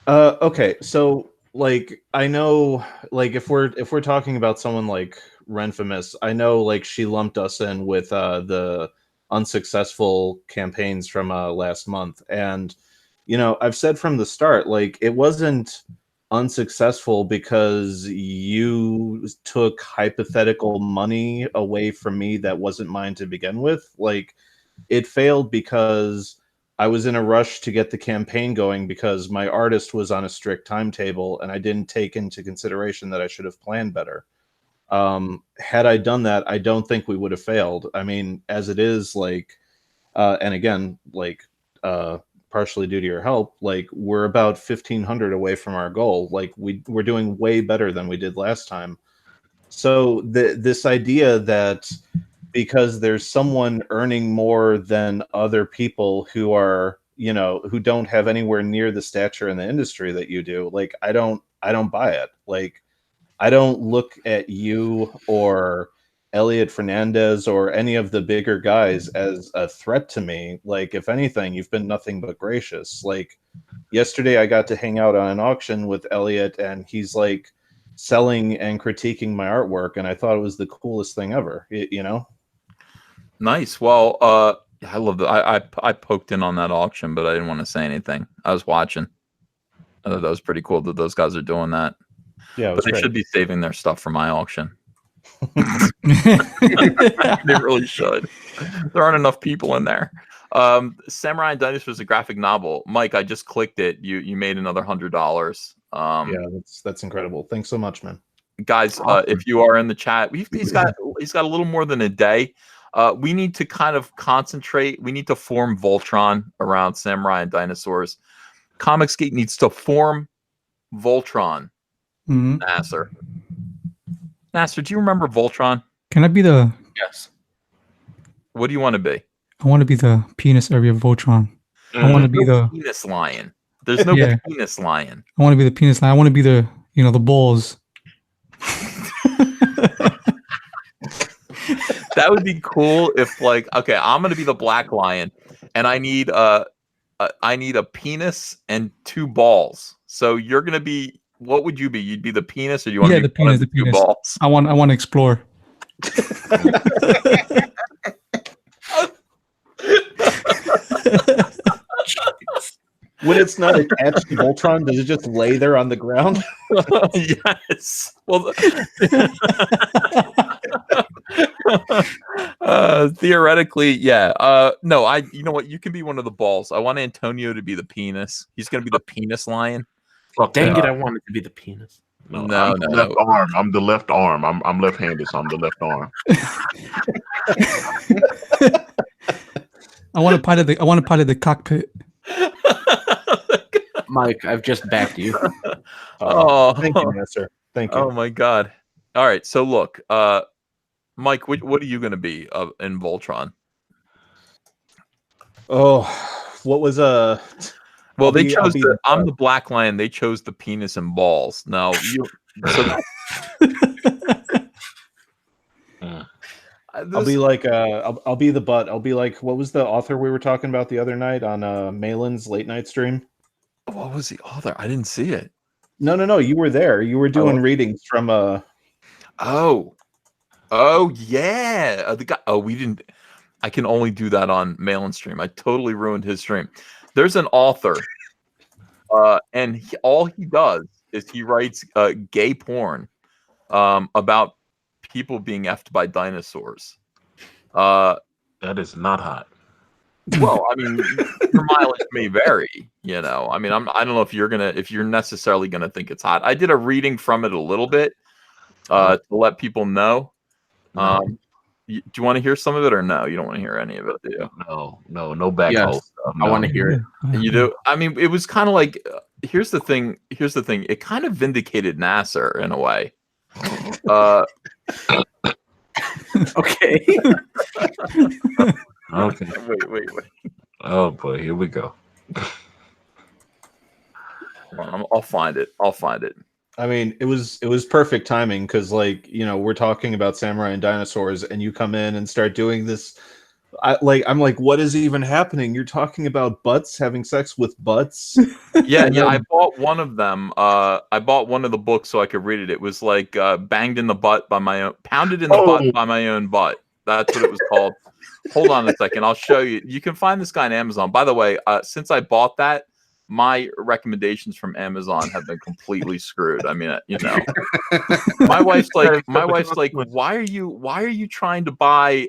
Okay, so like I know, like if we're talking about someone like Renfamous, I know like she lumped us in with the unsuccessful campaigns from last month, and I've said from the start, like, it wasn't unsuccessful because you took hypothetical money away from me that wasn't mine to begin with. Like, it failed because I was in a rush to get the campaign going because my artist was on a strict timetable, and I didn't take into consideration that I should have planned better. Had I done that, I don't think we would have failed. I mean, as it is, like, and again, like, partially due to your help, like we're about 1,500 away from our goal. Like we're doing way better than we did last time. So this idea that because there's someone earning more than other people who are, you know, who don't have anywhere near the stature in the industry that you do, like I don't buy it. Like I don't look at you or Elliot Fernandez or any of the bigger guys as a threat to me. Like if anything, you've been nothing but gracious. Like yesterday I got to hang out on an auction with Elliot and he's like selling and critiquing my artwork, and I thought it was the coolest thing ever. You know? Nice. Well, I love that. I poked in on that auction, but I didn't want to say anything. I was watching. I thought that was pretty cool that those guys are doing that. Yeah, But they great. should be saving their stuff for my auction. They really should. There aren't enough people in there. Samurai and Dinosaurs is a graphic novel. Mike, I just clicked it. You made another $100. Yeah, that's incredible. Thanks so much, man. Guys, if you are in the chat, he's got a little more than a day. We need to kind of concentrate. We need to form Voltron around Samurai and Dinosaurs. Comicsgate needs to form Voltron. Nasser, do you remember Voltron? Can I be the? Yes. What do you want to be? I want to be the penis area of Voltron. I want to be the penis lion. There's no penis lion. I want to be the penis lion. I want to be the the balls. That would be cool if like okay, I'm gonna be the black lion, and I need a penis and 2 balls. So you're gonna be. What would you be? You'd be the penis, or you want to be the penis? The 2 penis. balls? I want to explore. When it's not attached to Voltron, does it just lay there on the ground? Yes. Well, theoretically, yeah. No, you know what? You can be one of the balls. I want Antonio to be the penis. He's going to be the penis lion. Dang it! I wanted to be the penis. No. Left arm. I'm the left arm. I'm left-handed, so I'm the left arm. I want to pilot the cockpit. Mike, I've just backed you. Thank you, Master. Thank you. Oh my God! All right, so look, Mike, what are you going to be in Voltron? Oh, what was Well, I'm the black lion. They chose the penis and balls. Now, I'll be like I'll be the butt. I'll be like, what was the author we were talking about the other night on Malin's late night stream? What was the author? I didn't see it. No. You were there. You were doing readings from Oh yeah. The guy. Oh, we didn't. I can only do that on Malin stream. I totally ruined his stream. There's an author, and all he does is he writes gay porn about people being effed by dinosaurs. That is not hot. Well, I mean, your mileage may vary. I mean, I don't know if you're necessarily gonna think it's hot. I did a reading from it a little bit to let people know. Do you want to hear some of it or no? You don't want to hear any of it, do you? No backhoe. Yes, I want to hear it. You do? I mean, it was kind of like. Here's the thing. It kind of vindicated Nasser in a way. Okay. Okay. Wait. Oh boy, here we go. I'll find it. I mean, it was perfect timing because, like, we're talking about Samurai and Dinosaurs, and you come in and start doing this. I'm like, what is even happening? You're talking about butts, having sex with butts. Yeah. I bought one of them. I bought one of the books so I could read it. It was like pounded in the butt by my own butt. That's what it was called. Hold on a second. I'll show you. You can find this guy on Amazon. By the way, since I bought that, my recommendations from Amazon have been completely screwed. I mean, my wife's like, why are you trying to buy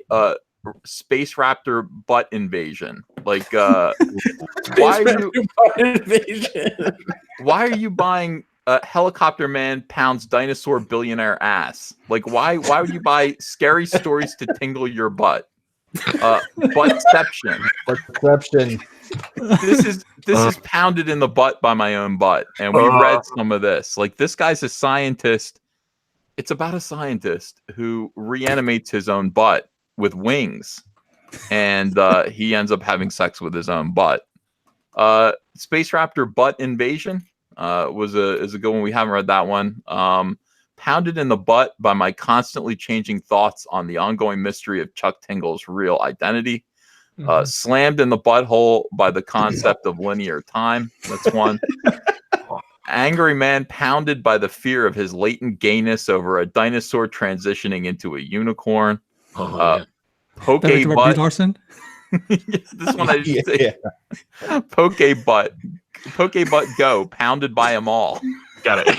Space Raptor butt invasion? Like, why are you buying Helicopter Man pounds dinosaur billionaire ass? Like, why would you buy scary stories to tingle your butt? Buttception. Perception. This is pounded in the butt by my own butt, and we read some of this. Like, this guy's a scientist. It's about a scientist who reanimates his own butt with wings, and he ends up having sex with his own butt. Space Raptor Butt Invasion is a good one. We haven't read that one. Pounded in the butt by my constantly changing thoughts on the ongoing mystery of Chuck Tingle's real identity. Slammed in the butthole by the concept of linear time. That's one. Angry man pounded by the fear of his latent gayness over a dinosaur transitioning into a unicorn. Poke Directed by Brie butt. Larson. This one I just say. Poke butt. Poke butt go. Pounded by them all. Got it.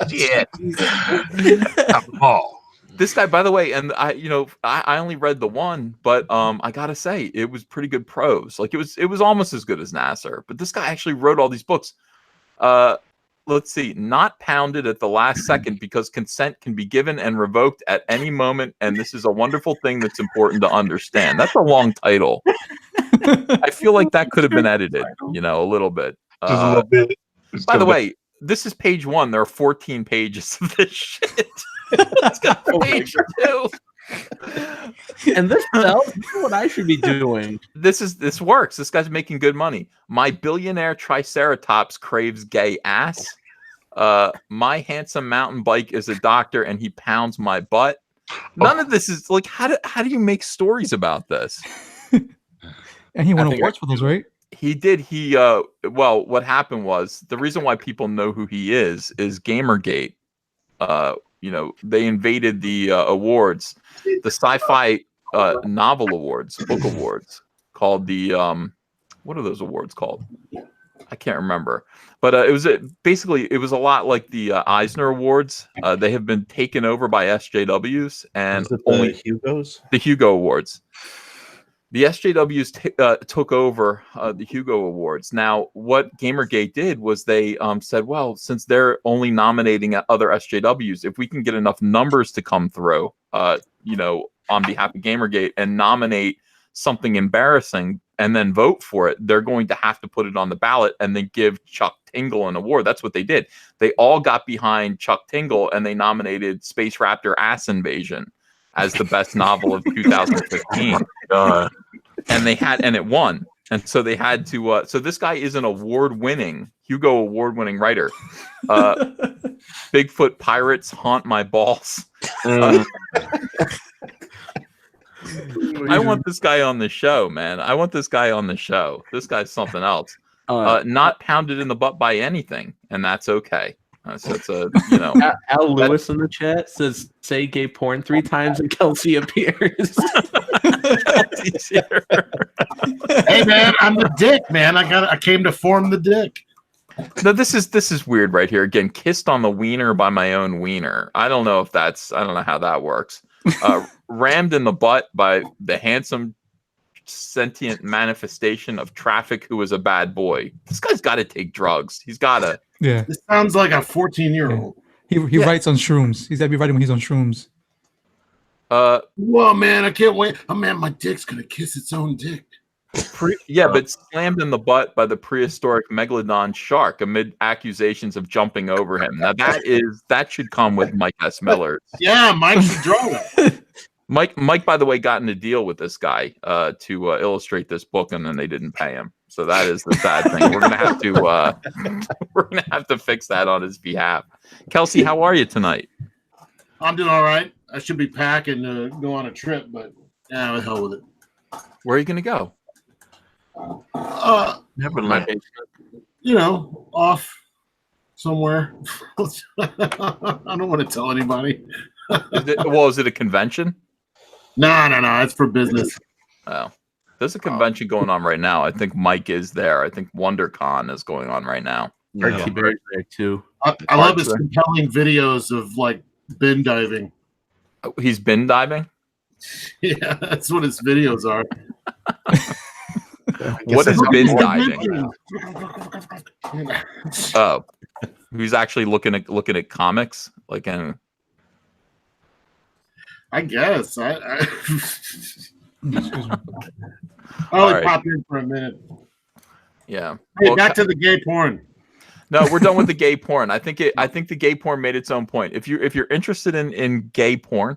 Shit. Got them all. This guy, by the way, and I only read the one, but I gotta say it was pretty good prose. Like, it was almost as good as Nasser. But this guy actually wrote all these books. Let's see, not pounded at the last second because consent can be given and revoked at any moment, and this is a wonderful thing that's important to understand. That's a long title. I feel like that could have been edited, a little bit. Just a little bit. By the way, this is page 1. There are 14 pages of this shit. It's got page 2. And this sells. This is what I should be doing. This works. This guy's making good money. My billionaire triceratops craves gay ass. My handsome mountain bike is a doctor and he pounds my butt. None of this is like, how do you make stories about this? And he won awards for those, right? He did. Well, what happened was, the reason why people know who he is Gamergate. They invaded the awards, the sci-fi novel awards, book awards, called the what are those awards called? I can't remember. But it was a lot like the Eisner Awards. They have been taken over by SJWs, and only Hugos, the Hugo Awards. The SJWs took over the Hugo Awards. Now, what Gamergate did was they said, well, since they're only nominating other SJWs, if we can get enough numbers to come through, on behalf of Gamergate and nominate something embarrassing and then vote for it, they're going to have to put it on the ballot and then give Chuck Tingle an award. That's what they did. They all got behind Chuck Tingle and they nominated Space Raptor Ass Invasion as the best novel of 2015. And it won. And so they had to so this guy is an Hugo award-winning writer. Bigfoot pirates haunt my balls. I want this guy on the show, man. I want this guy on the show. This guy's something else. Not pounded in the butt by anything, and that's okay. So it's Al Lewis in the chat says, "Say gay porn 3 times and Kelsey appears." Kelsey's here. Hey man, I'm the dick, man. I came to form the dick. No, this is weird right here. Again, kissed on the wiener by my own wiener. I don't know how that works. Rammed in the butt by the handsome sentient manifestation of traffic who is a bad boy. This guy's got to take drugs. He's got to. Yeah. This sounds like a 14-year-old. He writes on shrooms. He's got to be writing when he's on shrooms. Whoa, man, I can't wait. Oh, man, my dick's going to kiss its own dick. But slammed in the butt by the prehistoric megalodon shark amid accusations of jumping over him. Now that should come with Mike S. Miller. Yeah, Mike should draw that. Mike, by the way, got in a deal with this guy to illustrate this book, and then they didn't pay him. So that is the sad thing. We're gonna have to fix that on his behalf. Kelsey, how are you tonight? I'm doing all right. I should be packing to go on a trip, but the hell with it. Where are you gonna go? Neverland. Off somewhere. I don't want to tell anybody. Is it a convention? No. It's for business. Oh, there's a convention going on right now. I think Mike is there. I think WonderCon is going on right now. Archie Berry's there too. I love his compelling videos of like bin diving. He's bin diving? Yeah, that's what his videos are. What is bin diving? Oh, he's actually looking at comics, like in. I guess. Excuse me. I only right. popped in for a minute. Yeah. Hey, Well, back to the gay porn. No, we're done with the gay porn. I think the gay porn made its own point. If you're interested in gay porn,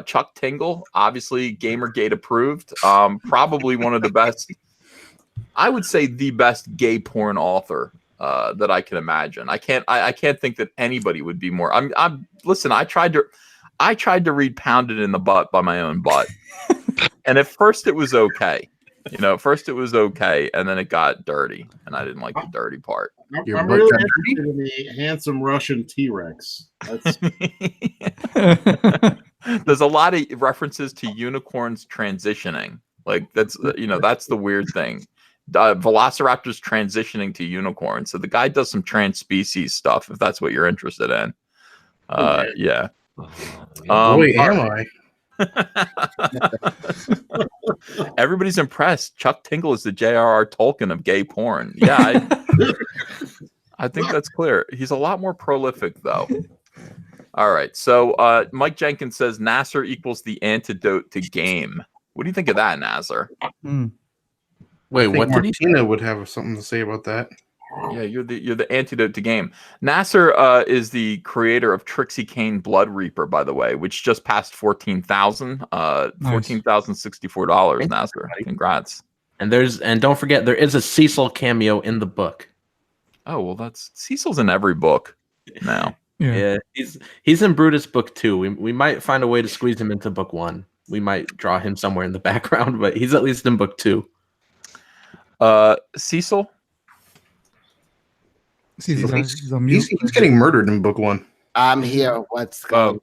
Chuck Tingle, obviously Gamergate approved. Probably one of the best. I would say the best gay porn author that I can imagine. I can't think that anybody would be more. Listen. I tried to read "Pounded in the Butt" by my own butt, and at first it was okay. At first it was okay, and then it got dirty, and I didn't like the dirty part. Your I'm butt really got interested in the handsome Russian T-Rex. That's There's a lot of references to unicorns transitioning. Like that's the weird thing. Velociraptors transitioning to unicorns. So the guy does some trans species stuff. If that's what you're interested in, yeah. Boy, am I. Everybody's impressed. Chuck Tingle is the J.R.R. Tolkien of gay porn. Yeah, I think that's clear. He's a lot more prolific, though. All right. So Mike Jenkins says Nasser equals the antidote to game. What do you think of that, Nasser? Wait, I think what did he say? Martina would have something to say about that. Yeah, you're the antidote to game. Nasser is the creator of Trixie Kane Blood Reaper, by the way, which just passed $14,000. $14,064. Nasser, congrats. And don't forget there is a Cecil cameo in the book. Oh well, Cecil's in every book now. Yeah, he's in Brutus book 2. We might find a way to squeeze him into book 1. We might draw him somewhere in the background, but he's at least in book 2. Cecil. He's getting murdered in book 1. I'm here. What's going on?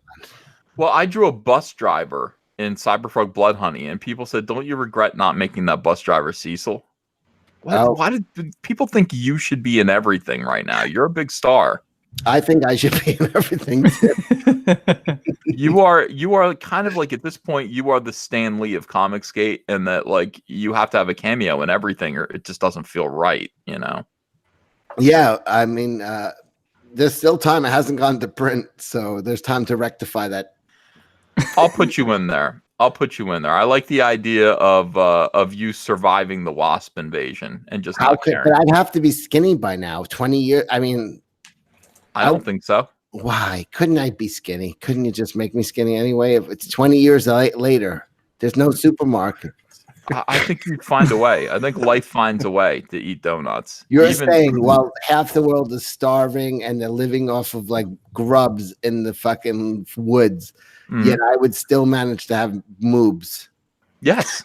Well, I drew a bus driver in Cyberfrog Blood Honey, and people said, "Don't you regret not making that bus driver Cecil?" Why did people think you should be in everything right now? You're a big star. I think I should be in everything too. You are kind of like, at this point, you are the Stan Lee of Comicsgate, and that like you have to have a cameo in everything, or it just doesn't feel right, Yeah, I mean, there's still time. It hasn't gone to print, so there's time to rectify that. I'll put you in there. I like the idea of you surviving the Wasp invasion and just not caring. But I'd have to be skinny by now. 20 years. I mean, I don't think so. Why couldn't I be skinny? Couldn't you just make me skinny anyway? If it's 20 years later, there's no supermarket. I think you'd find a way. I think life finds a way to eat donuts. You're saying, well, half the world is starving and they're living off of like grubs in the fucking woods. Yet I would still manage to have moobs. Yes.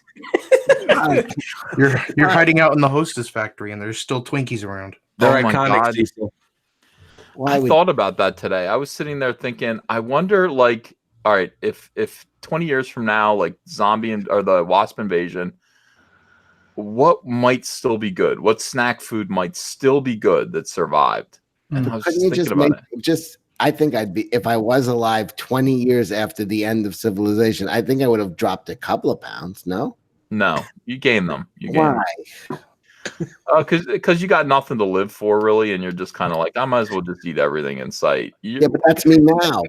You're hiding out in the Hostess factory and there's still Twinkies around. They're iconic. I thought about that today. I was sitting there thinking, I wonder, like, all right, if 20 years from now, like zombie or the Wasp invasion, what might still be good? What snack food might still be good that survived? And I was just thinking about it. I think I'd be, if I was alive 20 years after the end of civilization, I think I would have dropped a couple of pounds. No, you gained them. Why? Because you got nothing to live for, really, and you're just kind of like, I might as well just eat everything in sight. Yeah, but that's me now.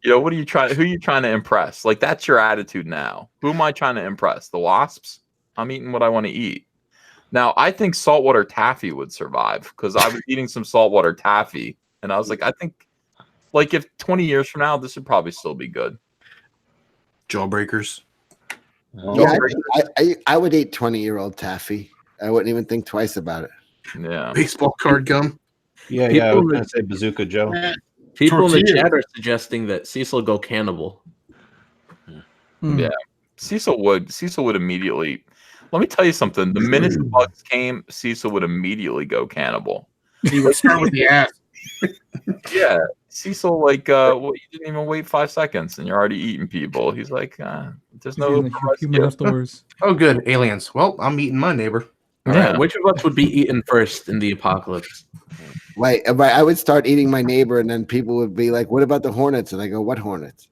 What are you trying? Who are you trying to impress? Like, that's your attitude now. Who am I trying to impress? The Wasps? I'm eating what I want to eat. Now, I think saltwater taffy would survive because I was eating some saltwater taffy, and I was like, I think, like, if 20 years from now, this would probably still be good. Jawbreakers. Yeah, I would eat 20-year-old taffy. I wouldn't even think twice about it. Yeah. Baseball card gum. Yeah, I was going to say Bazooka Joe. People in the chat are suggesting that Cecil go cannibal. Yeah. Cecil would immediately. Let me tell you something. The minute the bugs came, Cecil would immediately go cannibal. He would start with the ass. Yeah. Cecil, like, you didn't even wait 5 seconds and you're already eating people. He's like, there's no human leftovers. Oh, good. Aliens. Well, I'm eating my neighbor. Yeah. Which of us would be eaten first in the apocalypse? Like, I would start eating my neighbor, and then people would be like, "What about the hornets?" And I go, "What hornets?"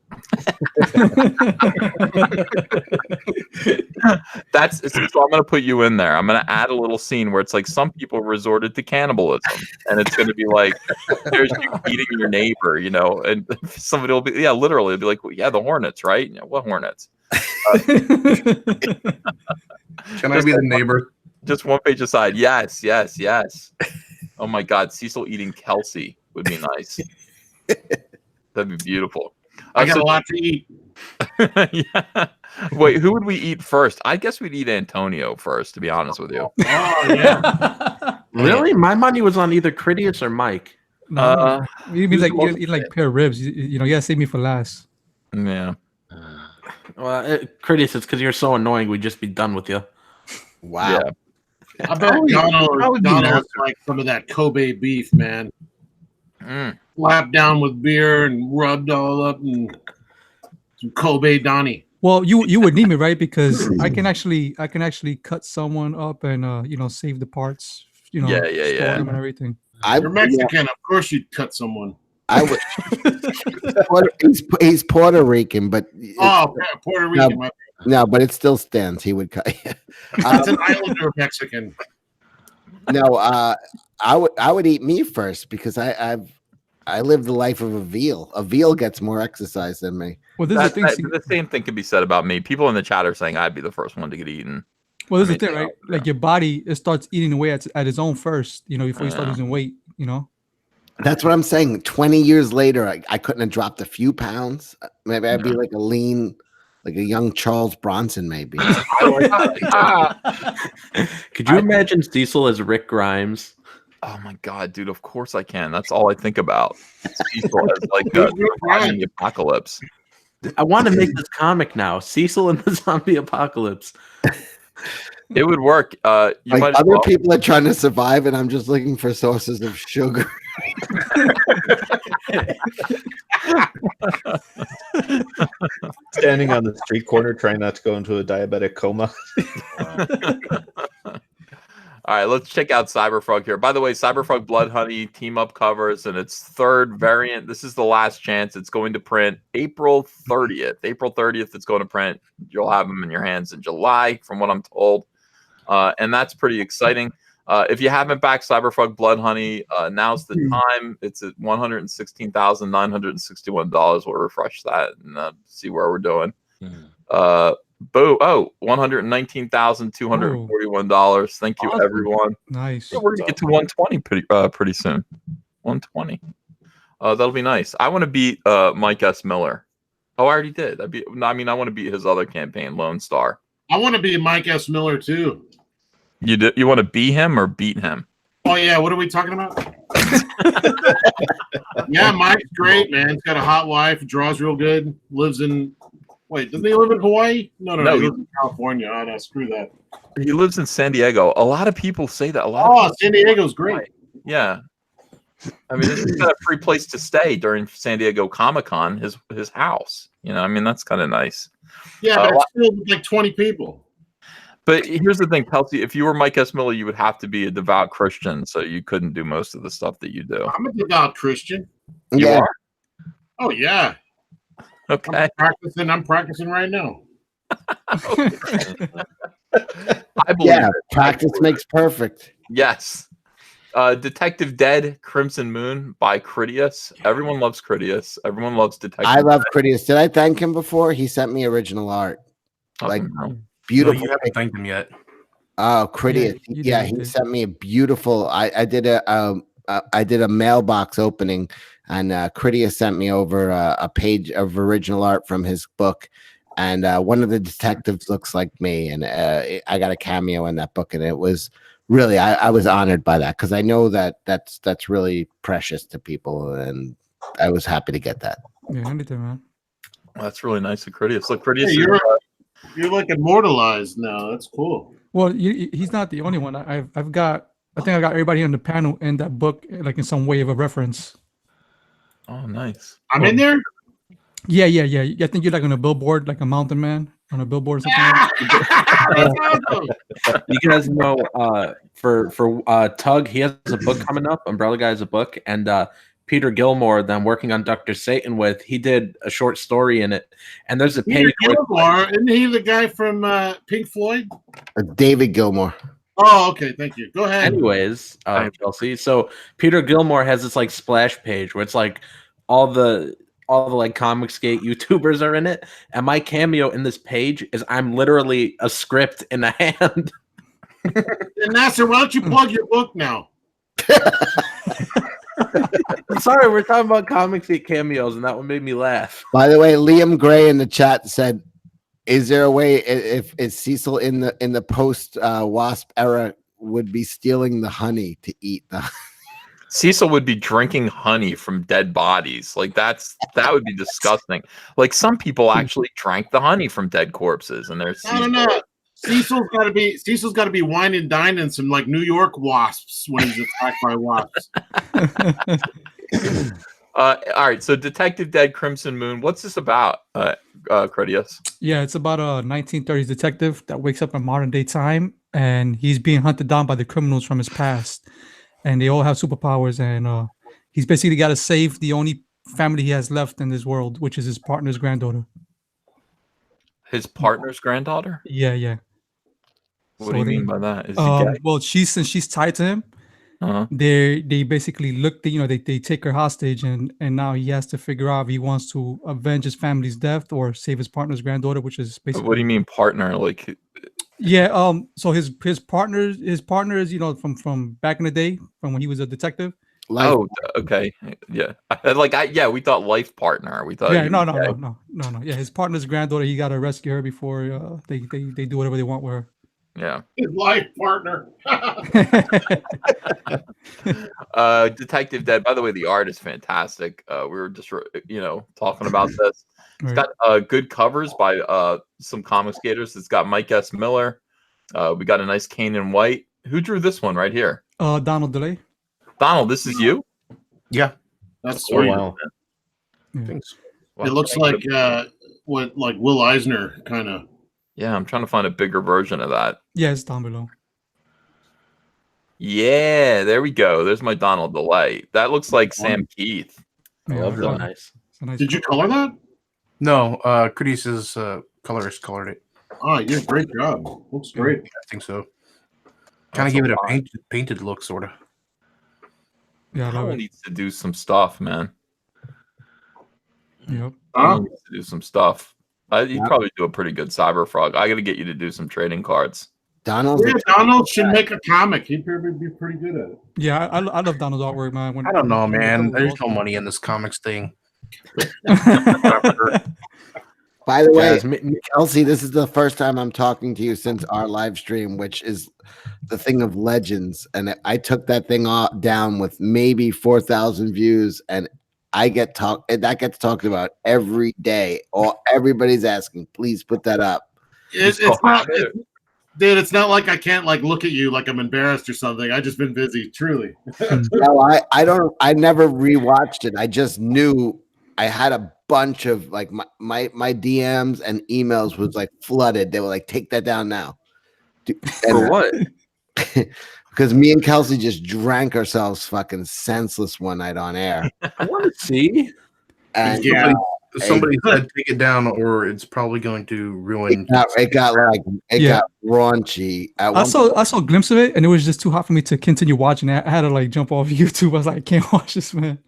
That's so I'm gonna put you in there. I'm gonna add a little scene where it's like some people resorted to cannibalism, and it's gonna be like there's you eating your neighbor, you know, and somebody will be literally it'll be like, well, yeah, the Hornets, right? Yeah, what Hornets? Can I be the neighbor? Just one page aside. Yes. Oh my God, Cecil eating Kelsey would be nice. That'd be beautiful. I got a lot to eat. Yeah. Wait, who would we eat first? I guess we'd eat Antonio first, to be honest with you. Oh yeah. Really? My money was on either Critias or Mike. No, you mean like you eat like pair of ribs? You know, you gotta save me for last. Yeah. Well, Critias, it's because you're so annoying. We'd just be done with you. Wow. Yeah. I bet Donald like some of that Kobe beef, man. Slapped down with beer and rubbed all up and some Kobe Donnie. Well, you would need me, right? Because I can actually cut someone up and you know, save the parts. You know, store them and everything. You're Mexican, of course you'd cut someone. I would. He's Puerto Rican, but Puerto Rican. No, but it still stands. He would cut. It's an Islander Mexican. No, I would eat me first because I live the life of a veal. A veal gets more exercise than me. Well, this is the thing. The same thing can be said about me. People in the chat are saying I'd be the first one to get eaten. Well, this is the thing, right? Like your body, it starts eating away at its own first. You know, before you start losing weight. You know. That's what I'm saying. 20 years later, I couldn't have dropped a few pounds. Maybe I'd be like a lean, like a young Charles Bronson, maybe. Could you imagine Cecil as Rick Grimes? Oh my God, dude! Of course I can. That's all I think about. Cecil as like the apocalypse. I want to make this comic now. Cecil in the zombie apocalypse. It would work. You like other people are trying to survive, and I'm just looking for sources of sugar. Standing on the street corner, trying not to go into a diabetic coma. All right, let's check out Cyberfrog here. By the way, Cyberfrog Blood Honey team up covers and its third variant. This is the last chance. It's going to print April 30th. April 30th, it's going to print. You'll have them in your hands in July, from what I'm told. And that's pretty exciting. If you haven't backed Cyberfrog Blood Honey, now's the time. It's at $116,961. We'll refresh that and see where we're doing. $119,241. Thank you, everyone. Nice. Yeah, we're gonna get to 120 pretty soon. 120. That'll be nice. I want to beat Mike S. Miller. Oh, I already did. I want to beat his other campaign, Lone Star. I want to be Mike S. Miller too. You want to be him or beat him? Oh yeah, what are we talking about? Yeah, Mike's great, man. He's got a hot wife, draws real good, lives in. Wait, doesn't he live in Hawaii? No, he lives in California. Oh, no, screw that. He lives in San Diego. A lot of people say that. San Diego's great. Yeah. I mean, this is a free place to stay during San Diego Comic-Con, his house. You know, I mean, that's kind of nice. Yeah, but it's still like 20 people. But here's the thing, Kelsey, if you were Mike S. Miller, you would have to be a devout Christian, so you couldn't do most of the stuff that you do. I'm a devout Christian. You are? Oh, yeah. Okay. I'm practicing right now. I believe practice makes perfect. Yes. Detective Dead, Crimson Moon by Critias. Everyone loves Critias. Everyone loves Detective I love Critias. Did I thank him before? He sent me original art. Beautiful. No, you haven't thanked him yet. Oh, Critias. Yeah, he sent me a beautiful. I did a mailbox opening, and Critias sent me over a page of original art from his book, and one of the detectives looks like me, and I got a cameo in that book, and it was really I was honored by that because I know that's really precious to people, and I was happy to get that. Yeah, anything, man. That's really nice of Critias. Look, Critias. Hey, you're like immortalized now. That's cool. Well, he's not the only one. I think I got everybody on the panel in that book, like in some way of a reference. Oh, nice. I'm in there. Yeah. I think you're like on a billboard, like a mountain man on a billboard or something. You guys know, for Tug, he has a book coming up. Umbrella Guy has a book, and Peter Gilmore that I'm working on Dr. Satan with, he did a short story in it, and there's a Peter page. Gilmore, isn't he the guy from Pink Floyd? David Gilmore. Oh, okay. Thank you. Go ahead. Anyways, Chelsea. So Peter Gilmore has this like splash page where it's like all the like Comicsgate YouTubers are in it, and my cameo in this page is I'm literally a script in a hand. And Nasser, why don't you plug your book now? I'm sorry, we're talking about Comicsgate cameos, and that one made me laugh. By the way, Liam Gray in the chat said, "Is there a way if Cecil in the post Wasp era would be stealing the honey to eat the?" Cecil would be drinking honey from dead bodies. Like that would be disgusting. Like some people actually drank the honey from dead corpses, and there's No. Cecil's got to be wine and dining some like New York wasps when he's attacked by wasps. All right, so Detective Dead Crimson Moon. What's this about, Credius? Yeah, it's about a 1930s detective that wakes up in modern day time, and he's being hunted down by the criminals from his past, and they all have superpowers, and he's basically got to save the only family he has left in this world, which is his partner's granddaughter. His partner's granddaughter? Yeah. What do you mean by that? Is he gay? Well, since she's tied to him, they basically they take her hostage, and now he has to figure out if he wants to avenge his family's death or save his partner's granddaughter, which is basically. What do you mean partner? Like, yeah, so his partner is from back in the day, from when he was a detective. Oh, okay, yeah. We thought life partner. We thought. Yeah, no. Yeah, his partner's granddaughter. He got to rescue her before they do whatever they want with her. Yeah. His life partner. Detective Dead. By the way, the art is fantastic. We were just talking about this. It's got good covers by some comic skaters. It's got Mike S. Miller. We got a nice Kanan White. Who drew this one right here? Donald DeLay. Donald, this is you? Yeah. That's Oh, wow. Thanks. It looks like Will Eisner kind of. Yeah, I'm trying to find a bigger version of that. Yeah, it's down below. Yeah, there we go. There's my Donald DeLay. That looks like Sam Keith. Yeah, love that. Nice. Did you color that? No, Credis's colorist colored it. Oh, you did a great job. Looks great. I think so. Kind of give it a painted look, sort of. Yeah, I love Donald it. needs to do some stuff, man. Yep. Donald needs to do some stuff. You'd probably do a pretty good Cyberfrog. I got to get you to do some trading cards. Donald should make a comic. He'd probably be pretty good at it. Yeah, I love Donald's artwork, man. I don't know, man. There's no money in this comics thing. By the way, Kelsey, this is the first time I'm talking to you since our live stream, which is the thing of legends. And I took that thing down with maybe 4,000 views, and that gets talked about every day. Or everybody's asking, please put that up. It's not, dude. It's not like I can't look at you like I'm embarrassed or something. I just been busy, truly. No, I never rewatched it. I just knew I had a bunch of my DMs and emails was flooded. They were like, take that down now. For what? Because me and Kelsey just drank ourselves fucking senseless one night on air. I want to see. And somebody said take it down, or it's probably going to ruin. It got raunchy. I saw a glimpse of it, and it was just too hot for me to continue watching it. I had to jump off YouTube. I was like, I can't watch this, man.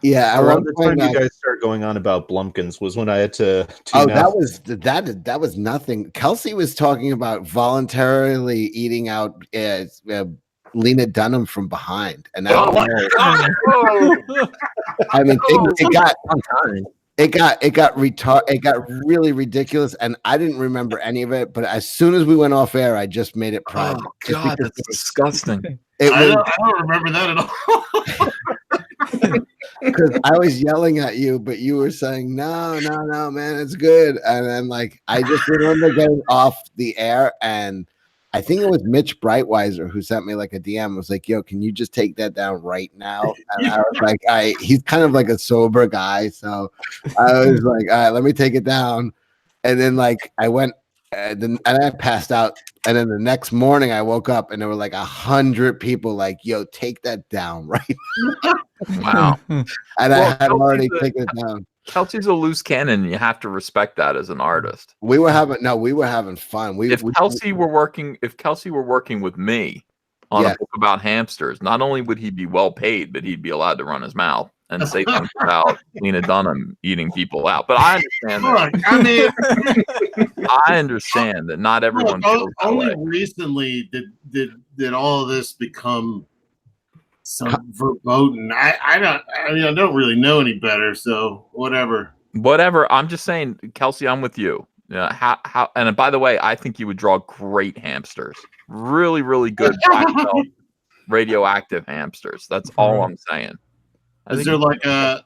Yeah, around the time you guys started going on about Blumpkins was when I had to. That was nothing. Kelsey was talking about voluntarily eating out Lena Dunham from behind, and that I mean, it got really ridiculous, and I didn't remember any of it. But as soon as we went off air, I just made it private. Oh God, that's disgusting. I don't remember that at all. Because I was yelling at you, but you were saying, no, man, it's good. And then I just remember getting off the air, and I think it was Mitch Brightweiser who sent me a DM. Was like, yo, can you just take that down right now? And I was like, he's kind of a sober guy. So I was like, all right, let me take it down. And then I went and I passed out. And then the next morning I woke up and there were 100 people yo, take that down right now. Wow. And I had already Kelsey's taken it down. Kelsey's a loose cannon. And you have to respect that as an artist. We were having fun. If Kelsey were working with me on a book about hamsters, not only would he be well paid, but he'd be allowed to run his mouth and say things about Lena Dunham eating people out. But I understand I understand that not everyone feels that only way. recently did all of this become some verboten. I don't really know any better, so whatever. I'm just saying, Kelsey, I'm with you. How and by the way, I think you would draw great hamsters. Really, really good black belt radioactive hamsters. That's all I'm saying. Is there like a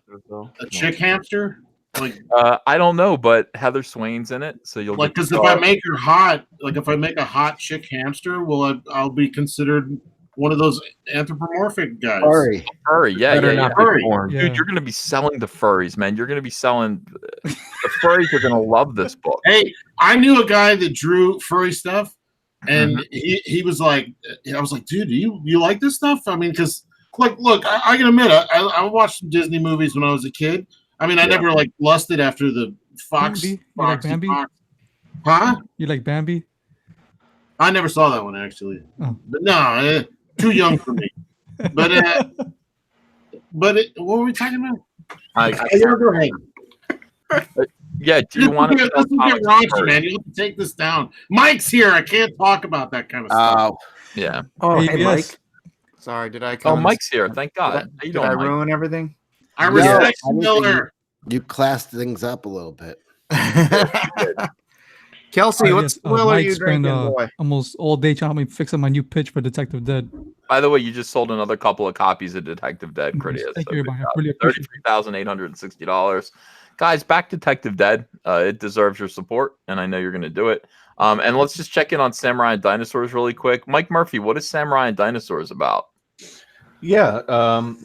chick hamster? Like I don't know, but Heather Swain's in it, so you'll like because if I make her hot, like if I make a hot chick hamster, I'll be considered one of those anthropomorphic guys. Furry, yeah. Furry. Dude, you're gonna be selling the furries, man. You're gonna be selling the furries are gonna love this book. Hey, I knew a guy that drew furry stuff, and he was like, I was like, dude, do you like this stuff? I mean, because look, I can admit, I watched some Disney movies when I was a kid. I mean, I never like lusted after the Fox. Bambi? You like Bambi? Fox. Huh? You like Bambi? I never saw that one actually. Oh. But no, too young for me. But what were we talking about? Go ahead. Yeah, do you want to get raunchy, man? You have to take this down. Mike's here. I can't talk about that kind of stuff. Yeah. Oh, hey, Yes. Mike. Sorry, did I come? Mike's here. Thank God. How you Did doing, I Mike? ruin everything? I respect Miller. You classed things up a little bit. Kelsey, what spoiler are you Mike spent, drinking, boy? almost all day trying to help me fix up my new pitch for Detective Dead. By the way, you just sold another couple of copies of Detective Dead, Critias. Thank you, everybody. I really appreciate it. $33,860. Guys, back Detective Dead. It deserves your support, and I know you're going to do it. And let's just check in on Samurai and Dinosaurs really quick. Mike Murphy, what is Samurai and Dinosaurs about? Yeah,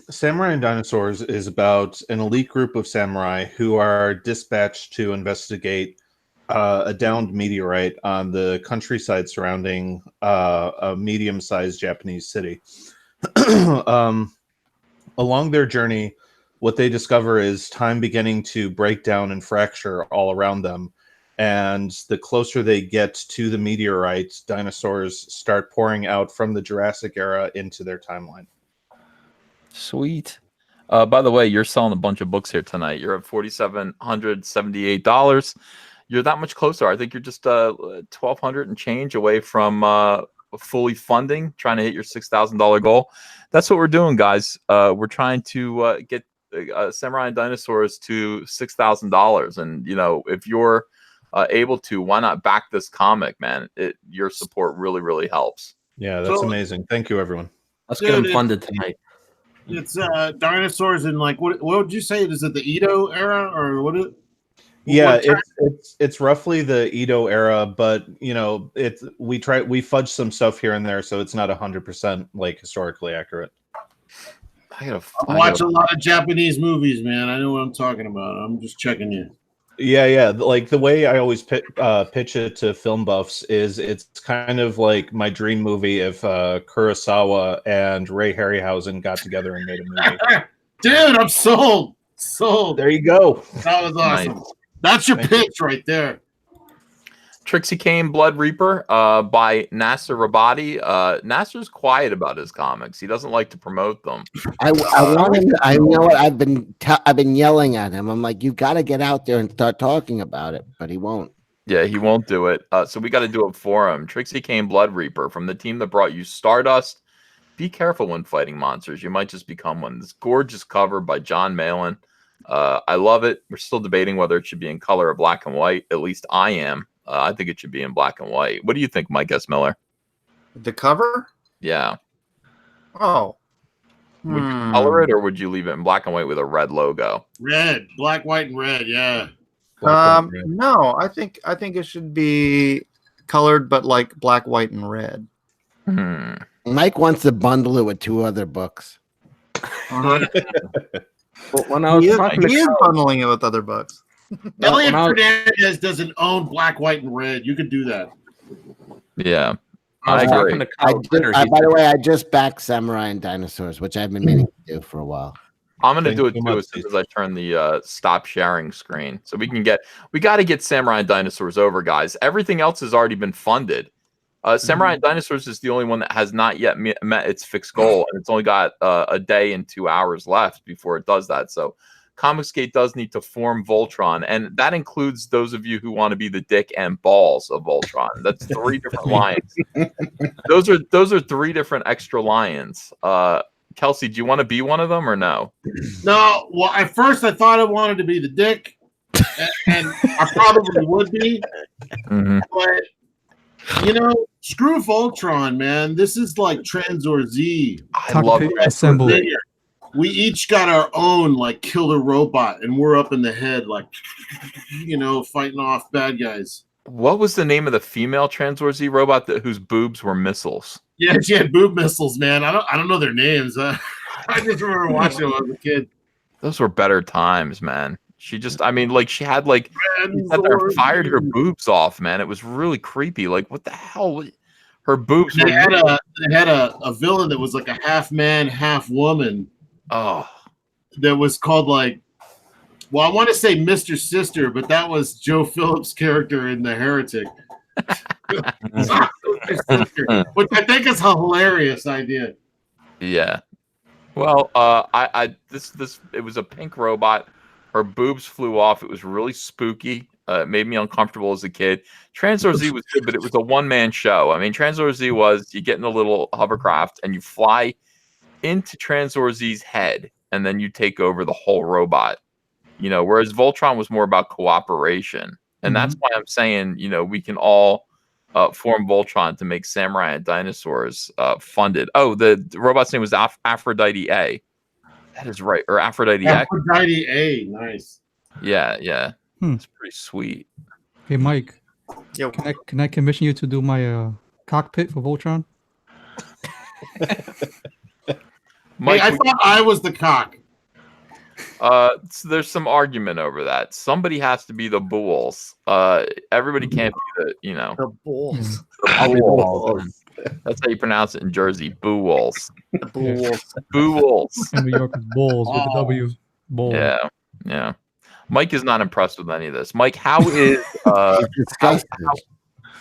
Samurai and Dinosaurs is about an elite group of samurai who are dispatched to investigate a downed meteorite on the countryside surrounding a medium-sized Japanese city. Along their journey, what they discover is time beginning to break down and fracture all around them. And the closer they get to the meteorite, dinosaurs start pouring out from the Jurassic era into their timeline. Sweet. By the way, you're selling a bunch of books here tonight. You're at $4,778. You're that much closer. I think you're just $1,200 and change away from fully funding, trying to hit your $6,000 goal. That's what we're doing, guys. We're trying to get Samurai and Dinosaurs to $6,000. And if you're able to, why not back this comic, man? Your support really, really helps. Yeah, that's amazing. Thank you, everyone. Let's get them funded tonight. It's dinosaurs in like what would you say? Is it the Edo era or what is it? Yeah, it's roughly the Edo era, but we fudge some stuff here and there, so it's not 100% like historically accurate. I watch a lot of Japanese movies, man. I know what I'm talking about. I'm just checking you. Yeah. Like the way I always pitch it to film buffs is it's kind of like my dream movie if Kurosawa and Ray Harryhausen got together and made a movie. Dude, I'm sold. Sold. There you go. That was awesome. Nice. That's your pitch right there. Trixie Kane, Blood Reaper, by Nasser Rabadi. Nasser's quiet about his comics. He doesn't like to promote them. I want him. I know what I've been yelling at him. I'm like, you got to get out there and start talking about it, but he won't. Yeah, he won't do it. So we got to do it for him. Trixie Kane, Blood Reaper, from the team that brought you Stardust. Be careful when fighting monsters. You might just become one. This gorgeous cover by John Malin. I love it. We're still debating whether it should be in color or black and white. At least I am. I think it should be in black and white. What do you think, Mike S. Miller? The cover? Yeah. Oh. Would you color it or would you leave it in black and white with a red logo? Red, black, white, and red. Yeah. No, I think it should be colored, but like black, white, and red. Mike wants to bundle it with 2 other books. When I was he is bundling it with other books. Elliot Fernandez doesn't own black, white, and red. You could do that. Yeah. I agree. By the way, I just backed Samurai and Dinosaurs, which I've been meaning to do for a while. I'm gonna Thank do it you too much, as soon as I turn the stop sharing screen, so we got to get Samurai and Dinosaurs over, guys. Everything else has already been funded. Samurai and Dinosaurs is the only one that has not yet met its fixed goal, and it's only got a day and 2 hours left before it does that. So, Comicsgate does need to form Voltron, and that includes those of you who want to be the dick and balls of Voltron. That's 3 different lions. Those are 3 different extra lions. Kelsey, do you want to be one of them or no? No, well, at first I thought I wanted to be the dick, and I probably would be, but you know, screw Voltron, man. This is like Transor Z. I love Cockpit assemble. We each got our own like killer robot, and we're up in the head, like you know, fighting off bad guys. What was the name of the female Transor Z robot whose boobs were missiles? Yeah, she had boob missiles, man. I don't know their names. I just remember watching them when I was a kid. Those were better times, man. She just, I mean, like she had fired her boobs off, man. It was really creepy. Like, what the hell? Her boobs. They had a villain that was like a half man, half woman. Oh, that was called like, well, I want to say Mr. Sister, but that was Joe Phillips' character in The Heretic. Which I think is a hilarious idea. Yeah. Well, it was a pink robot. Her boobs flew off. It was really spooky. It made me uncomfortable as a kid. Transor Z was good, but it was a one-man show. I mean, Transor Z was you get in a little hovercraft and you fly into Transor Z's head, and then you take over the whole robot. You know, whereas Voltron was more about cooperation. And that's why I'm saying, you know, we can all form Voltron to make Samurai and Dinosaurs funded. Oh, the robot's name was Aphrodite A. That is right. Or Aphrodite X. Aphrodite A. Nice. Yeah, yeah. It's pretty sweet. Hey, Mike. Yo. Can I commission you to do my cockpit for Voltron? Mike, hey, I thought I was the cock. So there's some argument over that. Somebody has to be the bulls. Everybody can't be the, you know. The bulls. Bulls. That's how you pronounce it in Jersey. Bulls. Bulls. Bulls. In New York, it's bulls with the W. Bulls. Yeah, yeah. Mike is not impressed with any of this. Mike, how is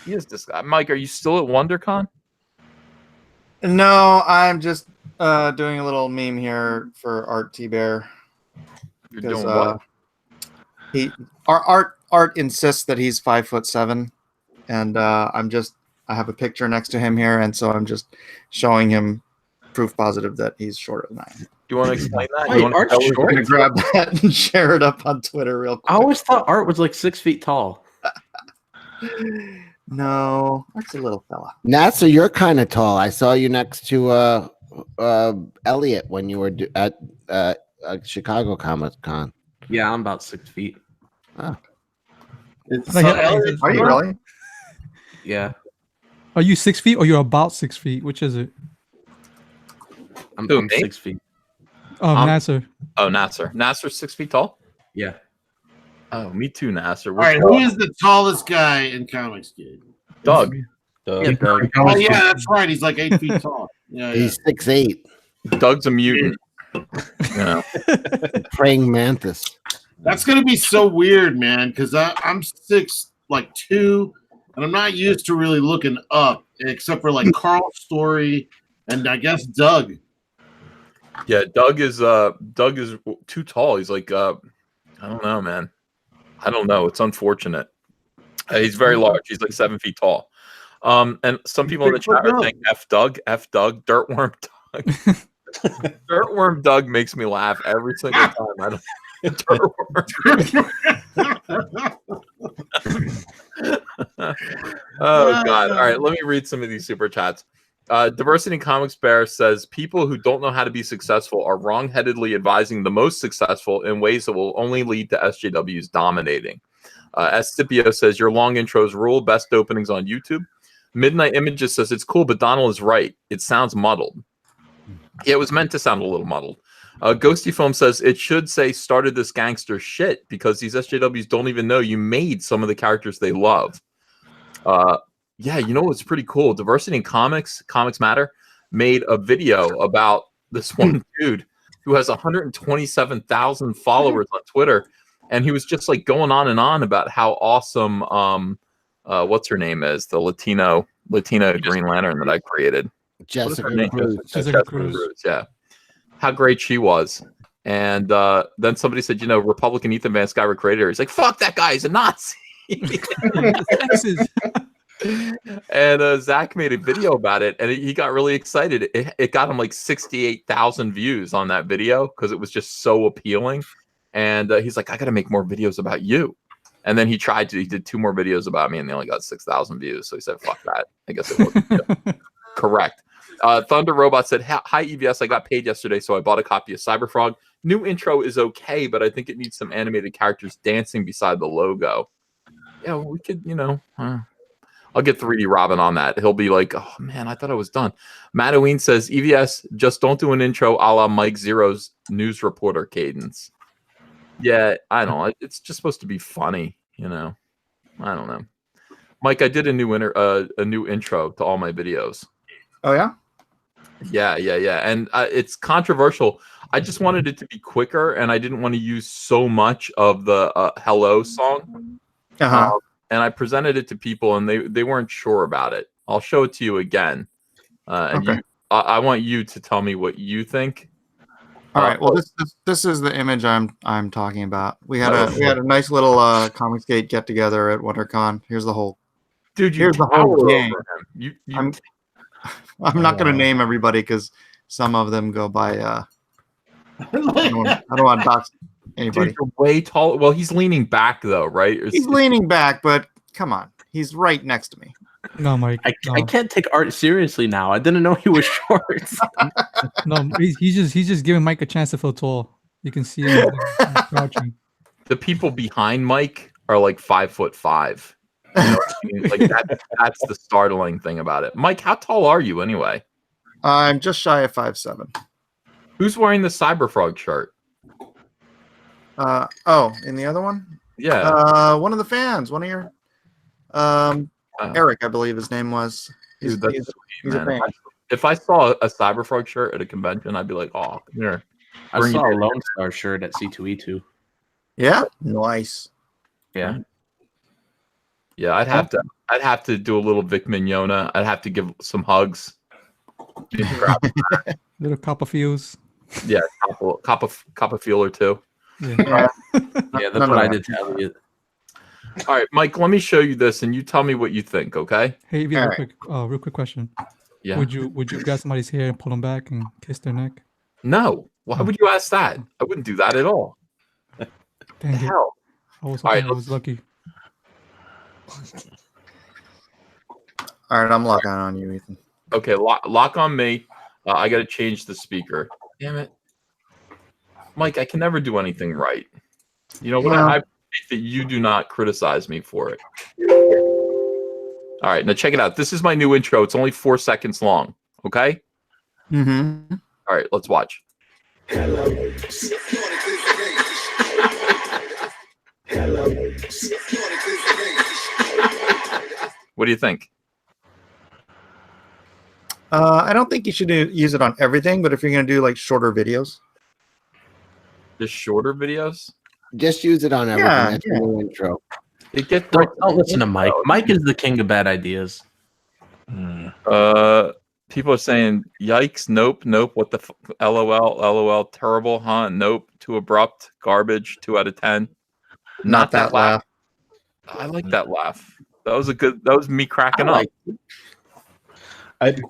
he is disgusted. Mike, are you still at WonderCon? No, I'm just doing a little meme here for Art T Bear. You're doing what? Art insists that he's 5'7", and I have a picture next to him here, and so I'm just showing him proof positive that he's shorter than I am. Do you want to explain that? Wait, Art's I'm short? gonna grab that and share it up on Twitter real quick. I always thought Art was like 6 feet tall. No, Art's a little fella. Nasa, you're kind of tall. I saw you next to Elliot when you were at Chicago Comic Con. Yeah, I'm about 6 feet. Oh. Are you really? Yeah. Are you 6 feet or you're about 6 feet? Which is it? I'm 6 feet. Nasser. Oh, Nasser. Nasser's 6 feet tall? Yeah. Oh, me too, Nasser. All right, who is the tallest guy in Comicsgate? Doug. Yeah, Doug. Oh, yeah, that's right. He's like 8 feet tall. Yeah, He's 6'8". Doug's a mutant. Yeah. Praying mantis. That's gonna be so weird, man, because I'm 6'2", and I'm not used to really looking up, except for like Carl's story and I guess Doug. Yeah, Doug is too tall. He's like I don't know, man. I don't know. It's unfortunate. He's very large. He's like 7 feet tall. And some people in the chat are saying F Doug, Dirtworm Doug. Dirtworm Doug makes me laugh every single time. I don't Oh God. All right, let me read some of these super chats. Diversity in Comics Bear says people who don't know how to be successful are wrongheadedly advising the most successful in ways that will only lead to SJWs dominating. Scipio says your long intros rule, best openings on YouTube. Midnight Images says it's cool, but Donald is right. It sounds muddled. Yeah, it was meant to sound a little muddled. Ghosty Foam says it should say started this gangster shit because these SJWs don't even know you made some of the characters they love. Yeah, you know what's pretty cool? Diversity in Comics Matter, made a video about this one dude who has 127,000 followers on Twitter, and he was just like going on and on about how awesome what's her name is, the Latina Green Lantern that I created. Jessica name? Cruz. Jessica Cruz. Yeah, how great she was. And then somebody said, Republican Ethan Van Sciver created her. He's like, fuck that guy, he's a Nazi. Texas. And Zach made a video about it, and he got really excited. It got him like 68,000 views on that video because it was just so appealing. And he's like, I got to make more videos about you. And then he did 2 more videos about me, and they only got 6,000 views. So he said, fuck that. I guess it wasn't correct. Thunder Robot said, hi, EVS. I got paid yesterday, so I bought a copy of Cyberfrog. New intro is okay, but I think it needs some animated characters dancing beside the logo. Yeah, we could, I'll get 3D Robin on that. He'll be like, oh, man, I thought I was done. Mattoween says, EVS, just don't do an intro a la Mike Zero's news reporter cadence. Yeah, I don't know. It's just supposed to be funny, I don't know. Mike, I did a new intro to all my videos. Oh, yeah? Yeah. And it's controversial. I just wanted it to be quicker, and I didn't want to use so much of the Hello song. Uh-huh. And I presented it to people, and they weren't sure about it. I'll show it to you again. And Okay. I want you to tell me what you think. All right. Well, this is the image I'm talking about. We had a nice little Comicsgate get together at WonderCon. Here's the whole. Dude, here's the whole gang. I'm not going to name everybody because some of them go by. I don't want to dox anybody. Dude, you're way tall. Well, he's leaning back though, right? He's leaning back, but come on, he's right next to me. No, Mike. I can't take Art seriously now. I didn't know he was short. No, he's just giving Mike a chance to feel tall. You can see him crouching. The people behind Mike are like 5'5". You know what I mean? Like that's the startling thing about it. Mike, how tall are you anyway? I'm just shy of 5'7". Who's wearing the Cyberfrog shirt? In the other one? Yeah. One of the fans, one of your Eric, I believe his name was. He's a fan. If I saw a Cyberfrog shirt at a convention, I'd be like, oh, come here. I saw a Lone Star shirt at C2E2. Yeah? Nice. Yeah. Yeah, I'd have to do a little Vic Mignogna. I'd have to give some hugs. Little Copperfields. Yeah, Copperfield or two. Yeah, yeah, that's what I did to Elliot. All right, Mike, let me show you this, and you tell me what you think, okay? Hey, real quick question. Yeah. Would you grab somebody's hair and pull them back and kiss their neck? No. Why would you ask that? I wouldn't do that at all. Dang it. Hell. I was lucky. All right, I'm locking on you, Ethan. Okay, lock on me. I got to change the speaker. Damn it. Mike, I can never do anything right. You know what? I appreciate that you do not criticize me for it. All right, now check it out. This is my new intro. It's only 4 seconds long. Okay? Mm-hmm. All right, let's watch. What do you think? I don't think you should use it on everything, but if you're going to do like shorter videos. Just shorter videos? Just use it on everything. That's the new intro. Don't listen to Mike. Mike is the king of bad ideas. People are saying, yikes, nope, what the LOL, terrible, huh? Nope, too abrupt, garbage, 2 out of 10. Not that laugh. I like that laugh. That was me cracking up.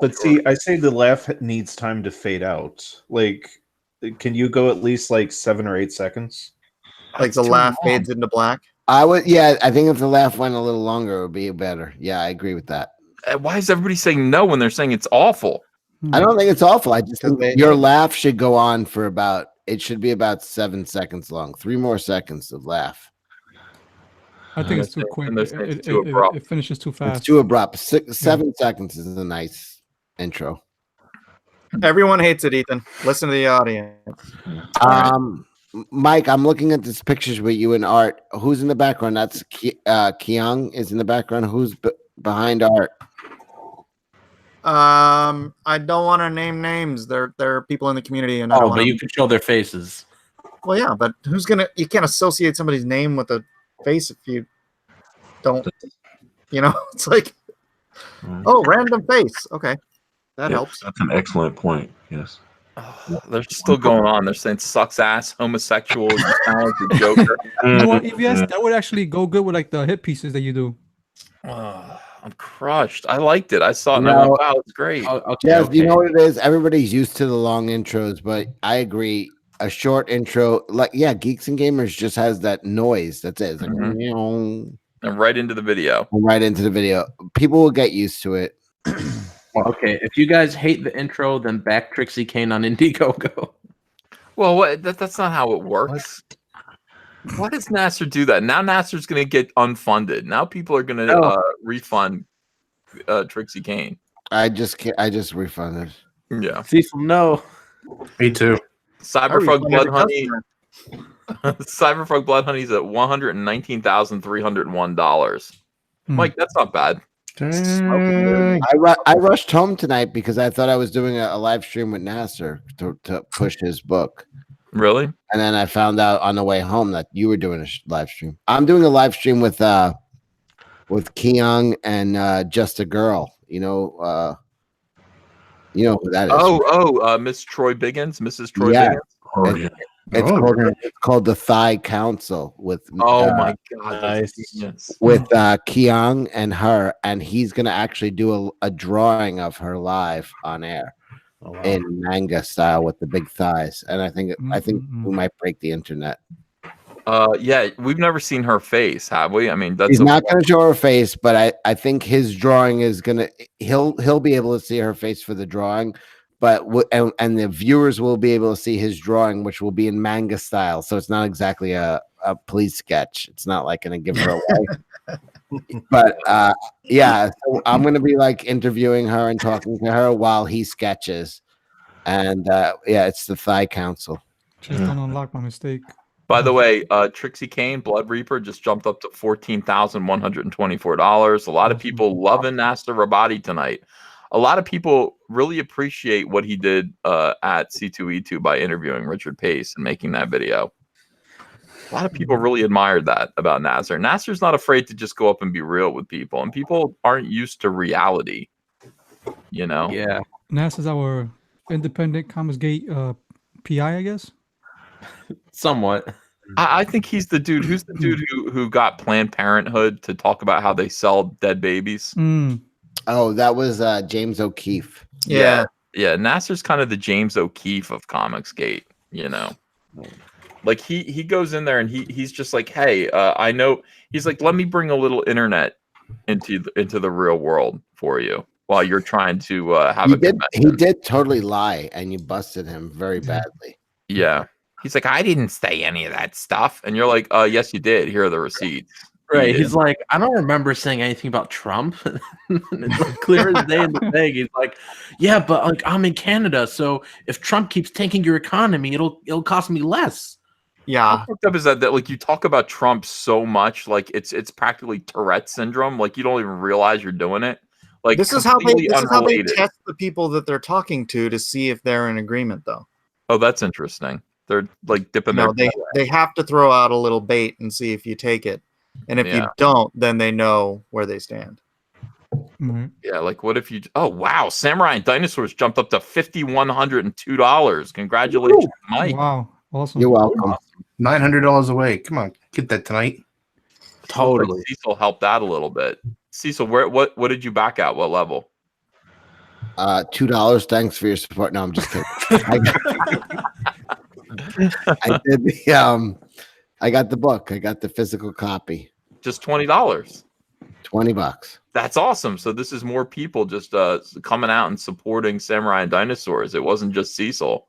But see, I say the laugh needs time to fade out. Like, can you go at least like 7 or 8 seconds? Like the laugh fades into black? I think if the laugh went a little longer, it would be better. Yeah, I agree with that. Why is everybody saying no when they're saying it's awful? I don't think it's awful. I just think your laugh should go on for it should be about 7 seconds long. 3 more seconds of laugh. I think it's too quick. It finishes too fast. It's too abrupt. 7 seconds is a nice intro. Everyone hates it, Ethan. Listen to the audience. Mike, I'm looking at these pictures with you and Art. Who's in the background? That's Kyung is in the background. Who's behind Art? I don't want to name names. They're people in the community, and I don't Oh, want but to. you can show their faces. Well, yeah, but who's gonna? You can't associate somebody's name with a face if you don't. It's like, Right. oh, random face. Okay, that Yes, helps. that's an excellent point. Yes. They're still going on. They're saying sucks ass, homosexual. You sound like the Joker. You know what, EVS? That would actually go good with like the hit pieces that you do. I'm crushed. I liked it. I saw it and I No. went, wow, it's great. Okay, Yes, okay. you know what it is? Everybody's used to the long intros, but I agree. A short intro, Geeks and Gamers just has that noise. That's it. It's like, Mhm. meow, And right into the video. right into the video. People will get used to it. Okay, if you guys hate the intro, then back Trixie Kane on Indiegogo. Well, that's not how it works. Why does Nasser do that? Now Nasser's going to get unfunded. Now people are going to refund Trixie Kane. I just refunded. Yeah. Cecil, no. Me too. Cyberfrog Blood Honey. Cyberfrog Blood Honey's at $119,301. Mike, that's not bad. I rushed home tonight because I thought I was doing a live stream with Nasser to push his book. Really? And then I found out on the way home that you were doing a live stream. I'm doing a live stream with Keong and Just a Girl. You know who that is. Miss Troy Biggins, Mrs. Troy Yeah. Biggins. Oh, yeah. It's called the Thigh Council with My God, Nice. with Keong and her, and he's gonna actually do a drawing of her live on air in manga style with the big thighs, and I think we might break the internet. Yeah, we've never seen her face, have we? I mean, that's He's not gonna show her face, but I think his drawing is gonna he'll be able to see her face for the drawing. But and the viewers will be able to see his drawing, which will be in manga style. So it's not exactly a police sketch. It's not like going to give her away. But so I'm going to be like interviewing her and talking to her while he sketches. And it's the Thigh Council. Just don't unlock my mistake. By the way, Trixie Kane, Blood Reaper, just jumped up to $14,124. A lot of people loving Nasser Rabadi tonight. A lot of people really appreciate what he did at C2E2 by interviewing Richard Pace and making that video. A lot of people really admired that about Nasser. Nasser's not afraid to just go up and be real with people, and people aren't used to reality. Yeah. Nasser's our independent Comicsgate PI, I guess. Somewhat. I think he's the dude. Who's the dude who got Planned Parenthood to talk about how they sell dead babies? Oh, that was James O'Keefe. Yeah. Nasser's kind of the James O'Keefe of Comicsgate, Like he goes in there and he's just like, hey, I know. He's like, let me bring a little internet into the real world for you while you're trying to have He a did. convention. He did totally lie, and you busted him very badly. Yeah. He's like, I didn't say any of that stuff, and you're like, yes, you did. Here are the receipts. Right. He's like, I don't remember saying anything about Trump. It's like clear as day in the thing. He's like, yeah, but like I'm in Canada, so if Trump keeps tanking your economy, it'll cost me less. Yeah. How fucked up is that like you talk about Trump so much, like it's practically Tourette syndrome. Like you don't even realize you're doing it. Like This is how they unrelated. test the people that they're talking to see if they're in agreement, though. Oh, that's interesting. They're like dipping their they have to throw out a little bait and see if you take it. And if you don't, then they know where they stand. Yeah, like what if you? Oh wow, Samurai and Dinosaurs jumped up to $5,102. Congratulations, Mike! Wow, awesome. You're welcome. $900 away. Come on, get that tonight. Totally. Like Cecil helped out a little bit. Cecil, what did you back at? What level? $2. Thanks for your support. No, I'm just kidding. I did the I got the book. I got the physical copy. Just $20. $20. That's awesome. So this is more people just coming out and supporting Samurai and Dinosaurs. It wasn't just Cecil.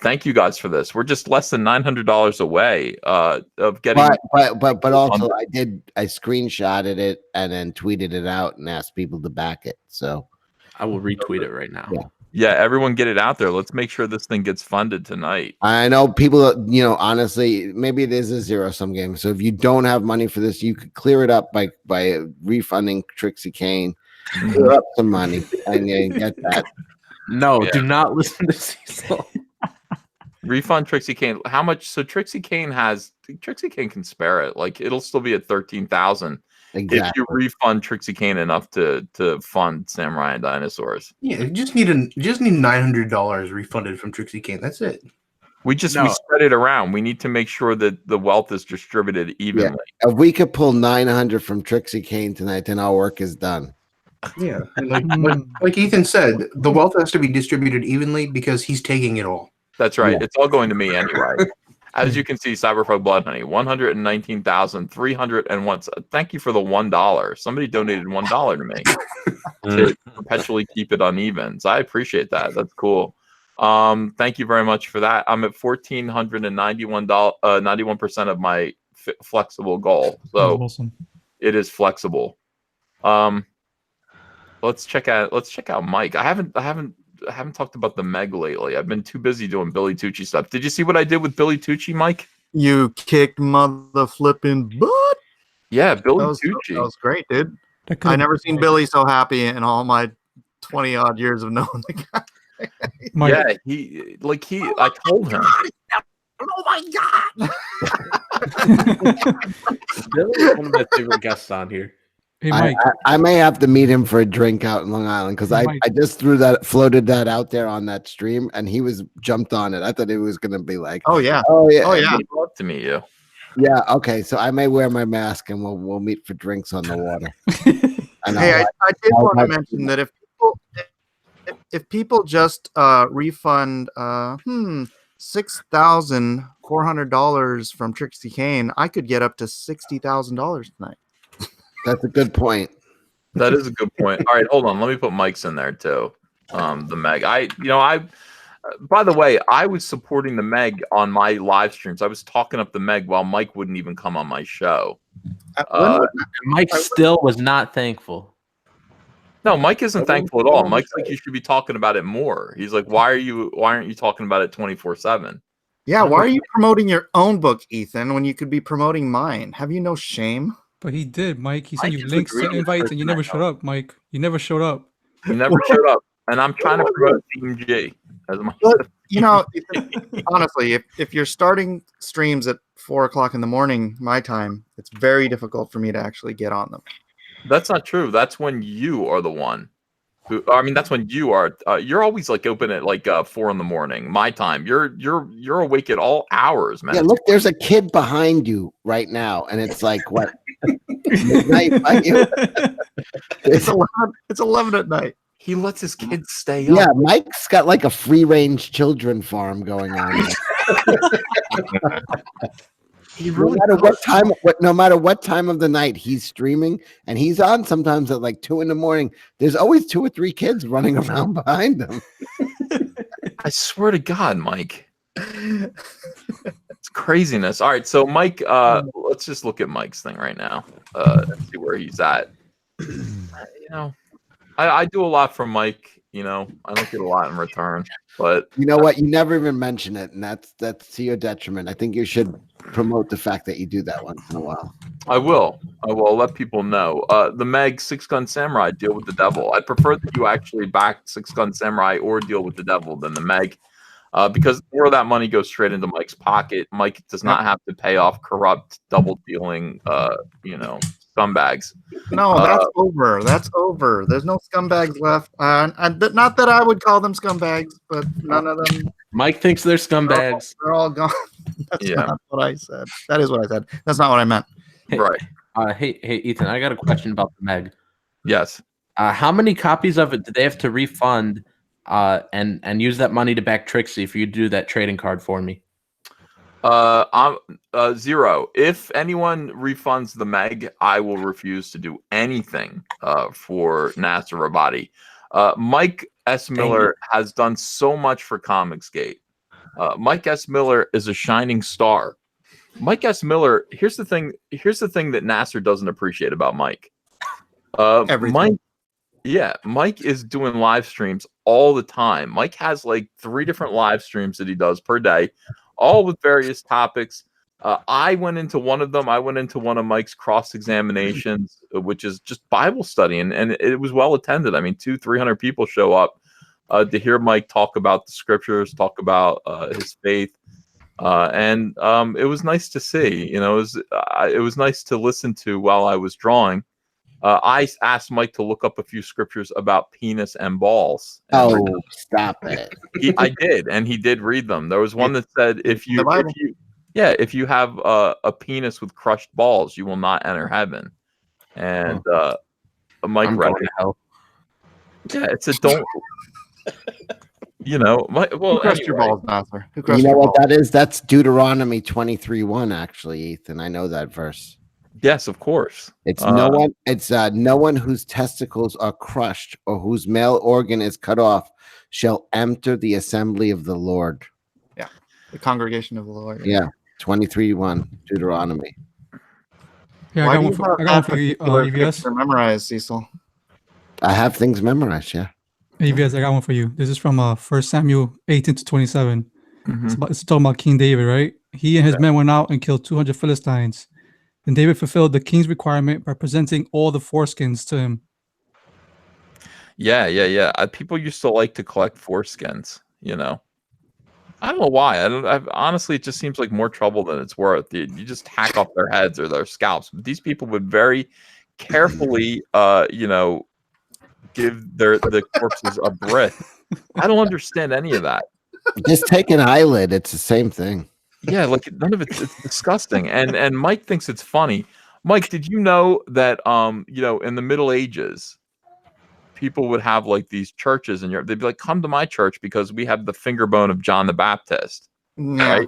Thank you guys for this. We're just less than $900 away of getting. But also I screenshotted it and then tweeted it out and asked people to back it. So I will retweet it right now. Yeah, everyone get it out there. Let's make sure this thing gets funded tonight. I know people, honestly, maybe it is a zero-sum game. So if you don't have money for this, you could clear it up by refunding Trixie Kane. Clear up some money. I get that. No, Yeah. do not listen to Cecil. Refund Trixie Kane. How much? So Trixie Kane can spare it. Like it'll still be at 13,000 if Exactly. you refund Trixie Kane enough to fund Samurai and Dinosaurs. Yeah, you just need $900 refunded from Trixie Kane. That's it. We No. spread it around. We need to make sure that the wealth is distributed evenly. If we could pull 900 from Trixie Kane tonight, then our work is done. Yeah, and like Ethan said, the wealth has to be distributed evenly because he's taking it all. That's right. Yeah. It's all going to me anyway. As you can see, Cyberfolk Blood Honey, 119,301. Thank you for the $1. Somebody donated $1 to me to perpetually keep it uneven. So I appreciate that. That's cool. Thank you very much for that. I'm at $1,491, 91% of my flexible goal. So awesome. it is flexible. Let's check out Mike. I haven't talked about the Meg lately. I've been too busy doing Billy Tucci stuff. Did you see what I did with Billy Tucci, Mike? You kicked mother flipping butt. Yeah, Billy That Tucci. was great, dude. That could've I never been seen like- Billy so happy in all my 20 odd years of knowing the guy. Mike, Yeah, I told him. Oh my god! Billy is one of my favorite guests on here. hey Mike, I may have to meet him for a drink out in Long Island because I just floated that out there on that stream and he was jumped on it. I thought it was gonna be like, Oh yeah. oh yeah, Oh yeah. I'd love to meet you. yeah. Okay, so I may wear my mask and we'll meet for drinks on the water. And Hey, I did I'll want to let mention that if people just refund $6,400 from Trixie Kane, I could get up to $60,000 tonight. that's a good point. That is a good point. All right, hold on. Let me put Mike's in there too. The Meg. By the way, I was supporting the Meg on my live streams. I was talking up the Meg while Mike wouldn't even come on my show. Mike still was not thankful. No, Mike isn't thankful at all. Mike's like, you should be talking about it more. He's like, why aren't you talking about it 24/7? Yeah, why are you promoting your own book, Ethan, when you could be promoting mine? Have you no shame? but he did, Mike. He sent Mike you is links the to greatest invites, and you person I never showed know. up, Mike. You never showed up. You never showed up. And I'm trying to promote Team G as my But you know, honestly, if you're starting streams at 4 o'clock in the morning, my time, it's very difficult for me to actually get on them. That's not true. That's when you are the one who. I mean, that's when you are. You're always like open at like 4 in the morning, my time. You're awake at all hours, man. Yeah, look, there's a kid behind you right now, and it's like what? Midnight, right? It's 11 at night. He lets his kids stay up. Yeah, Mike's got like a free-range children farm going on. He No really matter does. no matter what time of the night he's streaming, and he's on sometimes at like 2 in the morning. There's always 2 or 3 kids running around behind him. I swear to God, Mike. It's craziness. All right, so Mike, let's just look at Mike's thing right now. And see where he's at. I do a lot for Mike. I don't get a lot in return, but You know what? You never even mention it, and that's to your detriment. I think you should promote the fact that you do that once in a while. I will let people know. The Meg 6-Gun Samurai deal with the devil. I prefer that you actually back 6-Gun Samurai or deal with the devil than the Meg, because more of that money goes straight into Mike's pocket. Mike does not have to pay off corrupt, double dealing, scumbags. No, that's over. That's over. There's no scumbags left. Not that I would call them scumbags, but none of them. Mike thinks they're scumbags. They're all gone. That's Yeah. not what I said. That is what I said. That's not what I meant. Right. Hey, Ethan, I got a question about the Meg. Yes. How many copies of it do they have to refund and use that money to back Trixie for you to do that trading card for me? I'm 0. If anyone refunds the Meg, I will refuse to do anything for Nasser Rabadi. Mike S. Miller has done so much for Comicsgate. Mike S. Miller is a shining star. Mike S. Miller, here's the thing that Nasser doesn't appreciate about Mike. Everything. Mike is doing live streams all the time. Mike has like 3 different live streams that he does per day, all with various topics. I went into one of them. I went into one of Mike's cross examinations, which is just Bible study, and it was well attended. I mean, 200-300 people show up to hear Mike talk about the scriptures, talk about his faith, and it was nice to see. You know, it was nice to listen to while I was drawing. I asked Mike to look up a few scriptures about penis and balls. And Oh, stop it! I did, and he did read them. There was one that said, if you have a penis with crushed balls, you will not enter heaven. And Mike I'm read going to hell. Yeah, it's a don't. You know, Who crushed your balls, Master? Who crushed You know your what balls? that is? That's Deuteronomy 23:1. Actually, Ethan, I know that verse. Yes, of course. It's no one. It's no one whose testicles are crushed or whose male organ is cut off shall enter the assembly of the Lord. Yeah, the congregation of the Lord. Yeah, 23:1 Deuteronomy. Yeah, Why I do got you one have for you, that particular EVS. scripture memorized, Cecil? I have things memorized. Yeah. EVS, I got one for you. This is from 1 Samuel 18-27. Mhm. It's talking about King David, right? He and his men went out and killed 200 Philistines. Then David fulfilled the king's requirement by presenting all the foreskins to him. Yeah. People used to like to collect foreskins. You know, I don't know why. Honestly, it just seems like more trouble than it's worth. You just hack off their heads or their scalps. But these people would very carefully, give the corpses a breath. I don't understand any of that. Just take an eyelid. It's the same thing. Yeah, like none of it's disgusting. And Mike thinks it's funny. Mike, did you know that in the Middle Ages, people would have like these churches in Europe? They'd be like, come to my church because we have the finger bone of John the Baptist. Yeah. Right.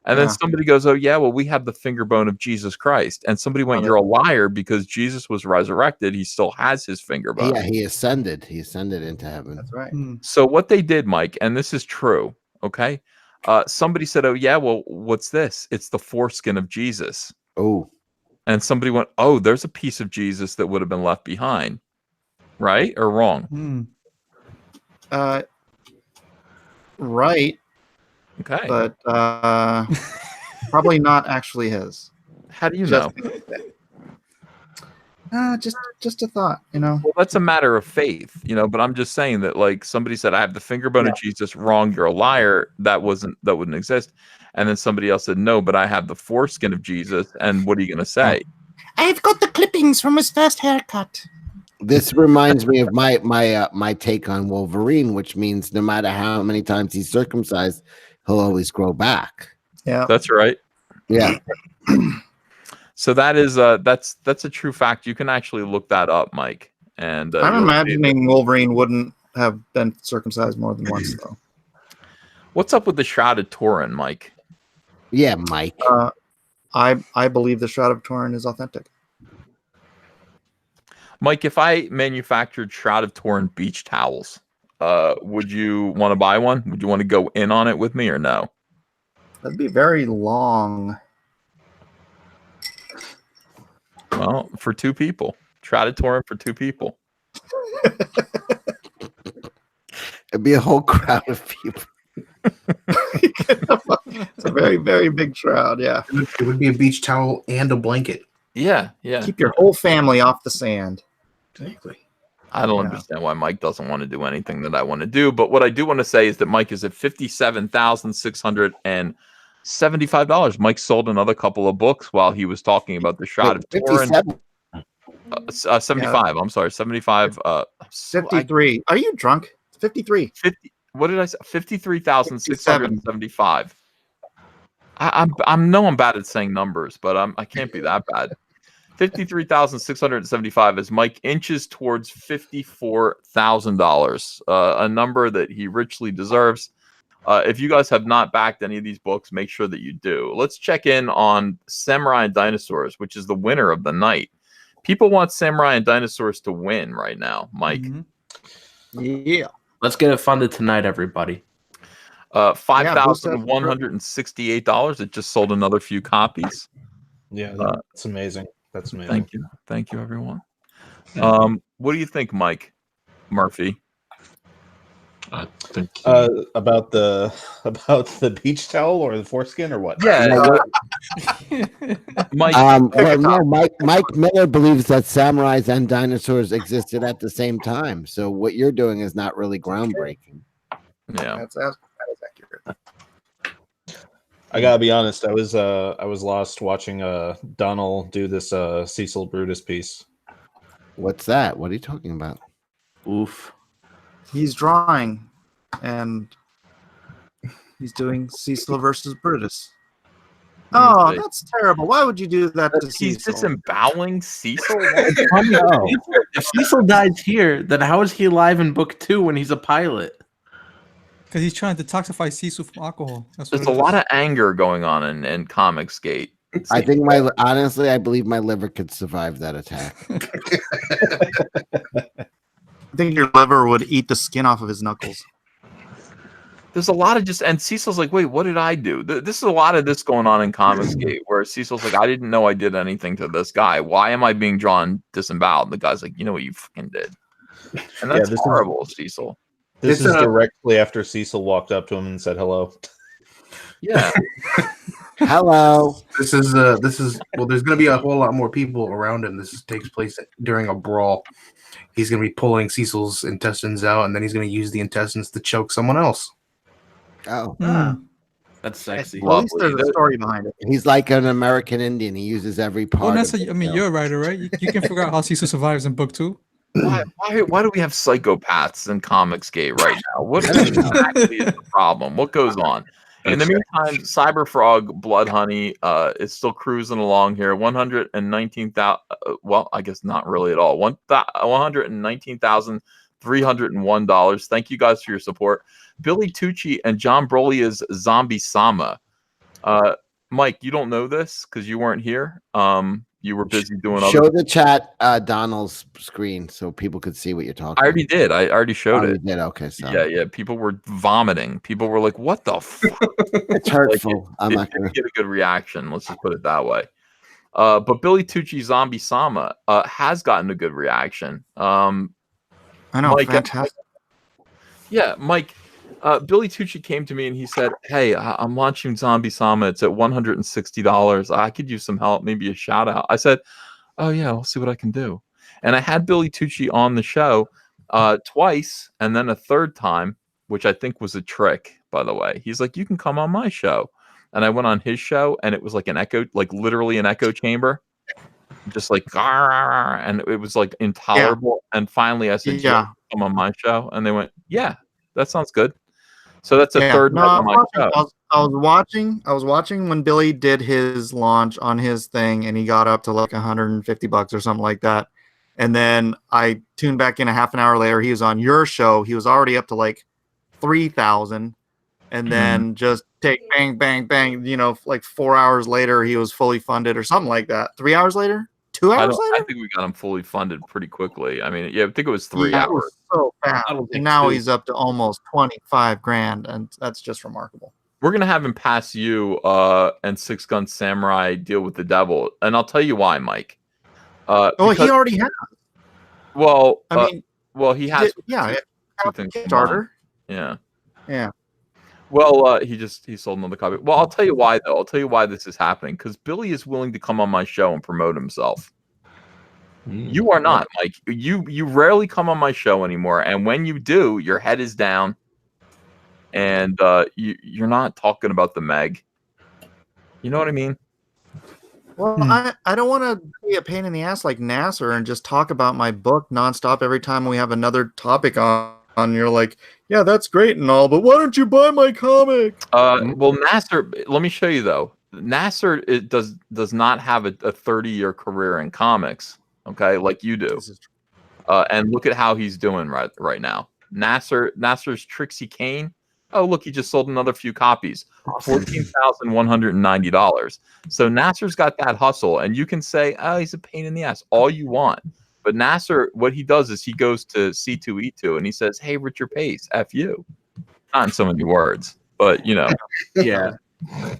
And then somebody goes, oh, yeah, well, we have the finger bone of Jesus Christ. And somebody went, you're a liar because Jesus was resurrected. He still has his finger bone. Yeah, he ascended. He ascended into heaven. That's right. So what they did, Mike, and this is true, okay? Somebody said, oh, yeah, well, what's this? It's the foreskin of Jesus. Oh. And somebody went, oh, there's a piece of Jesus that would have been left behind. Right or wrong? Right. Okay. But probably not actually his. How do you know? Just a thought, you know. Well, that's a matter of faith, but I'm just saying that, like, somebody said, I have the finger bone of Jesus. Wrong, you're a liar. That wouldn't exist. And then somebody else said, no, but I have the foreskin of Jesus. And what are you going to say? I've got the clippings from his first haircut. This reminds me of my take on Wolverine, which means no matter how many times he's circumcised, he'll always grow back. Yeah, that's right. Yeah. So that is that's a true fact. You can actually look that up, Mike. And I'm imagining Wolverine wouldn't have been circumcised more than once, though. What's up with the Shroud of Turin, Mike? Yeah, Mike. I believe the Shroud of Turin is authentic. Mike, if I manufactured Shroud of Turin beach towels, would you want to buy one? Would you want to go in on it with me or no? That'd be very long. Well, for two people. Shroud of Turin for two people. It'd be a whole crowd of people. It's a very, very big shroud, yeah. It would be a beach towel and a blanket. Yeah. Keep your whole family off the sand. Exactly. I don't understand why Mike doesn't want to do anything that I want to do. But what I do want to say is that Mike is at $57,675. Mike sold another couple of books while he was talking about the Shroud of Turin. 75. I'm sorry, 75. 53. Are you drunk? 53. 50. What did I say? 53,675. I'm bad at saying numbers, but I can't be that bad. 53,675 as Mike inches towards $54,000, a number that he richly deserves. If you guys have not backed any of these books, make sure that you do. Let's check in on Samurai and Dinosaurs, which is the winner of the night. People want Samurai and Dinosaurs to win right now, Mike. Yeah. Let's get it funded tonight, everybody. $5,168. It just sold another few copies. Yeah, that's amazing. That's amazing. Thank you, everyone. What do you think, Mike Murphy? I think about the beach towel or the foreskin or what? Yeah, Mike, Well, no, Mike Miller believes that samurais and dinosaurs existed at the same time. So what you're doing is not really groundbreaking. yeah. That is accurate. I gotta be honest. I was lost watching Donald do this Cecil Brutus piece. What's that? What are you talking about? Oof. He's drawing, and he's doing Cecil versus Brutus. Oh, Okay. that's terrible. Why would you do that to He's Cecil? disemboweling Cecil. If Cecil dies here, then how is he alive in book 2 when he's a pilot? Because he's trying to detoxify Cecil from alcohol. That's what There's it a is. lot of anger going on in Comicsgate. I think honestly, I believe my liver could survive that attack. I think your liver would eat the skin off of his knuckles. There's a lot of and Cecil's like, wait, what did I do? This is a lot of this going on in Comicsgate, where Cecil's like, I didn't know I did anything to this guy. Why am I being drawn disemboweled? And the guy's like, you know what you fucking did. And that's this is- horrible, Cecil. This It's is a- directly after Cecil walked up to him and said hello. Yeah. Hello. This is well, there's going to be a whole lot more people around him. This takes place during a brawl. He's going to be pulling Cecil's intestines out, and then he's going to use the intestines to choke someone else. Oh, That's sexy. Well, at least Lovely. there's a story behind it. he's like an American Indian. He uses every part. Well, of Nessa, it. I mean, you're a writer, right? You can figure out how Cecil survives in book 2. Why do we have psychopaths in Comicsgate right now? What exactly is the problem? What goes on? In the meantime, Cyberfrog Blood Honey is still cruising along here. 119,000. Well, I guess not really at all. $119,301. Thank you guys for your support. Billy Tucci and John Brolia's Zombie Sama. Mike, you don't know this because you weren't here. You were busy doing other. Show the chat Donald's screen so people could see what you're talking. I already did. I already showed Oh, you it. did? Okay, so Yeah. People were vomiting. People were like, "What the fuck?" it's hurtful. I'm It not didn't gonna. get a good reaction. Let's just put it that way. But Billy Tucci Zombie Sama has gotten a good reaction. I know, Mike, fantastic. Yeah, Mike. Billy Tucci came to me and he said, "Hey, I'm launching Zombie Sama. It's at $160. I could use some help, maybe a shout out." I said, "Oh yeah, I'll see what I can do." And I had Billy Tucci on the show twice, and then a third time, which I think was a trick, by the way. He's like, "You can come on my show," and I went on his show, and it was like an echo, like literally an echo chamber, just like, and it was like intolerable. And finally, I said, Yeah. "Come on my show," and they went, "Yeah, that sounds good." So that's a Yeah. third No, night I on my was show. I was watching when Billy did his launch on his thing, and he got up to like $150 or something like that. And then I tuned back in a half an hour later. He was on your show. He was already up to like 3,000, and then just take bang, bang, bang. You know, like 4 hours later, he was fully funded or something like that. 3 hours later, 2 hours I later. think we got him fully funded pretty quickly. I mean, yeah, I think it was 3 Yeah, it hours. was so fast. I don't think And now two. he's up to almost 25 grand, and that's just remarkable. We're gonna have him pass you and Six Gun Samurai Deal with the Devil, and I'll tell you why, Mike. Oh, Because- he already has. well, I mean, well, he has yeah, two things combined. starter. Yeah. Yeah. Well, he sold another copy. Well, I'll tell you why though. I'll tell you why this is happening because Billy is willing to come on my show and promote himself. You are not, Mike. You rarely come on my show anymore, and when you do, your head is down, and you're not talking about the Meg. You know what I mean? Well, I don't want to be a pain in the ass like Nasser and just talk about my book nonstop every time we have another topic on. You're like, yeah, that's great and all, but why don't you buy my comic? Well, Nasser, let me show you though. Nasser does not have a 30-year career in comics, okay, like you do. And look at how he's doing right now. Nasser's Trixie Kane. Oh, look, he just sold another few copies. $14,190. So Nasser's got that hustle, and you can say, "Oh, he's a pain in the ass," all you want. But Nasser, what he does is he goes to C2E2 and he says, "Hey, Richard Pace, F you." Not in so many words, but you know. Yeah.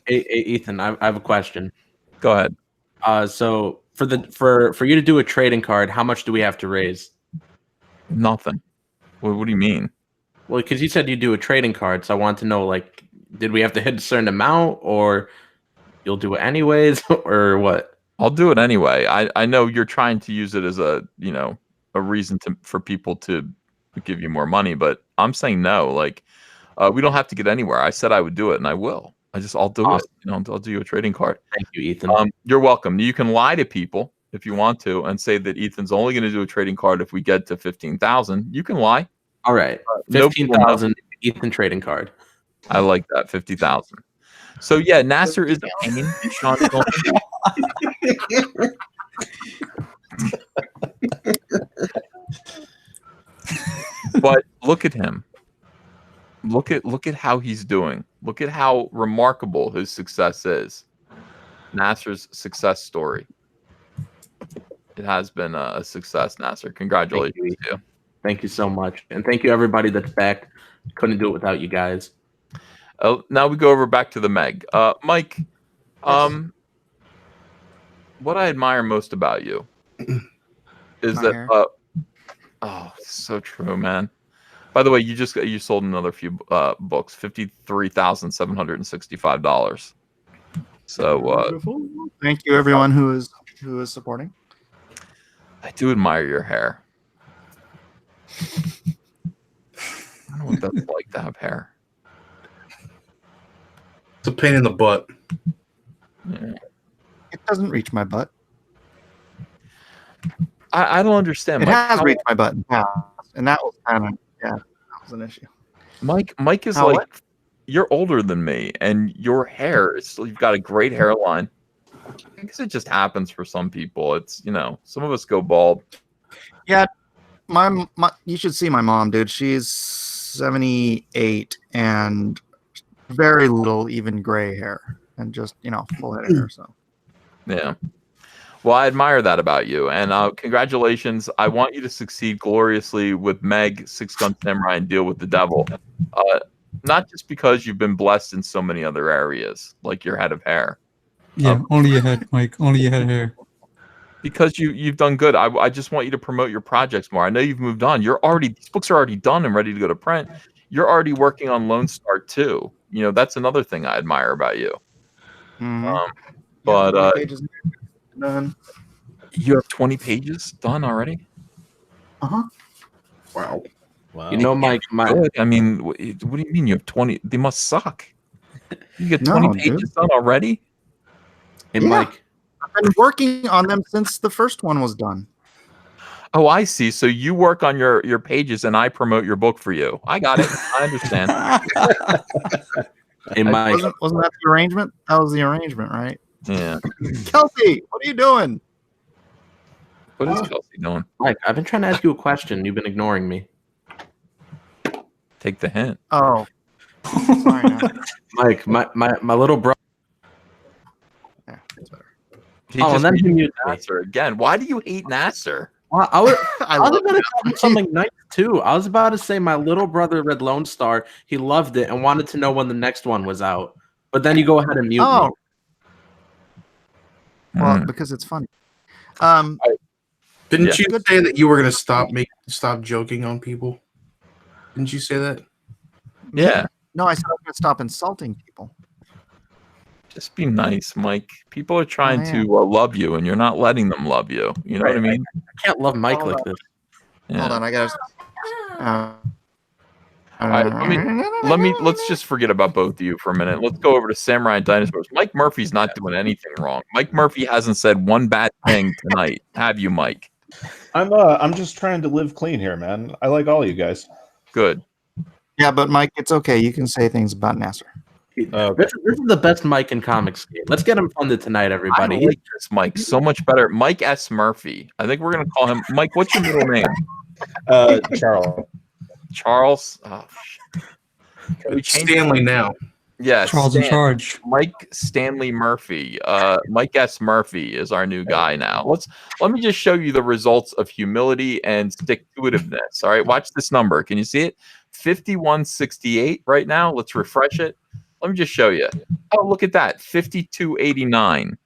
Hey, Ethan, I have a question. Go ahead. So for you to do a trading card, how much do we have to raise? Nothing. What do you mean? Well, because you said you do a trading card, so I wanted to know, like, did we have to hit a certain amount, or you'll do it anyways, or what? I'll do it anyway. I know you're trying to use it as a reason for people to give you more money, but I'm saying no. Like, we don't have to get anywhere. I said I would do it, and I will. I'll do Awesome. it. I'll do you a trading card. Thank you, Ethan. You're welcome. You can lie to people if you want to and say that Ethan's only going to do a trading card if we get to 15,000. You can lie. All right, No 15,000 Ethan trading card. I like that. 50,000. So yeah, Nasser is a pain. Sean Coleman. But look at him. Look at how he's doing. Look at how remarkable his success is. Nasser's success story. It has been a success, Nasser. Congratulations to you. Thank you so much, and thank you everybody that's back. Couldn't do it without you guys. Now we go over back to the Meg. Mike, what I admire most about you is that so true, man. By the way, you sold another few books, $53,765. So thank you everyone who is supporting. I do admire your hair. I don't know what that's like to have hair. It's a pain in the butt. Yeah. It doesn't reach my butt. I don't understand. It Mike, has reached my butt, and that was kind of that was an issue. Mike is like, you're older than me, and your hair you've got a great hairline. I guess it just happens for some people. It's some of us go bald. Yeah, my you should see my mom, dude. She's 78 and very little even gray hair, and just full head of hair. So yeah. Well, I admire that about you, and congratulations. I want you to succeed gloriously with Meg, Six Gun Samurai, and Deal with the Devil. Not just because you've been blessed in so many other areas, like your head of hair. Yeah, only your head, Mike. Only your head of hair. Because you've done good. I just want you to promote your projects more. I know you've moved on. These books are already done and ready to go to print. You're already working on Lone Star too. That's another thing I admire about you. But done. You have 20 pages done already? Wow. Mike, good. I mean, what do you mean you have 20? They must suck. You get 20 pages done already? Hey, Mike. I've been working on them since the first one was done. Oh, I see. So you work on your pages and I promote your book for you. I got it. I understand. Hey, Mike. Wasn't that the arrangement? That was the arrangement, right? Yeah. Kelsey, what are you doing? What is Kelsey doing? Mike, I've been trying to ask you a question. You've been ignoring me. Take the hint. Oh. Sorry, no. Mike, my little brother. Yeah, that's better. And then he mute Nasser again. Why do you hate Nasser? Well, I was about to tell you something nice too. I was about to say my little brother read Lone Star. He loved it and wanted to know when the next one was out. But then you go ahead and mute me. Well, because it's funny. Didn't you say that you were going to stop joking on people? Didn't you say that? Yeah. No, I said I was going to stop insulting people. Just be nice, Mike. People are trying to love you, and you're not letting them love you. You know what I mean? I can't love Mike like this. Yeah. Hold on, I got to. Let's just forget about both of you for a minute. Let's go over to Samurai and Dinosaurs. Mike Murphy's not doing anything wrong. Mike Murphy hasn't said one bad thing tonight. Have you, Mike? I'm just trying to live clean here, man. I like all you guys. Good. Yeah, but Mike, it's okay. You can say things about Nasser. This is the best Mike in Comicsgate. Let's get him funded tonight, everybody. I like this Mike so much better. Mike S. Murphy. I think we're going to call him Mike. What's your middle name? Charles. Charles. Oh, shit. Stanley now. Yes. Charles in charge. Mike Stanley Murphy. Mike S. Murphy is our new guy now. Let me just show you the results of humility and stick-to-itiveness. All right, watch this number. Can you see it? 5168 right now. Let's refresh it. Let me just show you. Oh, look at that. 5289.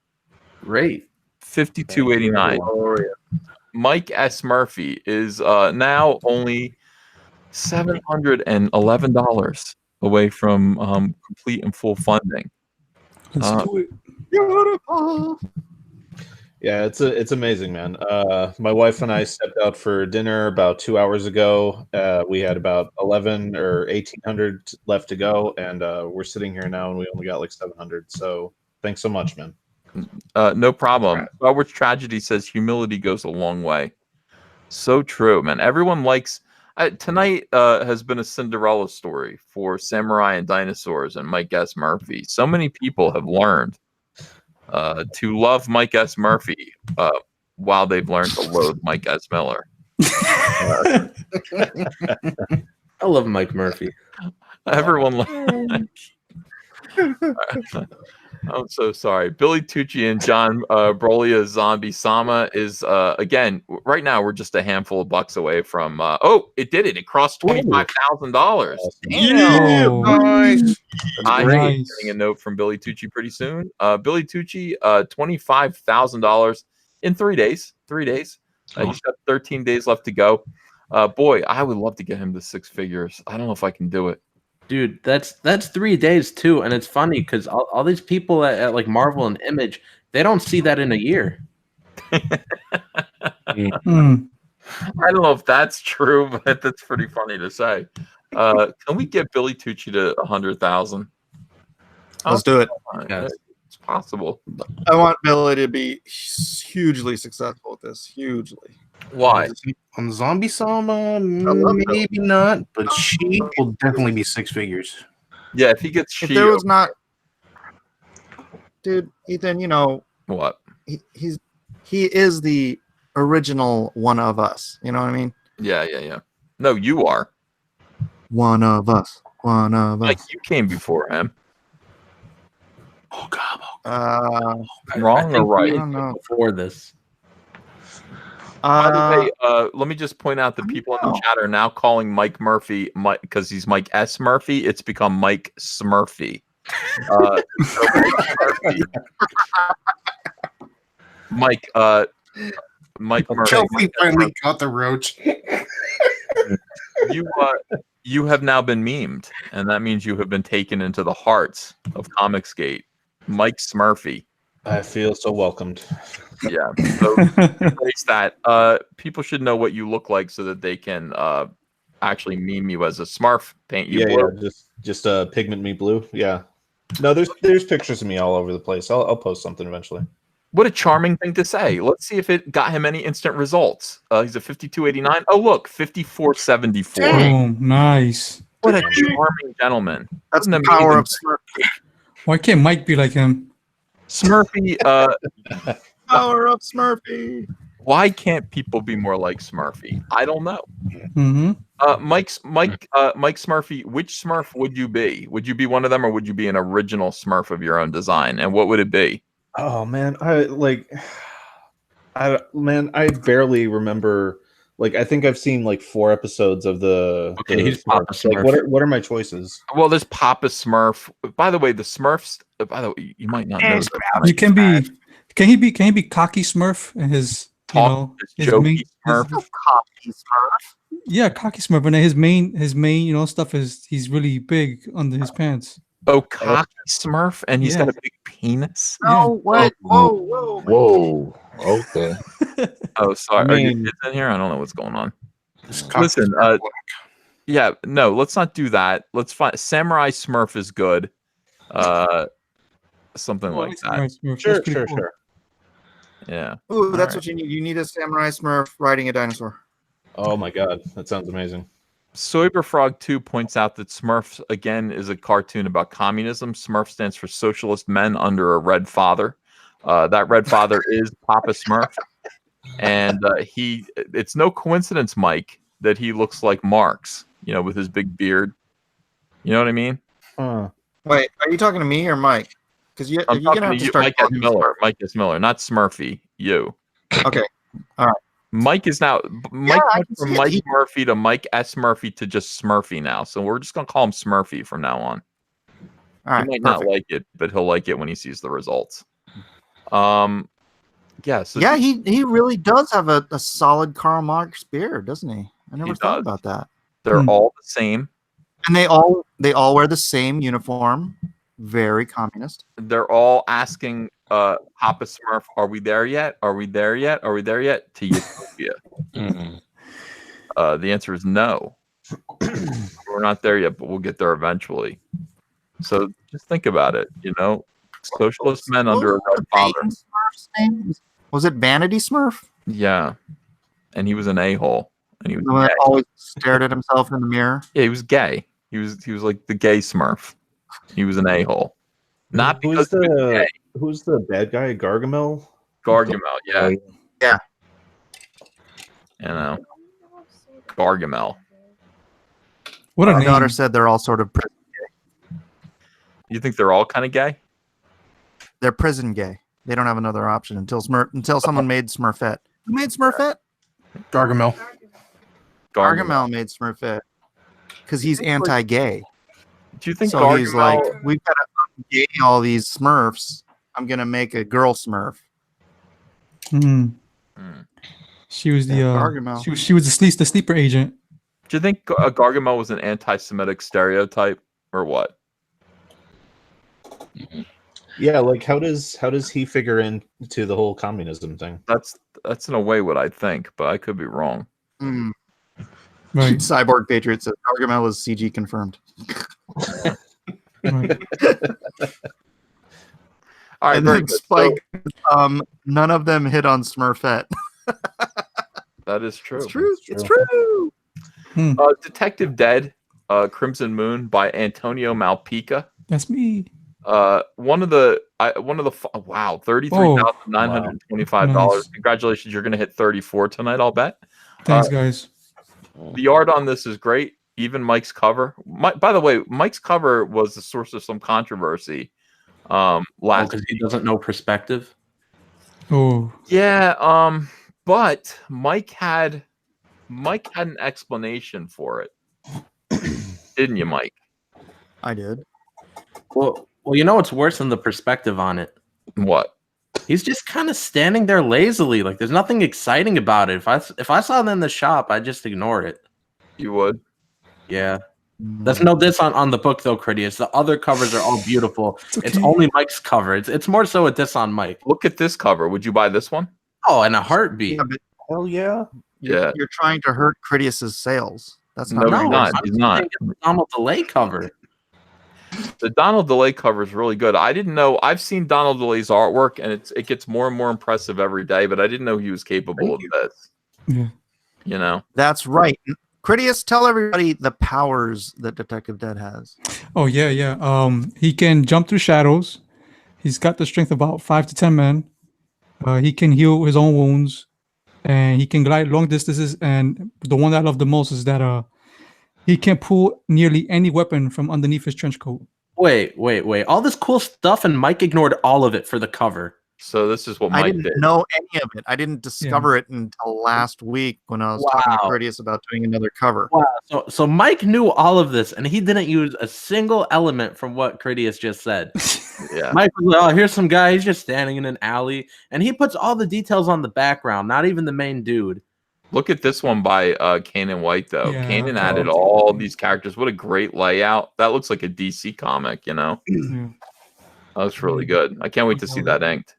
Great. 5289. Mike S. Murphy is now only $711 away from complete and full funding. Let's Uh, do it. Beautiful. Yeah, it's amazing, man. My wife and I stepped out for dinner about 2 hours ago. We had about 11 or 1,800 left to go, and we're sitting here now, and we only got like 700. So thanks so much, man. No problem. Robert's Tragedy says humility goes a long way. So true, man. Everyone likes. Tonight has been a Cinderella story for Samurai and Dinosaurs and Mike S. Murphy. So many people have learned to love Mike S. Murphy while they've learned to loathe Mike S. Miller. I love Mike Murphy. Everyone. I'm so sorry. Billy Tucci and John Brolia Zombie Sama is again right now we're just a handful of bucks away from it did it. It crossed $25,000. Yeah, Oh. nice. I great. am getting a note from Billy Tucci pretty soon. Billy Tucci, $25,000 in 3 days. 3 days. He's got 13 days left to go. Boy, I would love to get him to six figures. I don't know if I can do it. Dude, that's 3 days too, and it's funny because all these people at like Marvel and Image, they don't see that in a year. Hmm. I don't know if that's true, but that's pretty funny to say. Can we get Billy Tucci to 100,000? Let's do it. Yes. It's possible. I want Billy to be hugely successful with this. Hugely. Why? On Zombie Sama, love maybe not, but she will definitely be six figures. Yeah, if he gets If She there was not, dude, Ethan, you know what? he is the original one of us. You know what I mean? Yeah. No, you are. One of us. One of Like us. you came before him. Oh God! Wrong or right? I don't know. Before this. By the way, let me just point out that people in the know. chat are now calling Mike Murphy because he's Mike S. Murphy. It's become Mike Smurfy. So Mike Murphy. Chelsea finally caught the roach. You have now been memed, and that means you have been taken into the hearts of Comicsgate. Mike Smurfy. I feel so welcomed. Yeah. So embrace that. People should know what you look like so that they can actually meme you as a Smurf, paint you blue. Yeah, just pigment me blue. Yeah. No, there's pictures of me all over the place. I'll post something eventually. What a charming thing to say. Let's see if it got him any instant results. He's a 52.89. Oh, look, 54.74. Boom. Nice. What a charming gentleman. That's What an the power amazing of Smurfy. Why can't Mike be like him? Smurfy. Power of Smurfy. Why can't people be more like Smurfy? I don't know. Mm-hmm. Mike Smurfy, which Smurf would you be? Would you be one of them, or would you be an original Smurf of your own design? And what would it be? Oh man, I barely remember. Like, I think I've seen like 4 episodes of the. Okay, he's Papa Smurfs. Like, Smurf. what are my choices? Well, there's Papa Smurf. By the way, the Smurfs. By the way, you might not know. You can be. Can he be Cocky Smurf and his his jokey main Smurf. Cocky Smurf. yeah, Cocky Smurf, and then his main stuff is he's really big under his pants. Oh, cocky Smurf, and he's Yeah. got a big penis. No, wait, whoa. Whoa. Okay. Oh, sorry. I Are your mean- kids in here? I don't know what's going on. Cocky Listen, Smurf. Yeah, no, let's not do that. Let's find Samurai Smurf is good. Something like Samurai that. Smurf, Sure, that's pretty sure, cool. sure. Yeah. Ooh, that's Alright. what you need. You need a Samurai Smurf riding a dinosaur. Oh my god, that sounds amazing. Soyberfrog 2 points out that Smurfs, again, is a cartoon about communism. Smurf stands for socialist men under a red father. That red father is Papa Smurf. And it's no coincidence, Mike, that he looks like Marx, with his big beard. You know what I mean? Wait, are you talking to me or Mike? Because you're I'm gonna talking have to to you, start. Mike S. Miller. Mike S. Miller, not Smurfy. You. Okay. All right. Mike is now Mike I went can from see it. Mike Murphy to Mike S. Murphy to just Smurfy now. So we're just gonna call him Smurfy from now on. All right. He might not Perfect. like it, but he'll like it when he sees the results. Yeah. So Yeah, he really does have a solid Karl Marx beard, doesn't he? I never He thought does. about that. they're Hmm. all the same. And they all wear the same uniform. very communist. They're all asking Papa Smurf, "Are we there yet? Are we there yet? Are we there yet?" To Utopia. The answer is no. We're not there yet, but we'll get there eventually. So just think about it. Socialist men under a red father. Smurf's name? Was it Vanity Smurf? Yeah, and he was an a-hole, and he was The one that gay. always stared at himself in the mirror. Yeah, he was gay. He was like the gay Smurf. He was an a-hole. Not because he was gay. Who's the bad guy? Gargamel? Gargamel, yeah. Yeah. Gargamel. What a My name. daughter said they're all sort of You think they're all kind of gay? they're prison gay. They don't have another option until someone made Smurfette. Who made Smurfette? Gargamel. Gargamel made Smurfette because he's anti-gay. Do you think So Gargamel? he's like, we've got to gay all these Smurfs. I'm gonna make a girl Smurf. Hmm. She was the Gargamel. she was the sleeper agent. Do you think Gargamel was an anti-Semitic stereotype or what? Yeah, like how does he figure into the whole communism thing? That's in a way what I think, but I could be wrong. Mm. Right. Cyborg Patriot says Gargamel is CG confirmed. Right. All right, And very then good. Spike, none of them hit on Smurfette. That is true. It's true. It's true. Detective Dead, Crimson Moon by Antonio Malpica. That's me. One of the wow, $33,925. Nice. Congratulations, you're gonna hit 34 tonight, I'll bet. Thanks, guys. The art on this is great. Even Mike's cover. By the way, Mike's cover was the source of some controversy. Last because he doesn't know perspective. Oh, yeah, but Mike had an explanation for it, didn't you, Mike? I did. Well, you know what's worse than the perspective on it? What? He's just kind of standing there lazily. Like there's nothing exciting about it. If I saw them in the shop, I'd just ignore it. You would? Yeah. That's no diss on the book though, Critias. The other covers are all beautiful. It's only Mike's cover. It's more so a diss on Mike. Look at this cover. Would you buy this one? Oh, in a heartbeat. Yeah, but Hell yeah. Yeah. you're trying to hurt Critias's sales. That's No, not he's right. not. I'm He's just not. saying it's the Donald DeLay cover. The Donald DeLay cover is really good. I didn't know. I've seen Donald DeLay's artwork, and it gets more and more impressive every day. But I didn't know he was capable of this. yeah. You know. That's right. Critias, tell everybody the powers that Detective Dead has. Oh yeah. He can jump through shadows. He's got the strength of about 5 to 10 men. He can heal his own wounds, and he can glide long distances. And the one that I love the most is that he can pull nearly any weapon from underneath his trench coat. Wait. All this cool stuff, and Mike ignored all of it for the cover. So this is what I Mike didn't did. know any of it. I didn't discover it until last week when I was talking to Wow. Critias about doing another cover. Wow. So Mike knew all of this, and he didn't use a single element from what Critias just said. Yeah. Mike was like, "Oh, here's some guy. He's just standing in an alley," and he puts all the details on the background, not even the main dude. Look at this one by Kanan White, though. Yeah, Kanan that's added awesome. all these characters. What a great layout. That looks like a DC comic, you know? Yeah. That's really good. I can't wait to see that inked.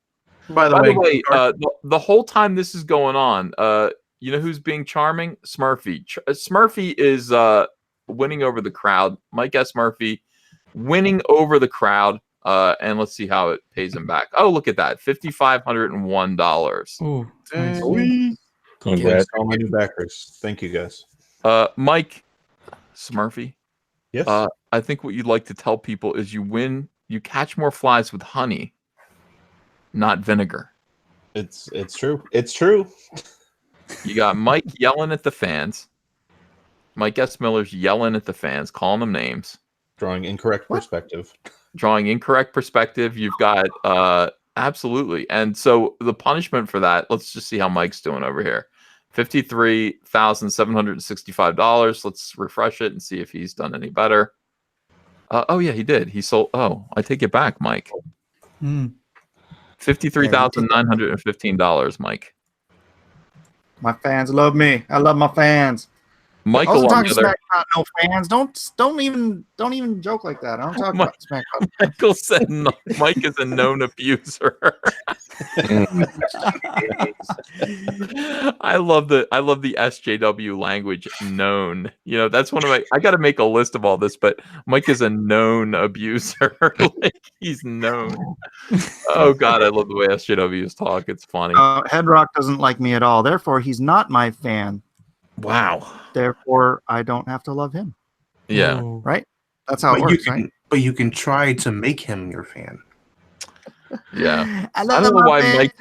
By By the way, the whole time this is going on, you know who's being charming? Smurfy. Smurfy is winning over the crowd. Mike S. Murphy winning over the crowd. And let's see how it pays him back. Oh, look at that. $5,501. Oh, nice. Congrats on my new backers. Thank you guys. Mike Smurfy. Yes. I think what you'd like to tell people is you catch more flies with honey, not vinegar. It's true. It's true. You got Mike yelling at the fans. Mike S. Miller's yelling at the fans, calling them names. Drawing incorrect perspective. Drawing incorrect perspective. You've got absolutely. And so the punishment for that, let's just see how Mike's doing over here. $53,765. Let's refresh it and see if he's done any better. Oh yeah, he did. He sold. Oh, I take it back, Mike. $53,915, Mike. My fans love me. I love my fans. Michael, Also on talking the other, smack about no fans. Don't even joke like that. I don't talk Mi- about smack about Michael said Mike is a known abuser. I love the SJW language. Known, that's one of my. I got to make a list of all this, but Mike is a known abuser. Like he's known. Oh God, I love the way SJWs talk. It's funny. Headrock doesn't like me at all. Therefore, he's not my fan. Wow. Therefore, I don't have to love him. Yeah. Oh. Right? That's how it works, right? But you can try to make him your fan. Yeah. I I don't know my why fan.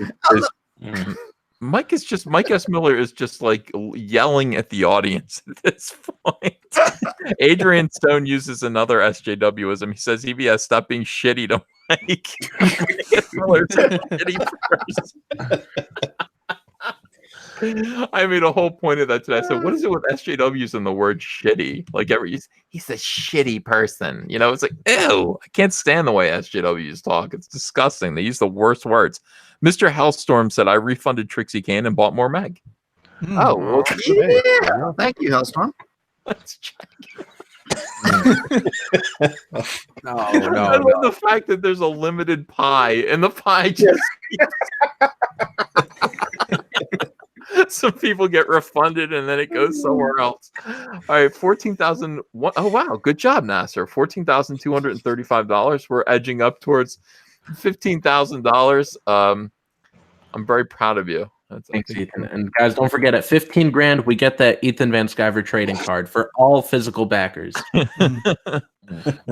Mike S. Miller is just like yelling at the audience at this point. Adrian Stone uses another SJWism. He says, EBS, stop being shitty to Mike. Mike S. Miller's a shitty person. I made a whole point of that today. I said, what is it with SJWs and the word shitty? Like he's a shitty person. It's like, ew, I can't stand the way SJWs talk. It's disgusting. They use the worst words. Mr. Hellstorm said, I refunded Trixie Kane and bought more Meg. Oh, well, yeah. Thank you, Hellstorm. Let's check. No, I love the fact that there's a limited pie and the pie just some people get refunded and then it goes somewhere else. All right, 14,000. Oh wow, good job, Nasser. $14,235. We're edging up towards $15,000. I'm very proud of you. Thanks, Ethan. And guys, don't forget at 15 grand, we get that Ethan Van Sciver trading card for all physical backers.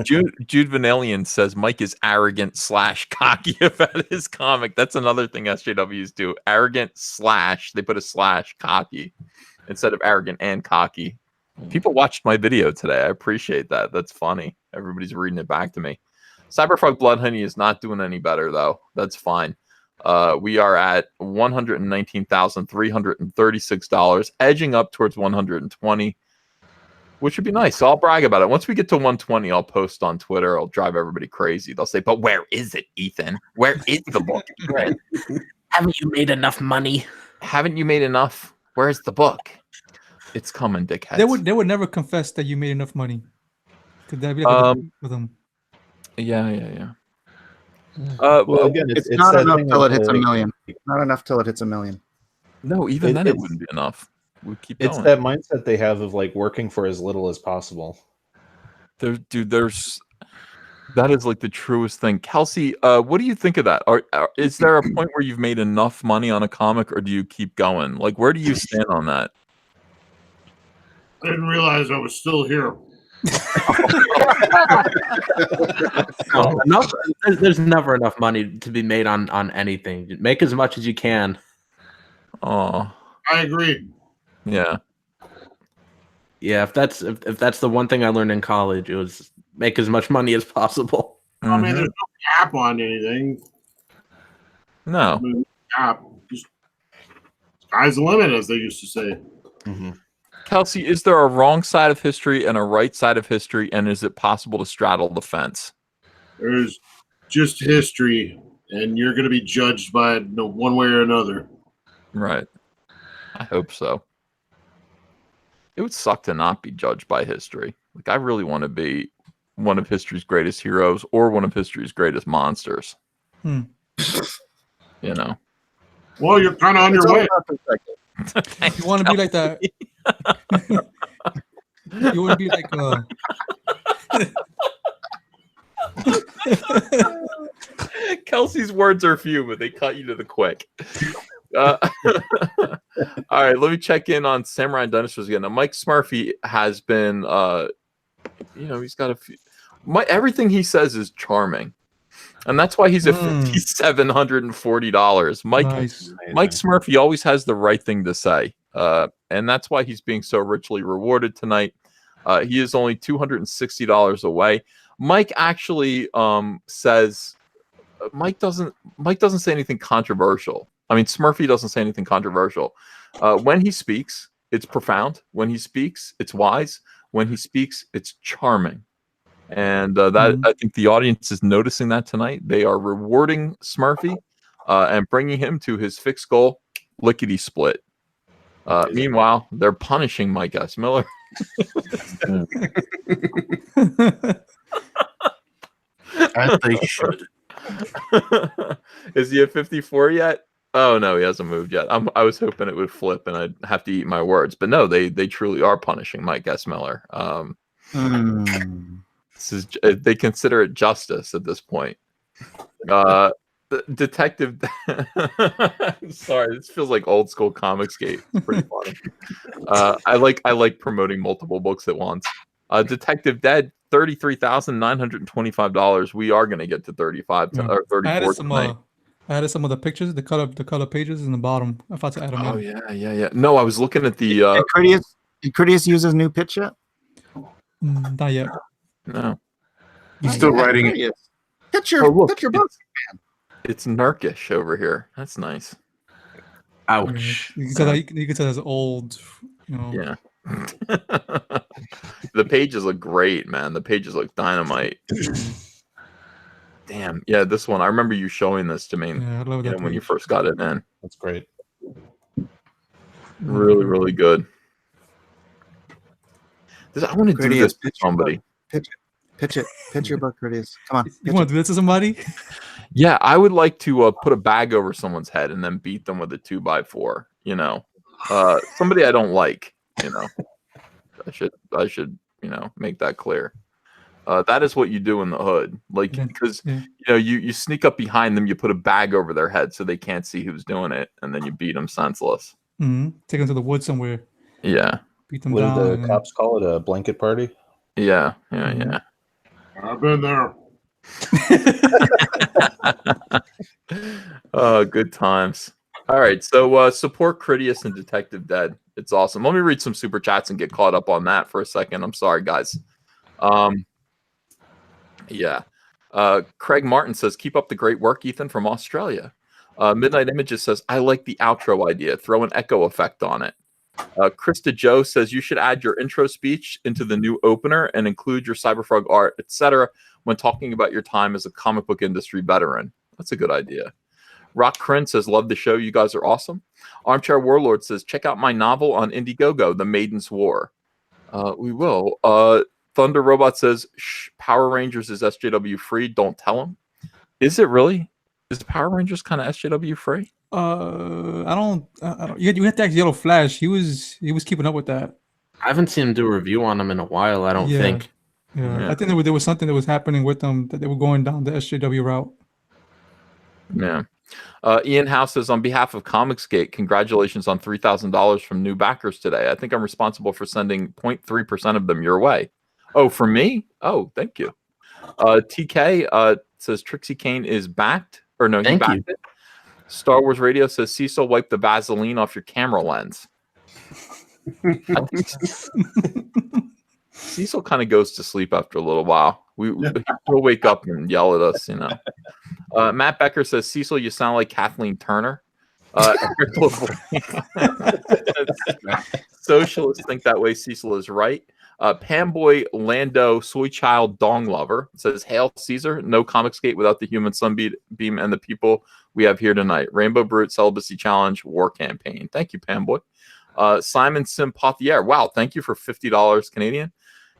Jude Vanillian says Mike is arrogant / cocky about his comic. That's another thing SJWs do. Arrogant / they put a / cocky instead of arrogant and cocky. People watched my video today. I appreciate that. That's funny. Everybody's reading it back to me. Cyberfuck Bloodhoney is not doing any better though. That's fine. We are at $119,336, edging up towards 120, which would be nice. So I'll brag about it. Once we get to 120, I'll post on Twitter. I'll drive everybody crazy. They'll say, "But where is it, Ethan? Where is the book? Haven't you made enough money? Haven't you made enough? Where's the book? It's coming, dickheads." They would never confess that you made enough money. Could that be like with them? Yeah. Well, again, It's not enough till it hits a million. Not enough till it hits a million. No, even then it wouldn't be enough. We keep going. It's that mindset they have of like working for as little as possible. That is like the truest thing. Kelsey, what do you think of that? Is there a point where you've made enough money on a comic, or do you keep going? Like, where do you stand on that? I didn't realize I was still here. There's never enough money to be made on anything. Make as much as you can. Oh, I agree. Yeah. If that's the one thing I learned in college, it was make as much money as possible. I mean, there's no cap on anything. No. Cap. Just sky's the limit, as they used to say. Mm-hmm. Kelsey, is there a wrong side of history and a right side of history, and is it possible to straddle the fence? There's just history, and you're going to be judged by it one way or another. Right. I hope so. It would suck to not be judged by history. Like, I really want to be one of history's greatest heroes or one of history's greatest monsters. Hmm. You know. Well, you're kind of on your way. You want to be like that. You want to be like Kelsey's words are few, but they cut you to the quick. All right, let me check in on Samurai and Dinosaurs again. Now, Mike Smurfy has been, he's got a few. Everything he says is charming, and that's why he's at $5,740. Mike Smurfy always has the right thing to say, and that's why he's being so richly rewarded tonight. He is only $260 away. Mike actually says Mike doesn't say anything controversial. I mean, Smurfy doesn't say anything controversial. When he speaks, it's profound. When he speaks, it's wise. When he speaks, it's charming. And I think the audience is noticing that tonight. They are rewarding Smurfy and bringing him to his fixed goal, lickety split. Meanwhile, they're punishing Mike S. Miller As they should. Is he at 54 yet? Oh no, he hasn't moved yet. I was hoping it would flip and I'd have to eat my words, but no, they truly are punishing Mike S. Miller. This is they consider it justice at this point. Detective. Sorry, this feels like old school Comicsgate. It's pretty funny. I like promoting multiple books at once. Detective Dead, $33,925. We are going to get to 35 or 34 tonight. I added some of the pictures, the color pages in the bottom. I thought to add them. Oh yeah. No, I was looking at the. Did Critias use his new pitch yet? Not yet. No. He's still writing it. Critias. Pitch your book. It's Narkish over here. That's nice. Ouch. You can tell that's old. Yeah. The pages look great, man. The pages look dynamite. Damn. Yeah, this one. I remember you showing this to me. Yeah, I love that when you page. first got it in. That's great. Really, really good. I want to do this to somebody. Pitch your book, Critias. Come on. You want to do this to somebody? Yeah, I would like to put a bag over someone's head and then beat them with a 2x4. Somebody I don't like. I should make that clear. That is what you do in the hood, because you sneak up behind them, you put a bag over their head so they can't see who's doing it, and then you beat them senseless. Mm-hmm. Take them to the woods somewhere. Yeah. Beat them What down. did the cops call it? A blanket party? Yeah. I've been there. Oh, good times. All right, so support Critias and Detective Dead. It's awesome. Let me read some super chats and get caught up on that for a second. I'm sorry, guys. Craig Martin says, keep up the great work, Ethan, from Australia. Midnight Images says, I like the outro idea. Throw an echo effect on it. Krista Joe says, you should add your intro speech into the new opener and include your Cyberfrog art, etc. when talking about your time as a comic book industry veteran. That's a good idea. Rock Crin says, love the show. You guys are awesome. Armchair Warlord says, check out my novel on Indiegogo, The Maiden's War. We will. Thunder Robot says, Power Rangers is SJW free. Don't tell him. Is it really? Is Power Rangers kind of SJW free? I don't. You have to ask Yellow Flash. He was keeping up with that. I haven't seen him do a review on them in a while. I don't think. Yeah, I think there was something that was happening with them, that they were going down the SJW route. Yeah. Ian House says, on behalf of Comicsgate, congratulations on $3,000 from new backers today. I think I'm responsible for sending 0.3% of them your way. Oh, for me? Oh, thank you. TK says Trixie Kane is backed. Or no, he backed it. Star Wars Radio says, Cecil, wipe the Vaseline off your camera lens. Cecil kind of goes to sleep after a little while. He'll wake up and yell at us, Matt Becker says, Cecil, you sound like Kathleen Turner. Socialists think that way. Cecil is right. Pamboy Lando Soy Child Dong Lover says, Hail Caesar, no Comicsgate without the human sunbeam and the people we have here tonight. Rainbow Brute Celibacy Challenge War Campaign. Thank you, Pamboy. Simon Sympathier. Wow, thank you for $50 Canadian.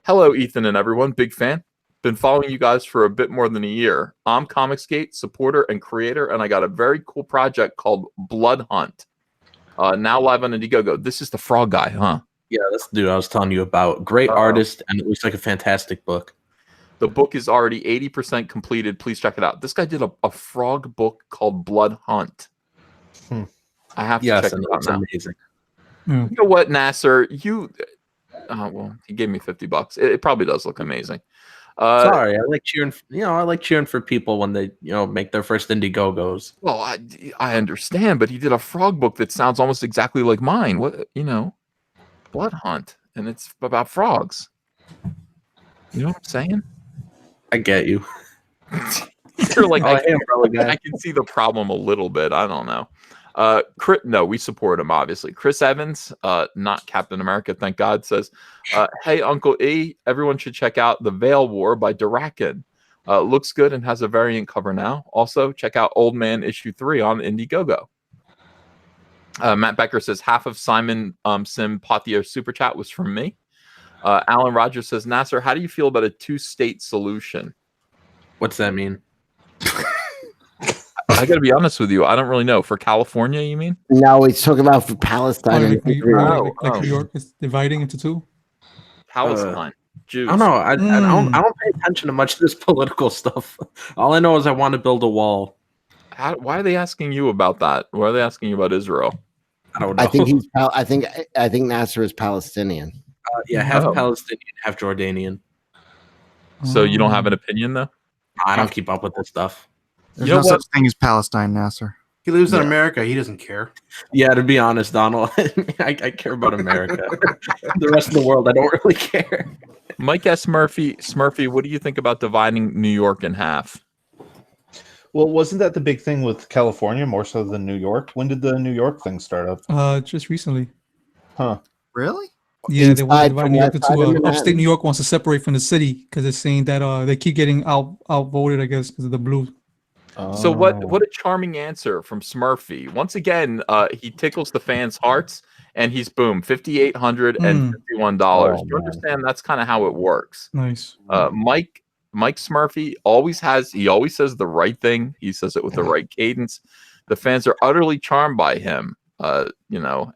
Hello, Ethan and everyone. Big fan. Been following you guys for a bit more than a year. I'm Comicsgate supporter and creator, and I got a very cool project called Blood Hunt. Now live on Indiegogo. This is the frog guy, huh? Yeah, that's the dude I was telling you about. Great artist, and it looks like a fantastic book. The book is already 80% completed. Please check it out. This guy did a frog book called Blood Hunt. I have to check it out now. Amazing. You know what, Nasser? He gave me $50. It probably does look amazing. Sorry, I like cheering. I like cheering for people when they, make their first Indiegogos. Well, I understand, but he did a frog book that sounds almost exactly like mine. Blood Hunt, and it's about frogs. You know what I'm saying? I get you. You're like, I can see the problem a little bit. I don't know. No, we support him, obviously. Chris Evans, not Captain America, thank God, says, hey, Uncle E, everyone should check out The Veil War by Durakin. Looks good and has a variant cover now. Also, check out Old Man issue 3 on Indiegogo. Matt Becker says, half of Simon Sympathier's super chat was from me. Alan Rogers says, Nasser, how do you feel about a 2-state solution? What's that mean? I got to be honest with you. I don't really know. For California, you mean? No, he's talking about for Palestine and Like New Israel. New York is dividing into two. Palestine. Jews. I don't know. I don't pay attention to much of this political stuff. All I know is I want to build a wall. Why are they asking you about that? Why are they asking you about Israel? I don't know. I think Nasser is Palestinian. Yeah, half Palestinian, half Jordanian. So you don't have an opinion, though? I don't keep up with this stuff. There's no such thing as Palestine, Nasser. He lives in America. He doesn't care. Yeah, to be honest, Donald, I care about America. The rest of the world, I don't really care. Mike S. Smurfy, what do you think about dividing New York in half? Well, wasn't that the big thing with California more so than New York? When did the New York thing start up? Just recently. Huh. Really? Yeah, they want to divide New York outside of into Manhattan. upstate New York wants to separate from the city because it's saying that they keep getting outvoted, I guess, because of the blue. So what a charming answer from Smurfy. Once again, he tickles the fans' hearts, and he's boom, $5,851. You understand? That's kind of how it works. Nice. Mike Smurfy always says the right thing. He says it with the right cadence. The fans are utterly charmed by him, and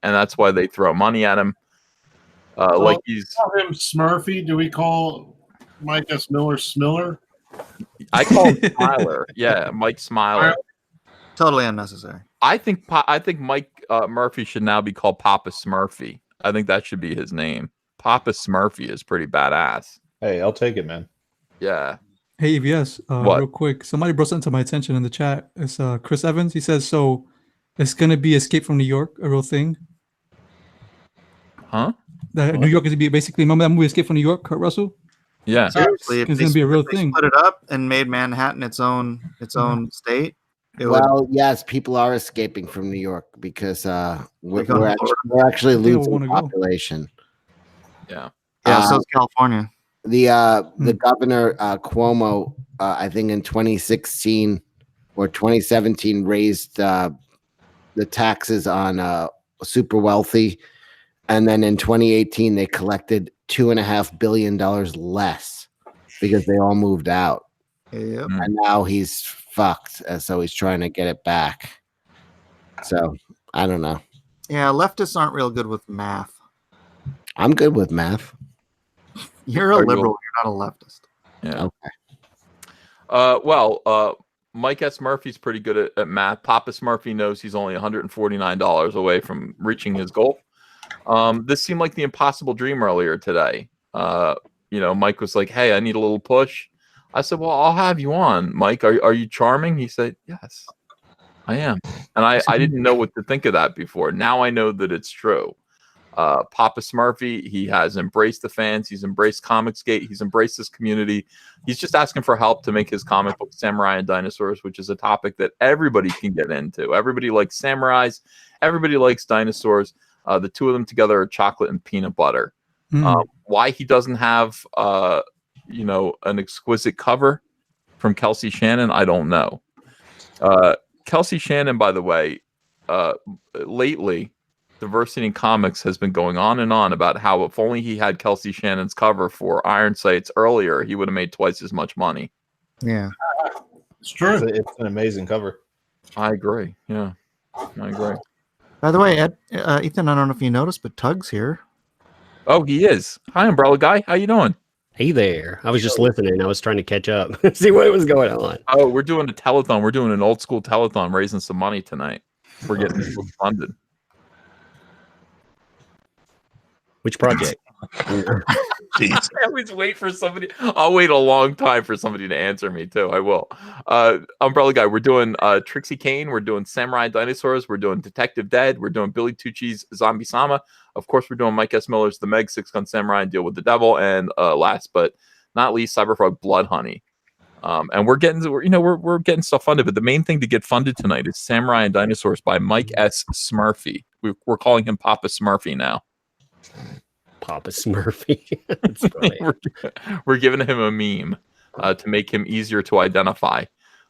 that's why they throw money at him. Like he's call him Smurfy. Do we call Mike S. Miller Smiller? I call him Smiler. Yeah, Mike Smiler. Totally unnecessary. I think Mike Murphy should now be called Papa Smurfy. I think that should be his name. Papa Smurfy is pretty badass. Hey, I'll take it, man. Yeah. Hey, EVS, real quick. Somebody brought something to my attention in the chat. It's Chris Evans. He says, so it's going to be Escape from New York, a real thing? Huh? New York is going to be basically, remember that movie Escape from New York, Kurt Russell? Yeah. Seriously, if It's going to be a real they thing. split it up and made Manhattan its own state. Yes, people are escaping from New York because we're going to actually They don't losing wanna go. population. Yeah. Yeah, so it's California. The governor Cuomo, I think in 2016 or 2017, raised the taxes on super wealthy, and then in 2018 they collected $2.5 billion less because they all moved out. Yep. And now he's fucked, so he's trying to get it back. So I don't know. Yeah, leftists aren't real good with math. I'm good with math. You're a liberal. You're not a leftist. Yeah. Okay. Mike S. Murphy's pretty good at math. Papa Smurfy knows he's only $149 away from reaching his goal. This seemed like the impossible dream earlier today. Mike was like, "Hey, I need a little push." I said, "Well, I'll have you on, Mike. Are you charming?" He said, "Yes, I am." And I didn't know what to think of that before. Now I know that it's true. Papa Smurfy, he has embraced the fans. He's embraced Comicsgate. He's embraced this community. He's just asking for help to make his comic book Samurai and Dinosaurs, which is a topic that everybody can get into. Everybody likes samurais. Everybody likes dinosaurs. The two of them together are chocolate and peanut butter. Why he doesn't have, an exquisite cover from Kelsey Shannon, I don't know. Kelsey Shannon, by the way, lately, Diversity in Comics has been going on and on about how if only he had Kelsey Shannon's cover for Iron Sights earlier, he would have made twice as much money. Yeah. It's true. It's an amazing cover. I agree. Yeah, I agree. By the way, Ethan, I don't know if you noticed, but Tug's here. Oh, he is. Hi, Umbrella Guy. How you doing? Hey there. I was just listening. I was trying to catch up, see what was going on. Oh, we're doing a telethon. We're doing an old school telethon, raising some money tonight. We're getting people funded. Which project? Jeez. I always wait for somebody. I'll wait a long time for somebody to answer me too. I will. Umbrella Guy, we're doing Trixie Kane. We're doing Samurai Dinosaurs. We're doing Detective Dead. We're doing Billy Tucci's Zombie Sama. Of course, we're doing Mike S. Miller's The Meg, Six Gun Samurai and Deal with the Devil. And last but not least, Cyberfrog Blood Honey. And we're getting stuff funded. But the main thing to get funded tonight is Samurai and Dinosaurs by Mike S. Smurfy. We're calling him Papa Smurfy now. Papa Smurfy. That's funny. We're giving him a meme to make him easier to identify.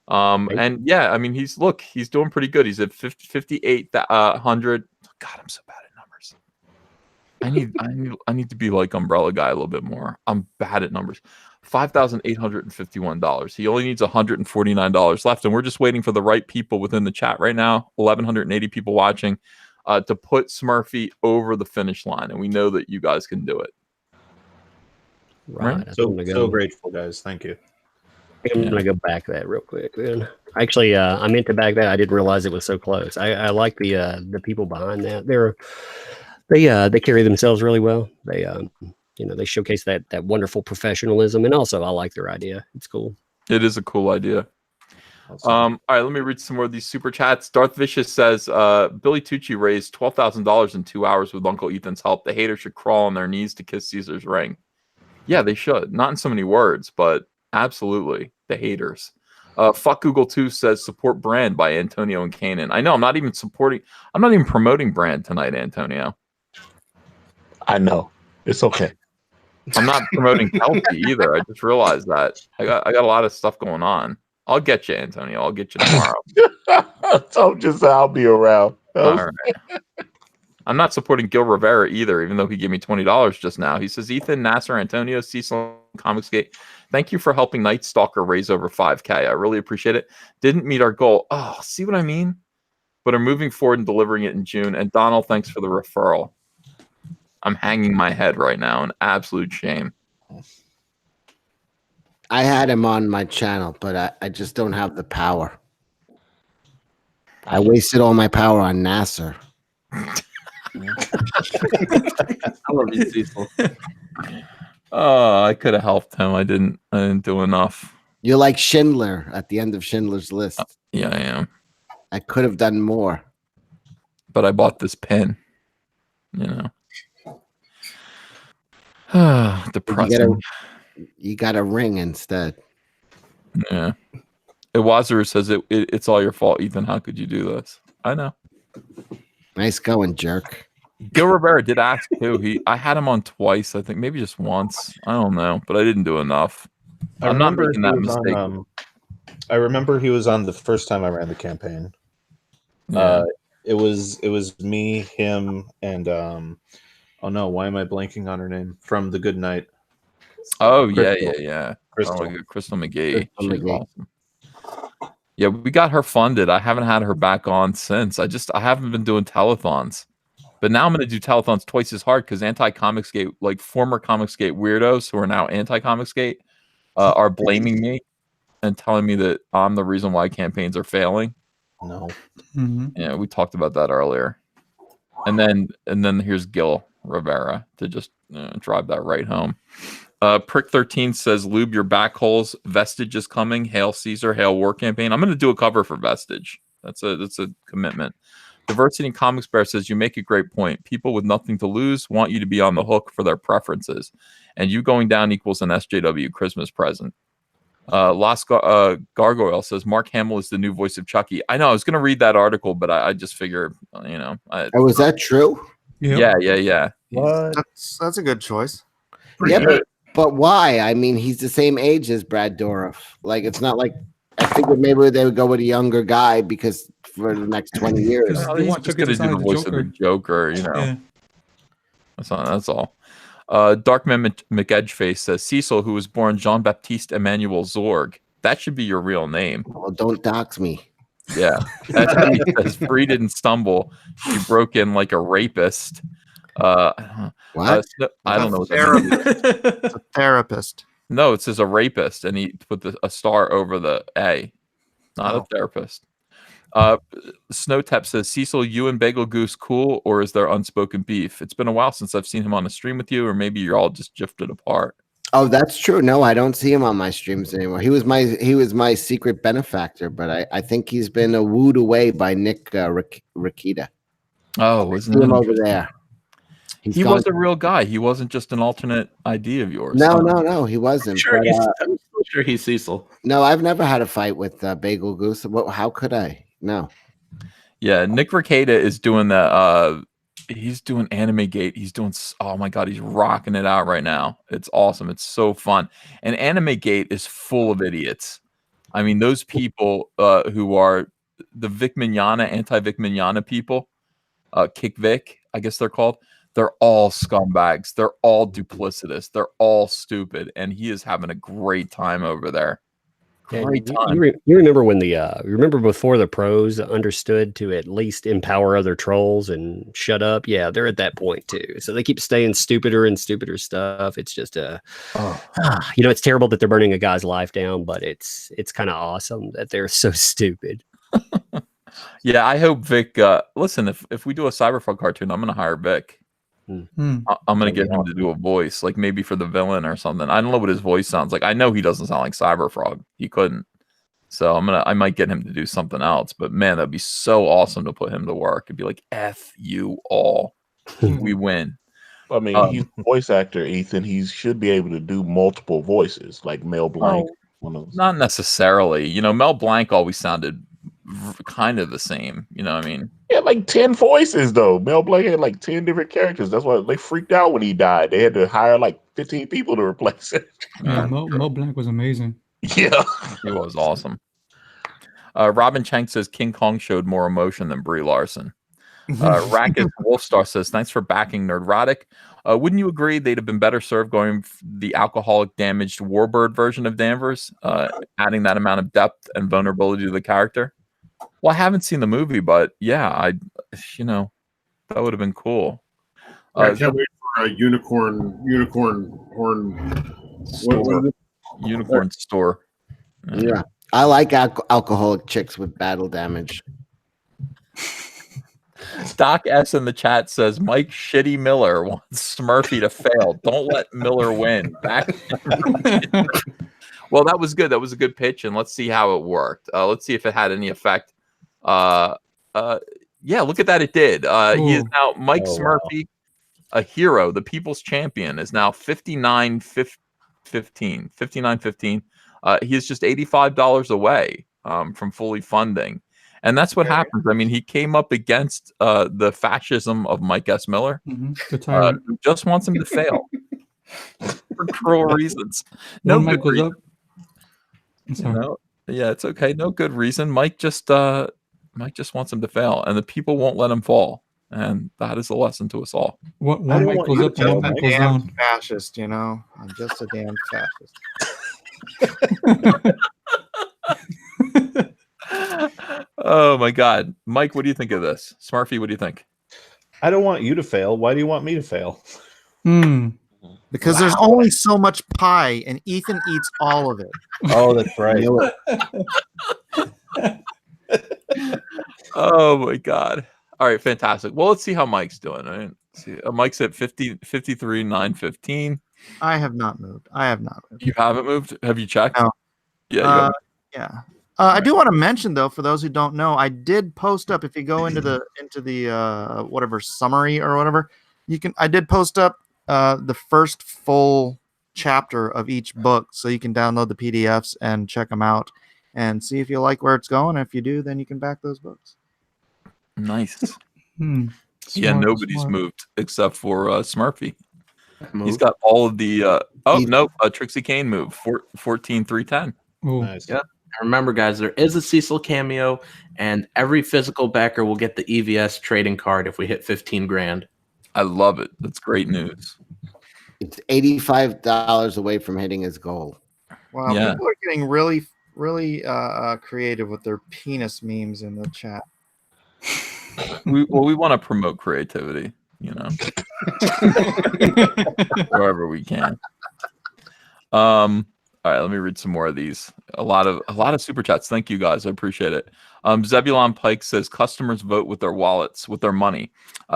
And yeah, I mean, he's doing pretty good. He's at 5,800. God, I'm so bad at numbers. I need to be like Umbrella Guy a little bit more. I'm bad at numbers. $5,851. He only needs $149 left, and we're just waiting for the right people within the chat right now. 1,180 people watching to put Smurfy over the finish line, and we know that you guys can do it. Right. So grateful, guys. Thank you. I'm gonna go back that real quick. Then actually, I meant to back that. I didn't realize it was so close. I like the people behind that. They carry themselves really well. They they showcase that wonderful professionalism, and also I like their idea. It's cool. It is a cool idea. All right, let me read some more of these super chats. Darth Vicious says Billy Tucci raised $12,000 in 2 hours with Uncle Ethan's help. The haters should crawl on their knees to kiss Caesar's ring. Yeah, they should. Not in so many words, but absolutely. The haters. Fuck Google 2 says support Brand by Antonio and Kanan. I know I'm not even promoting Brand tonight, Antonio. I know. It's okay. I'm not promoting Kelsey either. I just realized that. I got a lot of stuff going on. I'll get you, Antonio. I'll get you tomorrow. So just I'll be around. All right. I'm not supporting Gil Rivera either, even though he gave me $20 just now. He says, Ethan, Nasser, Antonio, Cecil, Comicsgate, thank you for helping Night Stalker raise over 5K. I really appreciate it. Didn't meet our goal. Oh, see what I mean? But are moving forward and delivering it in June. And Donald, thanks for the referral. I'm hanging my head right now in absolute shame. I had him on my channel, but I just don't have the power. I wasted all my power on Nasser. I love you, Cecil. Oh, I could have helped him. I didn't do enough. You're like Schindler at the end of Schindler's List. Yeah, I am. I could have done more. But I bought this pen. Depressing. You got a ring instead. Yeah. Iwazaru says it's all your fault, Ethan. How could you do this? I know. Nice going, jerk. Gil Rivera did ask too. I had him on twice, I think, maybe just once. I don't know, but I didn't do enough. I'm not making that mistake. I remember he was on the first time I ran the campaign. Yeah. It was me, him, and oh no, why am I blanking on her name? From The Good Night. Oh, Crystal. yeah. Crystal. Crystal McGee. She's awesome. Yeah, we got her funded. I haven't had her back on since. I haven't been doing telethons. But now I'm going to do telethons twice as hard because anti-Comicsgate, like former Comicsgate weirdos who are now anti-Comicsgate, are blaming me and telling me that I'm the reason why campaigns are failing. No. Mm-hmm. Yeah, we talked about that earlier. And then here's Gil Rivera to just drive that right home. Prick 13 says, "Lube your back holes. Vestige is coming. Hail Caesar. Hail War Campaign." I'm going to do a cover for Vestige. That's a commitment. Diversity in Comics Bear says, "You make a great point. People with nothing to lose want you to be on the hook for their preferences, and you going down equals an SJW Christmas present." Gargoyle says, "Mark Hamill is the new voice of Chucky." I know. I was going to read that article, but I just figure, Was that true? Yep. Yeah. What? That's a good choice. Yeah, but why? I mean, he's the same age as Brad Dourif. Like, it's not like I figured maybe they would go with a younger guy because for the next 20 years. Because they He's want just Chucky going to to do sound the like the voice of the Joker. Joker, Yeah. That's all. Darkman McEdgeface says, "Cecil, who was born Jean-Baptiste Emmanuel Zorg. That should be your real name." Well, don't dox me. Yeah. SB says, "Free didn't stumble. She broke in like a rapist." What? I don't know what that means. It's a therapist. No, it says a rapist, and he put a star over the A. Not a therapist. Snowtep says, "Cecil, you and Bagel Goose cool, or is there unspoken beef? It's been a while since I've seen him on a stream with you, or maybe you're all just drifted apart." Oh, that's true. No, I don't see him on my streams anymore. He was my secret benefactor, but I think he's been wooed away by Nick Rakita. Oh, See wasn't him it? over there. He's He gone- was a real guy. He wasn't just an alternate idea of yours. No, he wasn't. I'm But, still sure he's Cecil. no, I've never had a fight with Bagel Goose. How could I? No. Yeah, Nick Ricada is doing that. He's doing Anime Gate. He's doing. Oh my god, he's rocking it out right now. It's awesome. It's so fun. And Anime Gate is full of idiots. I mean, those people who are the Vic Mignogna, anti-Vic Mignogna people, Kick Vic, I guess they're called. They're all scumbags. They're all duplicitous. They're all stupid, and he is having a great time over there. Great And time. you remember when you remember before the pros understood to at least empower other trolls and shut up? Yeah, they're at that point too. So they keep staying stupider and stupider stuff. It's just it's terrible that they're burning a guy's life down, but it's kind of awesome that they're so stupid. Yeah, I hope Vic. Listen, if we do a Cyberpunk cartoon, I'm gonna hire Vic. I'm gonna get him to do a voice, like maybe for the villain or something. I don't know what his voice sounds like. I know he doesn't sound like Cyberfrog. He couldn't. So I might get him to do something else. But man, that'd be so awesome to put him to work. It'd be like F you all, we win. I mean, he's a voice actor, Ethan. He should be able to do multiple voices, like Mel Blanc. Not necessarily. You know, Mel Blanc always sounded kind of the same. You know what I mean? He had like 10 voices, though. Mel Blanc had like 10 different characters. That's why they freaked out when he died. They had to hire like 15 people to replace it. Yeah, Mo Blanc was amazing. Yeah. He was awesome. Robin Chang says King Kong showed more emotion than Brie Larson. Racket Wolfstar says, thanks for backing Nerdrotic. Wouldn't you agree they'd have been better served going the alcoholic damaged Warbird version of Danvers, adding that amount of depth and vulnerability to the character? Well, I haven't seen the movie, but yeah, that would have been cool. I can't wait for a unicorn horn store. Unicorn store. Yeah. I like alcoholic chicks with battle damage. Doc S in the chat says Mike Shitty Miller wants Smurfy to fail. Don't let Miller win. Well, that was good. That was a good pitch, and let's see how it worked. Let's see if it had any effect. Yeah, look at that. It did. He is now Mike Smurfy, a hero, the people's champion, is now 59-15. He is just $85 away from fully funding. And that's what happens. I mean, he came up against the fascism of Mike S. Miller, who just wants him to fail for cruel reasons. No good reason. Yeah, it's okay. No good reason. Mike just wants him to fail, and the people won't let him fall. And that is a lesson to us all. One Mike goes up and one Mike goes down. Fascist, you know. I'm just a damn fascist. Oh my God, Mike, what do you think of this? Smurfy, what do you think? I don't want you to fail. Why do you want me to fail? Because there's only so much pie, and Ethan eats all of it. Oh, that's right. Oh my God. All right, fantastic. Well, let's see how Mike's doing. Right? See, Mike's at 53,915. I have not moved. You haven't moved? Have you checked? No. Yeah. Yeah. I do want to mention, though, for those who don't know, I did post up. If you go into the whatever summary or whatever, I did post up the first full chapter of each book, so you can download the PDFs and check them out and see if you like where it's going. If you do, then you can back those books. Nice. Smart, nobody's moved except for Smurfy. He's got all of the. Trixie Kane moved 14,310. Nice. Yep. Remember, guys, there is a Cecil cameo, and every physical backer will get the EVS trading card if we hit 15 grand. I love it. That's great news. It's $85 away from hitting his goal. Wow, yeah. People are getting really, really creative with their penis memes in the chat. We want to promote creativity, wherever we can. All right, let me read some more of these. A lot of super chats. Thank you guys. I appreciate it. Zebulon Pike says customers vote with their wallets, with their money.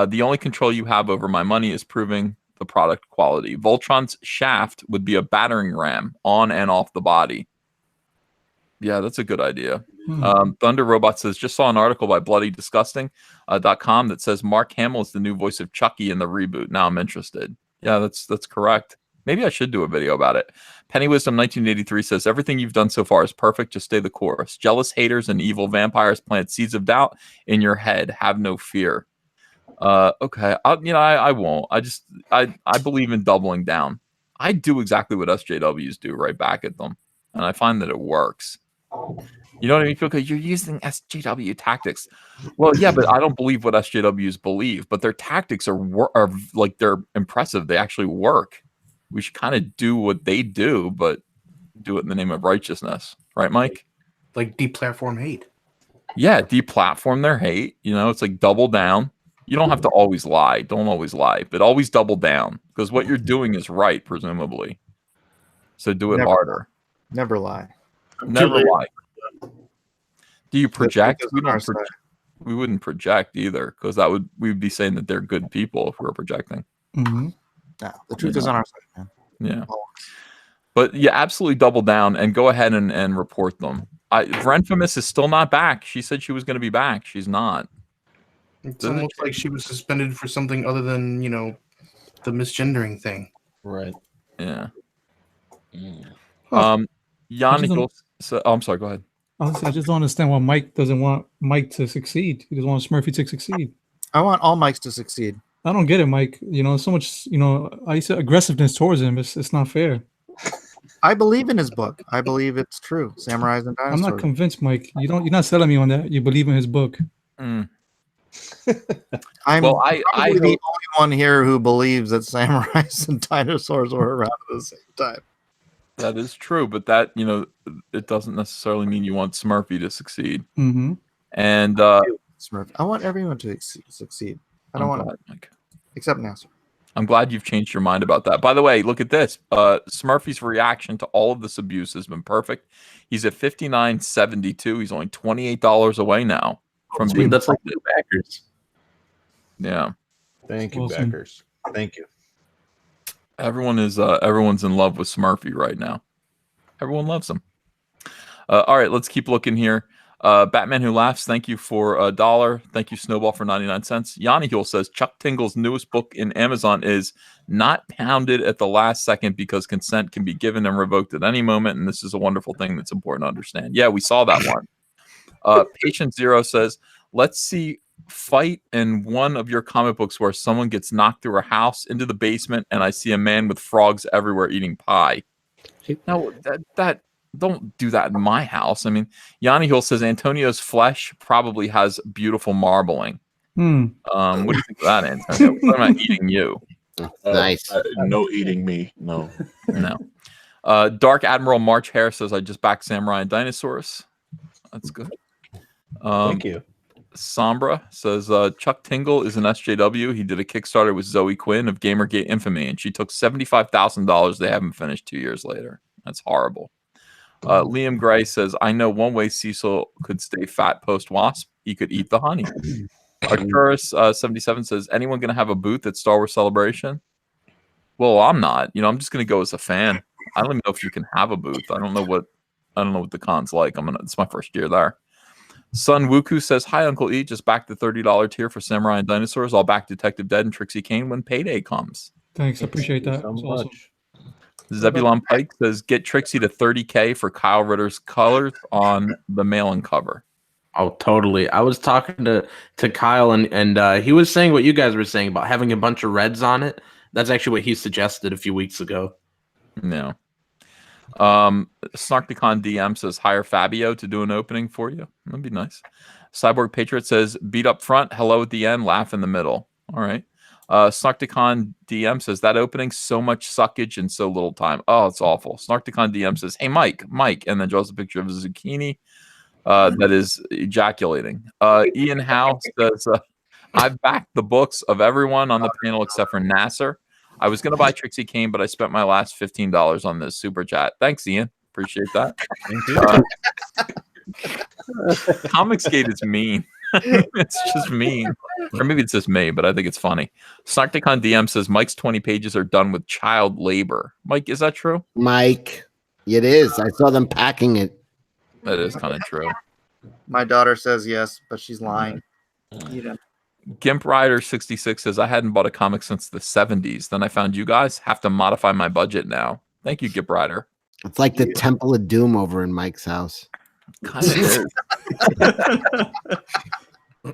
The only control you have over my money is proving the product quality. Voltron's shaft would be a battering ram on and off the body. Yeah, that's a good idea. Thunder Robot says, just saw an article by BloodyDisgusting.com that says Mark Hamill is the new voice of Chucky in the reboot. Now I'm interested. Yeah, that's correct. Maybe I should do a video about it. Penny Wisdom 1983 says, everything you've done so far is perfect. Just stay the course. Jealous haters and evil vampires plant seeds of doubt in your head. Have no fear. Okay. I won't. I believe in doubling down. I do exactly what SJWs do right back at them. And I find that it works. You know what I mean? Because you're using SJW tactics. Well, yeah, but I don't believe what SJWs believe. But their tactics are like they're impressive. They actually work. We should kind of do what they do, but do it in the name of righteousness, right, Mike? Like deplatform hate. Yeah, deplatform their hate. You know, it's like double down. You don't have to always lie. Don't always lie, but always double down because what you're doing is right, presumably. So do it harder. Never lie. Never lie. Do you project? truth is We on don't. our side. We wouldn't project either because we'd be saying that they're good people if we were projecting. Mm-hmm. No, the truth is on our side, man. Yeah. But yeah, absolutely double down and go ahead and report them. Renfamous is still not back. She said she was going to be back. She's not. It's almost like she was suspended for something other than, the misgendering thing. Right. Yeah. Huh. Yannick, I'm sorry, go ahead. I just don't understand why Mike doesn't want Mike to succeed. He doesn't want Smurfy to succeed. I want all Mikes to succeed. I don't get it, Mike. So much, I said aggressiveness towards him. It's not fair. I believe in his book. I believe it's true. Samurais and Dinosaurs. I'm not convinced, Mike. You're not selling me on that. You believe in his book. I'm Well, I probably the only one here who believes that samurais and dinosaurs were around at the same time. That is true, but that it doesn't necessarily mean you want Smurfy to succeed. Mm-hmm. And Smurf. I want everyone to succeed. I don't want Mike. Except NASA. I'm glad you've changed your mind about that. By the way, look at this. Smurfy's reaction to all of this abuse has been perfect. He's at $59.72. He's only $28 away now from being. That's like two backers. Yeah. Thank you, Awesome. backers. Thank you. Everyone's in love with Smurfy right now. Everyone loves him. All right, let's keep looking here. Batman Who Laughs, thank you for $1. Thank you, Snowball, for 99 cents. Yanni Hill says Chuck Tingle's newest book in Amazon is not pounded at the last second because consent can be given and revoked at any moment, and this is a wonderful thing that's important to understand. Yeah, we saw that one. Patient Zero says, let's see fight in one of your comic books where someone gets knocked through a house into the basement and I see a man with frogs everywhere eating pie. No, that don't do that in my house. I mean, Yanni Hill says Antonio's flesh probably has beautiful marbling. What do you think of that, Antonio? I'm not eating you. Nice. No eating me. No. No. Dark Admiral March Hare says I just backed Samurai and Dinosaurs. That's good. Thank you. Sombra says Chuck Tingle is an SJW. He did a Kickstarter with Zoe Quinn of Gamergate Infamy, and she took $75,000. They haven't finished 2 years later. That's horrible. Liam Gray says, I know one way Cecil could stay fat post-Wasp. He could eat the honey. Arcturus 77 says, anyone going to have a booth at Star Wars Celebration? Well, I'm not. I'm just going to go as a fan. I don't even know if you can have a booth. I don't know what the con's like. It's my first year there. Sun Wuku says, hi, Uncle E. Just back the $30 tier for Samurai and Dinosaurs. I'll back Detective Dead and Trixie Kane when payday comes. Thanks. I appreciate that. So That's much. awesome. Zebulon Pike says, get Trixie to 30K for Kyle Ritter's colors on the mailing cover. Oh, totally. I was talking to Kyle and he was saying what you guys were saying about having a bunch of reds on it. That's actually what he suggested a few weeks ago. No. Snarkticon DM says, hire Fabio to do an opening for you. That'd be nice. Cyborg Patriot says, beat up front, hello at the end, laugh in the middle. All right. Snarkticon DM says, that opening, so much suckage in so little time. Oh, it's awful. Snarkticon DM says, hey, Mike, and then draws a picture of a zucchini that is ejaculating. Ian Howe says, I've backed the books of everyone on the panel except for Nasser. I was going to buy Trixie Kane, but I spent my last $15 on this super chat. Thanks, Ian. Appreciate that. Comicsgate is mean. It's just mean. Or maybe it's just me, but I think it's funny. Snarkticon DM says Mike's 20 pages are done with child labor. Mike, is that true? Mike, it is. I saw them packing it. That is kind of true. My daughter says yes, but she's lying. You know. Gimp Rider 66 says I hadn't bought a comic since the 70s. Then I found you guys. Have to modify my budget now. Thank you, Gimp Rider. It's like the Temple of Doom over in Mike's house. Kind of is.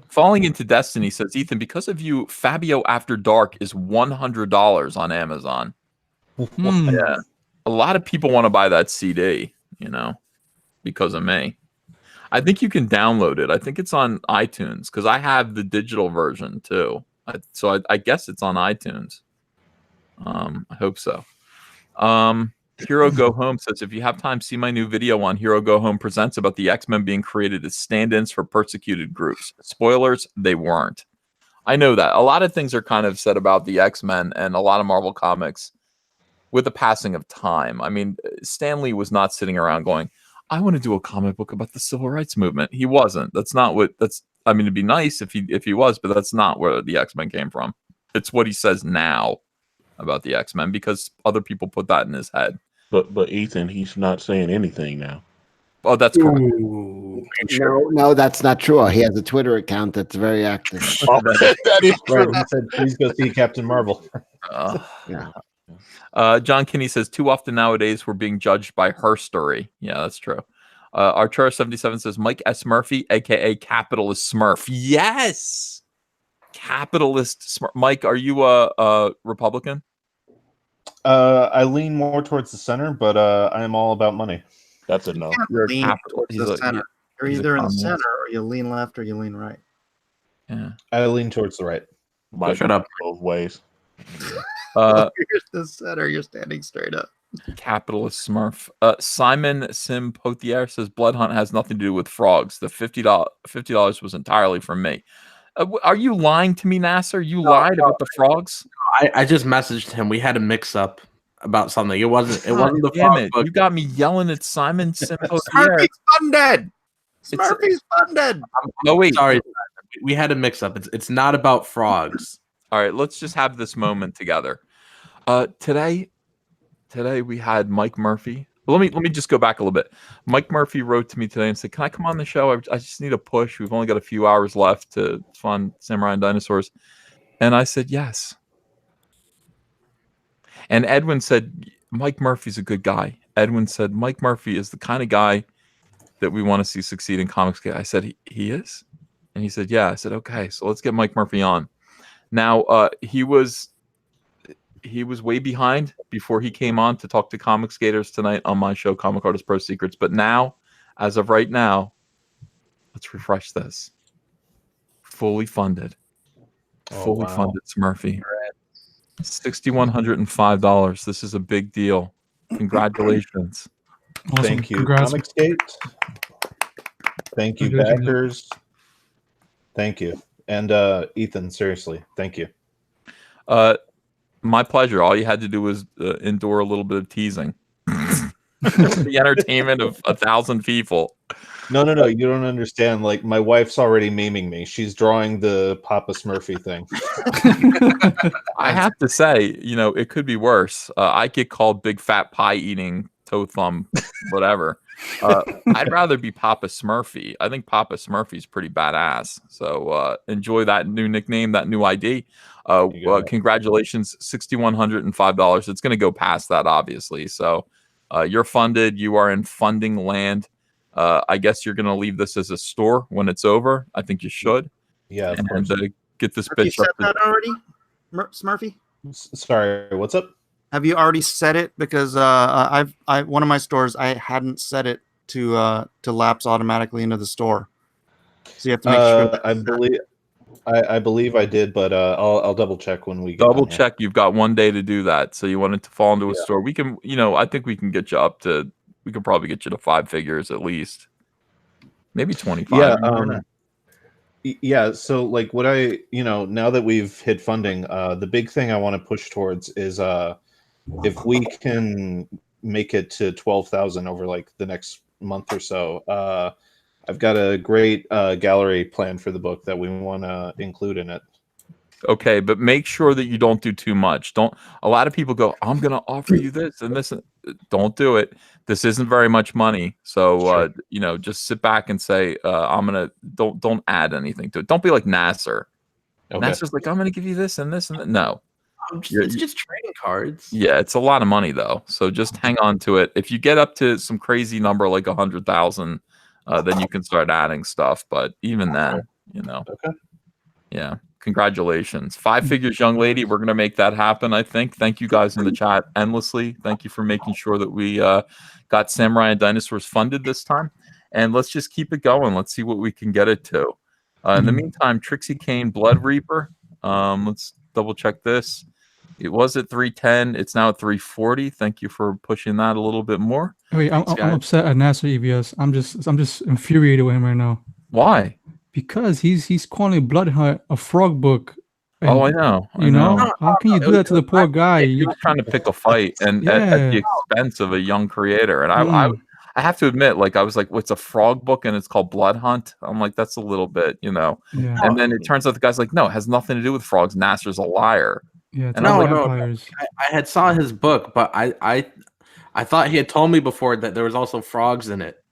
Falling into Destiny says, Ethan, because of you, Fabio After Dark is $100 on Amazon. Yeah. A lot of people want to buy that CD, because of me. I think you can download it. I think it's on iTunes because I have the digital version too. I guess it's on iTunes. I hope so. Hero Go Home says, if you have time, see my new video on Hero Go Home Presents about the X-Men being created as stand-ins for persecuted groups. Spoilers, they weren't. I know that. A lot of things are kind of said about the X-Men and a lot of Marvel comics with the passing of time. I mean, Stan Lee was not sitting around going, I want to do a comic book about the civil rights movement. He wasn't. That's not what I mean, it'd be nice if he was, but that's not where the X-Men came from. It's what he says now about the X-Men because other people put that in his head. But Ethan, he's not saying anything now. Oh, that's correct. No, that's not true. He has a Twitter account that's very active. That is Right. true. He said, "Please go see Captain Marvel." Yeah. John Kinney says, too often nowadays we're being judged by her story. Yeah, that's true. Artura77 says, Mike S. Murphy, a.k.a. Capitalist Smurf. Yes! Capitalist Smurf. Mike, are you a Republican? I lean more towards the center, but I am all about money. That's a no. You're a Lean capital. towards the center. You're he's a either in the communist. center or you lean left or you lean right. Yeah. I lean towards the right. Mike, Shut up. both ways. You're the center. You're standing straight up. Capitalist Smurf. Simon Sim Potier says Blood Hunt has nothing to do with frogs. The $50 was entirely from me. Are you lying to me, Nasser? You lied about the frogs? I just messaged him. We had a mix up about something. It wasn't the Damn frog it. book. You got me yelling at Simon Sim Potier. Smurfy's funded. Smurfy's funded. Oh, wait. Sorry, we had a mix up. It's not about frogs. All right, let's just have this moment together. Today we had Mike Murphy. Well, let me just go back a little bit. Mike Murphy wrote to me today and said, "Can I come on the show? I just need a push. We've only got a few hours left to fund Samurai and Dinosaurs." And I said, "Yes." And Edwin said, "Mike Murphy's a good guy." Edwin said, "Mike Murphy is the kind of guy that we want to see succeed in Comicsgate." I said, "He is?" And he said, "Yeah." I said, "Okay, so let's get Mike Murphy on." Now, he was way behind before he came on to talk to Comicsgaters tonight on my show, Comic Artist Pro Secrets. But now, as of right now, let's refresh this. Fully funded. Fully funded Smurfy. $6,105. This is a big deal. Congratulations. Awesome. Thank you, Congrats. Comicsgate. Thank you, Congratulations. backers. Thank you. And Ethan, seriously, thank you. My pleasure. All you had to do was endure a little bit of teasing. The entertainment of 1,000 people. No, you don't understand. Like, my wife's already memeing me. She's drawing the Papa Smurfy thing. I have to say, it could be worse. I get called big fat pie eating toe thumb, whatever. I'd rather be Papa Smurfy. I think Papa Smurfy's pretty badass. So enjoy that new nickname, that new ID. Congratulations, $6,105. It's going to go past that, obviously. So you're funded. You are in funding land. I guess you're going to leave this as a store when it's over. I think you should. Yeah, of and course. get this Have you bitch said up. that already, Smurfy? Sorry, what's up? Have you already set it? Because I one of my stores I hadn't set it to lapse automatically into the store. So you have to make sure. That I believe I did, but I'll double check when we get Double on here. check. You've got one day to do that. So you want it to fall into a store. We can, I think we can get you up to. We could probably get you to 5 figures at least, maybe 25. Yeah. Yeah. So like what now that we've hit funding, the big thing I want to push towards is if we can make it to 12,000 over like the next month or so. I've got a great gallery plan for the book that we want to include in it. Okay, but make sure that you don't do too much. A lot of people go, I'm going to offer you this and this. Don't do it. This isn't very much money. So, just sit back and say, don't add anything to it. Don't be like Nasser. Okay. Nasser's like, I'm going to give you this and this and that. No. It's just trading cards. Yeah, it's a lot of money though. So just hang on to it. If you get up to some crazy number like 100,000, then you can start adding stuff. But even then, Okay. Yeah. Congratulations. 5 figures, young lady. We're going to make that happen, I think. Thank you guys in the chat endlessly. Thank you for making sure that we got Samurai and Dinosaurs funded this time. and let's just keep it going. Let's see what we can get it to. In the meantime, Trixie Kane, Blood Reaper. Let's double check this. It was at 310. It's now at 340. Thank you for pushing that a little bit more. Wait, I'm upset at Nasser EVS. I'm just infuriated with him right now. Why? Because he's calling Blood Hunt a frog book. And, I know. You know, how can you do that to the poor guy? He was trying to pick a fight, and at the expense of a young creator. And I have to admit, like, I was like, "What's a frog book?" And it's called Blood Hunt. I'm like, that's a little bit, you know. Yeah. And then it turns out the guy's like, "No, it has nothing to do with frogs. Nasser's a liar." Yeah. And I had saw his book, but I thought he had told me before that there was also frogs in it.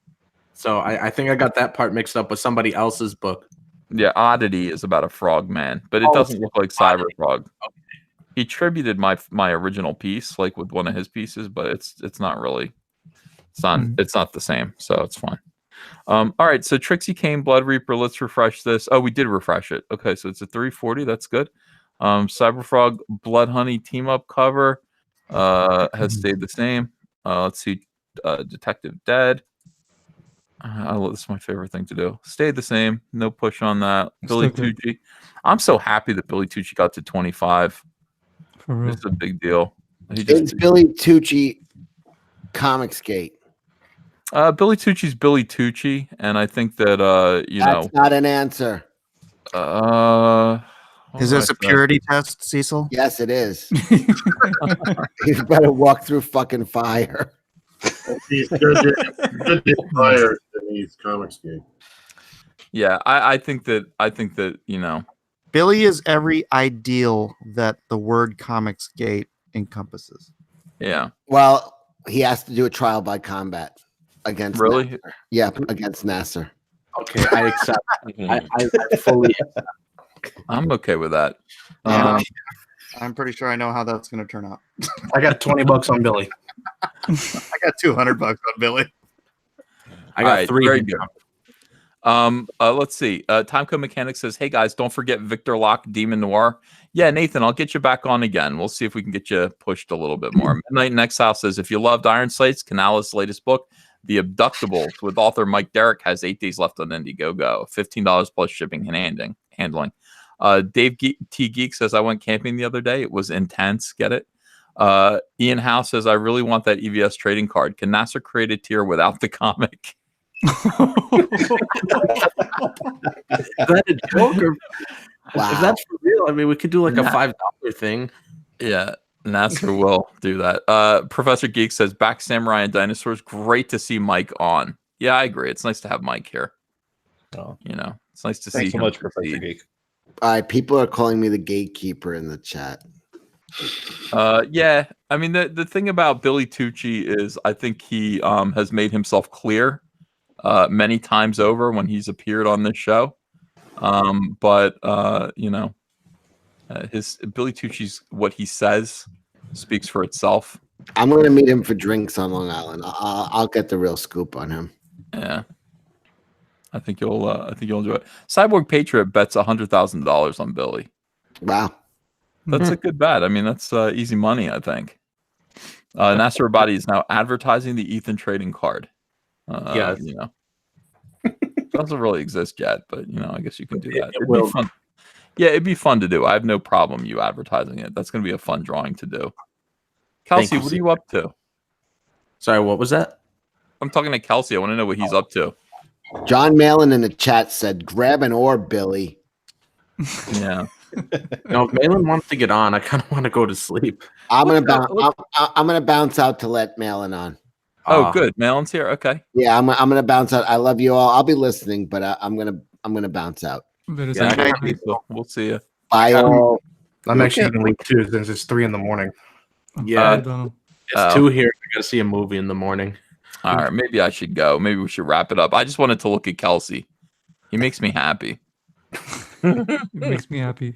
So I think I got that part mixed up with somebody else's book. Yeah, Oddity is about a frog man, but it doesn't look like Cyber Frog. Okay. He tributed my original piece, like with one of his pieces, but it's not really. It's not the same, so it's fine. All right, so Trixie Kane, Blood Reaper. Let's refresh this. Oh, we did refresh it. Okay, so it's a 340. That's good. Cyber Frog, Blood Honey team up cover has stayed the same. Let's see, Detective Dead. This is my favorite thing to do. Stayed the same. No push on that. Billy Tucci. I'm so happy that Billy Tucci got to 25. For real. It's a big deal. It's Billy Tucci, Comicsgate. Billy Tucci's Billy Tucci, and I think that that's not an answer. Is this a purity test, Cecil? Yes, it is. You better walk through fucking fire. He's good fire than he's Comicsgate. Yeah, I think that you know, Billy is every ideal that the word Comicsgate encompasses. Yeah. Well, he has to do a trial by combat against Nasser. Yeah, against Nasser. Okay, I accept. I fully accept. I'm okay with that. I'm pretty sure I know how that's going to turn out. I got $20 on Billy. I got $200 on Billy. I got three. Very good. Let's see. Timecode Mechanic says, "Hey guys, don't forget Victor Locke, Demon Noir." Yeah, Nathan, I'll get you back on again. We'll see if we can get you pushed a little bit more. Midnight in Exile says, "If you loved Iron Sights, Canales' latest book, The Abductables, with author Mike Derrick, has 8 days left on Indiegogo. $15 plus shipping and handling." Dave T Geek says, "I went camping the other day. It was intense. Get it?" Ian House says, "I really want that EVS trading card. Can Nasser create a tier without the comic?" Is that a joke? Or, wow. If that's for real, I mean, we could do like a $5 thing. Yeah, Nasser will do that. Professor Geek says, "Back Samurai and Dinosaurs. Great to see Mike on." Yeah, I agree. It's nice to have Mike here. Oh, you know, it's nice to see thanks so him much, Professor Geek. All right, people are calling me the gatekeeper in the chat. Yeah, I mean the thing about Billy Tucci is I think he has made himself clear many times over when he's appeared on this show. But you know, his Billy Tucci's what he says speaks for itself. I'm going to meet him for drinks on Long Island. I'll get the real scoop on him. Yeah, I think you'll enjoy it. Cyborg Patriot bets $100,000 on Billy. Wow, that's a good bet. I mean, that's easy money. I think. Nasser Abadi is now advertising the Ethan trading card. Yeah, you know, it doesn't really exist yet, but you know, I guess you can do that. It'd will. be fun. Yeah, it'd be fun to do. I have no problem you advertising it. That's going to be a fun drawing to do. Kelsey, what are you up to? Sorry, what was that? I'm talking to Kelsey. I want to know what he's up to. John Malin in the chat said, "Grab an orb, Billy." Yeah. No, if Malin wants to get on, I kind of want to go to sleep. I'm gonna bounce out to let Malin on. Oh, good. Malin's here. Okay. Yeah, I'm gonna bounce out. I love you all. I'll be listening, but I'm gonna bounce out. Yeah, we'll see you. Bye all. I'm actually gonna leave too since it's 3 a.m. Yeah, it's 2 here. I gotta see a movie in the morning. All right, maybe I should go. Maybe we should wrap it up. I just wanted to look at Kelsey. He makes me happy. It makes me happy.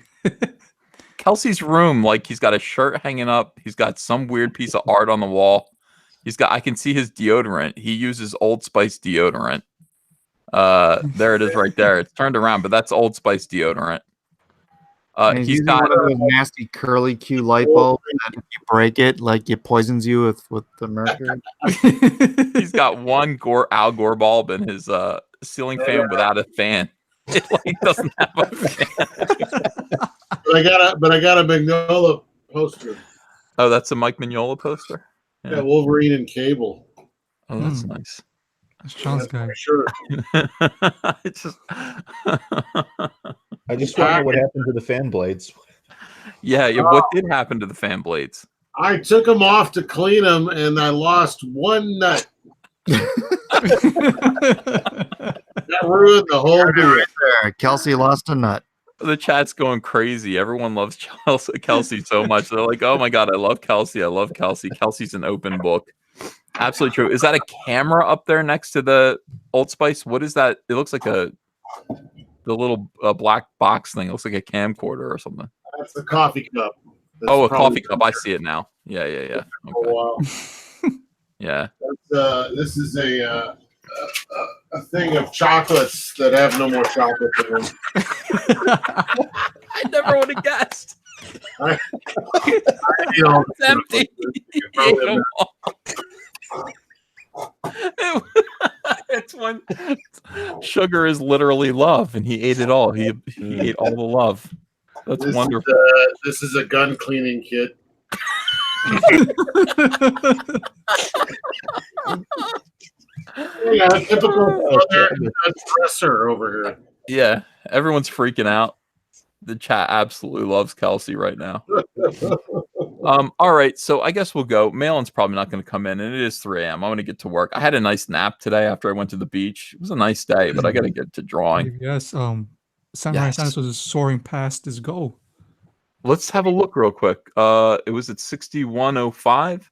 Kelsey's room, like he's got a shirt hanging up. He's got some weird piece of art on the wall. I can see his deodorant. He uses Old Spice deodorant. There it is right there. It's turned around, but that's Old Spice deodorant. And he's He's using got one of those nasty curly Q light bulbs that if you break it, like it poisons you with the mercury. he's got one Al Gore bulb in his ceiling fan without a fan. It like doesn't have a fan. But I got a Magnola poster. Oh, that's a Mike Mignola poster. Yeah, Wolverine and Cable. Oh, that's nice. That's Sean's guy. Sure. It's just I just want to know what happened to the fan blades. yeah. What did happen to the fan blades? I took them off to clean them, and I lost one nut. That ruined the whole deal. Right there, Kelsey lost a nut. The chat's going crazy. Everyone loves Kelsey so much. They're like, "Oh my god, I love Kelsey. I love Kelsey. Kelsey's an open book." Absolutely true. Is that a camera up there next to the Old Spice? What is that? It looks like the little black box thing. It looks like a camcorder or something. That's the coffee cup. That's Oh, a probably coffee cup. I see it now. Yeah. Okay. for a while. Yeah. This is a thing of chocolates that have no more chocolate in them. I never would have guessed. It's empty. It's when sugar is literally love, and he ate it all. He ate all the love. That's wonderful. This is a gun cleaning kit. Yeah, typical dresser over here. Yeah, everyone's freaking out. The chat absolutely loves Kelsey right now. All right, so I guess we'll go. Malin's probably not going to come in, and it is 3 a.m. I'm going to get to work. I had a nice nap today after I went to the beach. It was a nice day, but I got to get to drawing. Yes, Samurai Sands was soaring past his goal. Let's have a look real quick. It was at 6105.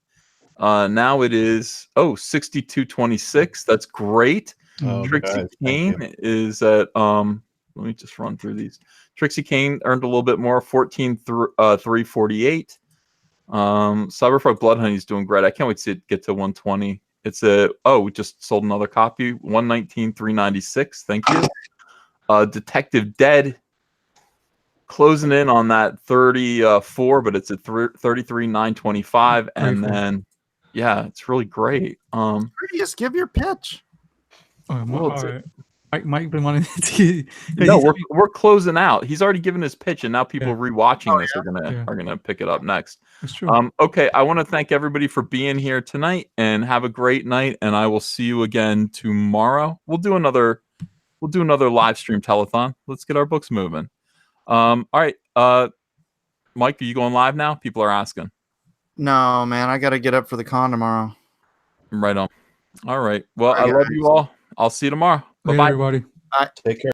Now it is 6226. That's great. Oh, Trixie guys, thank Kane is at let me just run through these. Trixie Kane earned a little bit more, 348. Cyberfrog Bloodhoney is doing great. I can't wait to see it get to 120. It's we just sold another copy, 119,396. Thank you. Detective Dead closing in on that 34, but it's at 33,925, and then it's really great. Just give your pitch. Mike been wanting to. No, we're closing out. He's already given his pitch, and now people rewatching this are gonna pick it up next. That's true. Okay, I want to thank everybody for being here tonight, and have a great night. And I will see you again tomorrow. We'll do another live stream telethon. Let's get our books moving. All right, Mike, are you going live now? People are asking. No, man, I got to get up for the con tomorrow. Right on. All right. Well, I love you all. I'll see you tomorrow. Bye-bye, everybody. Take care.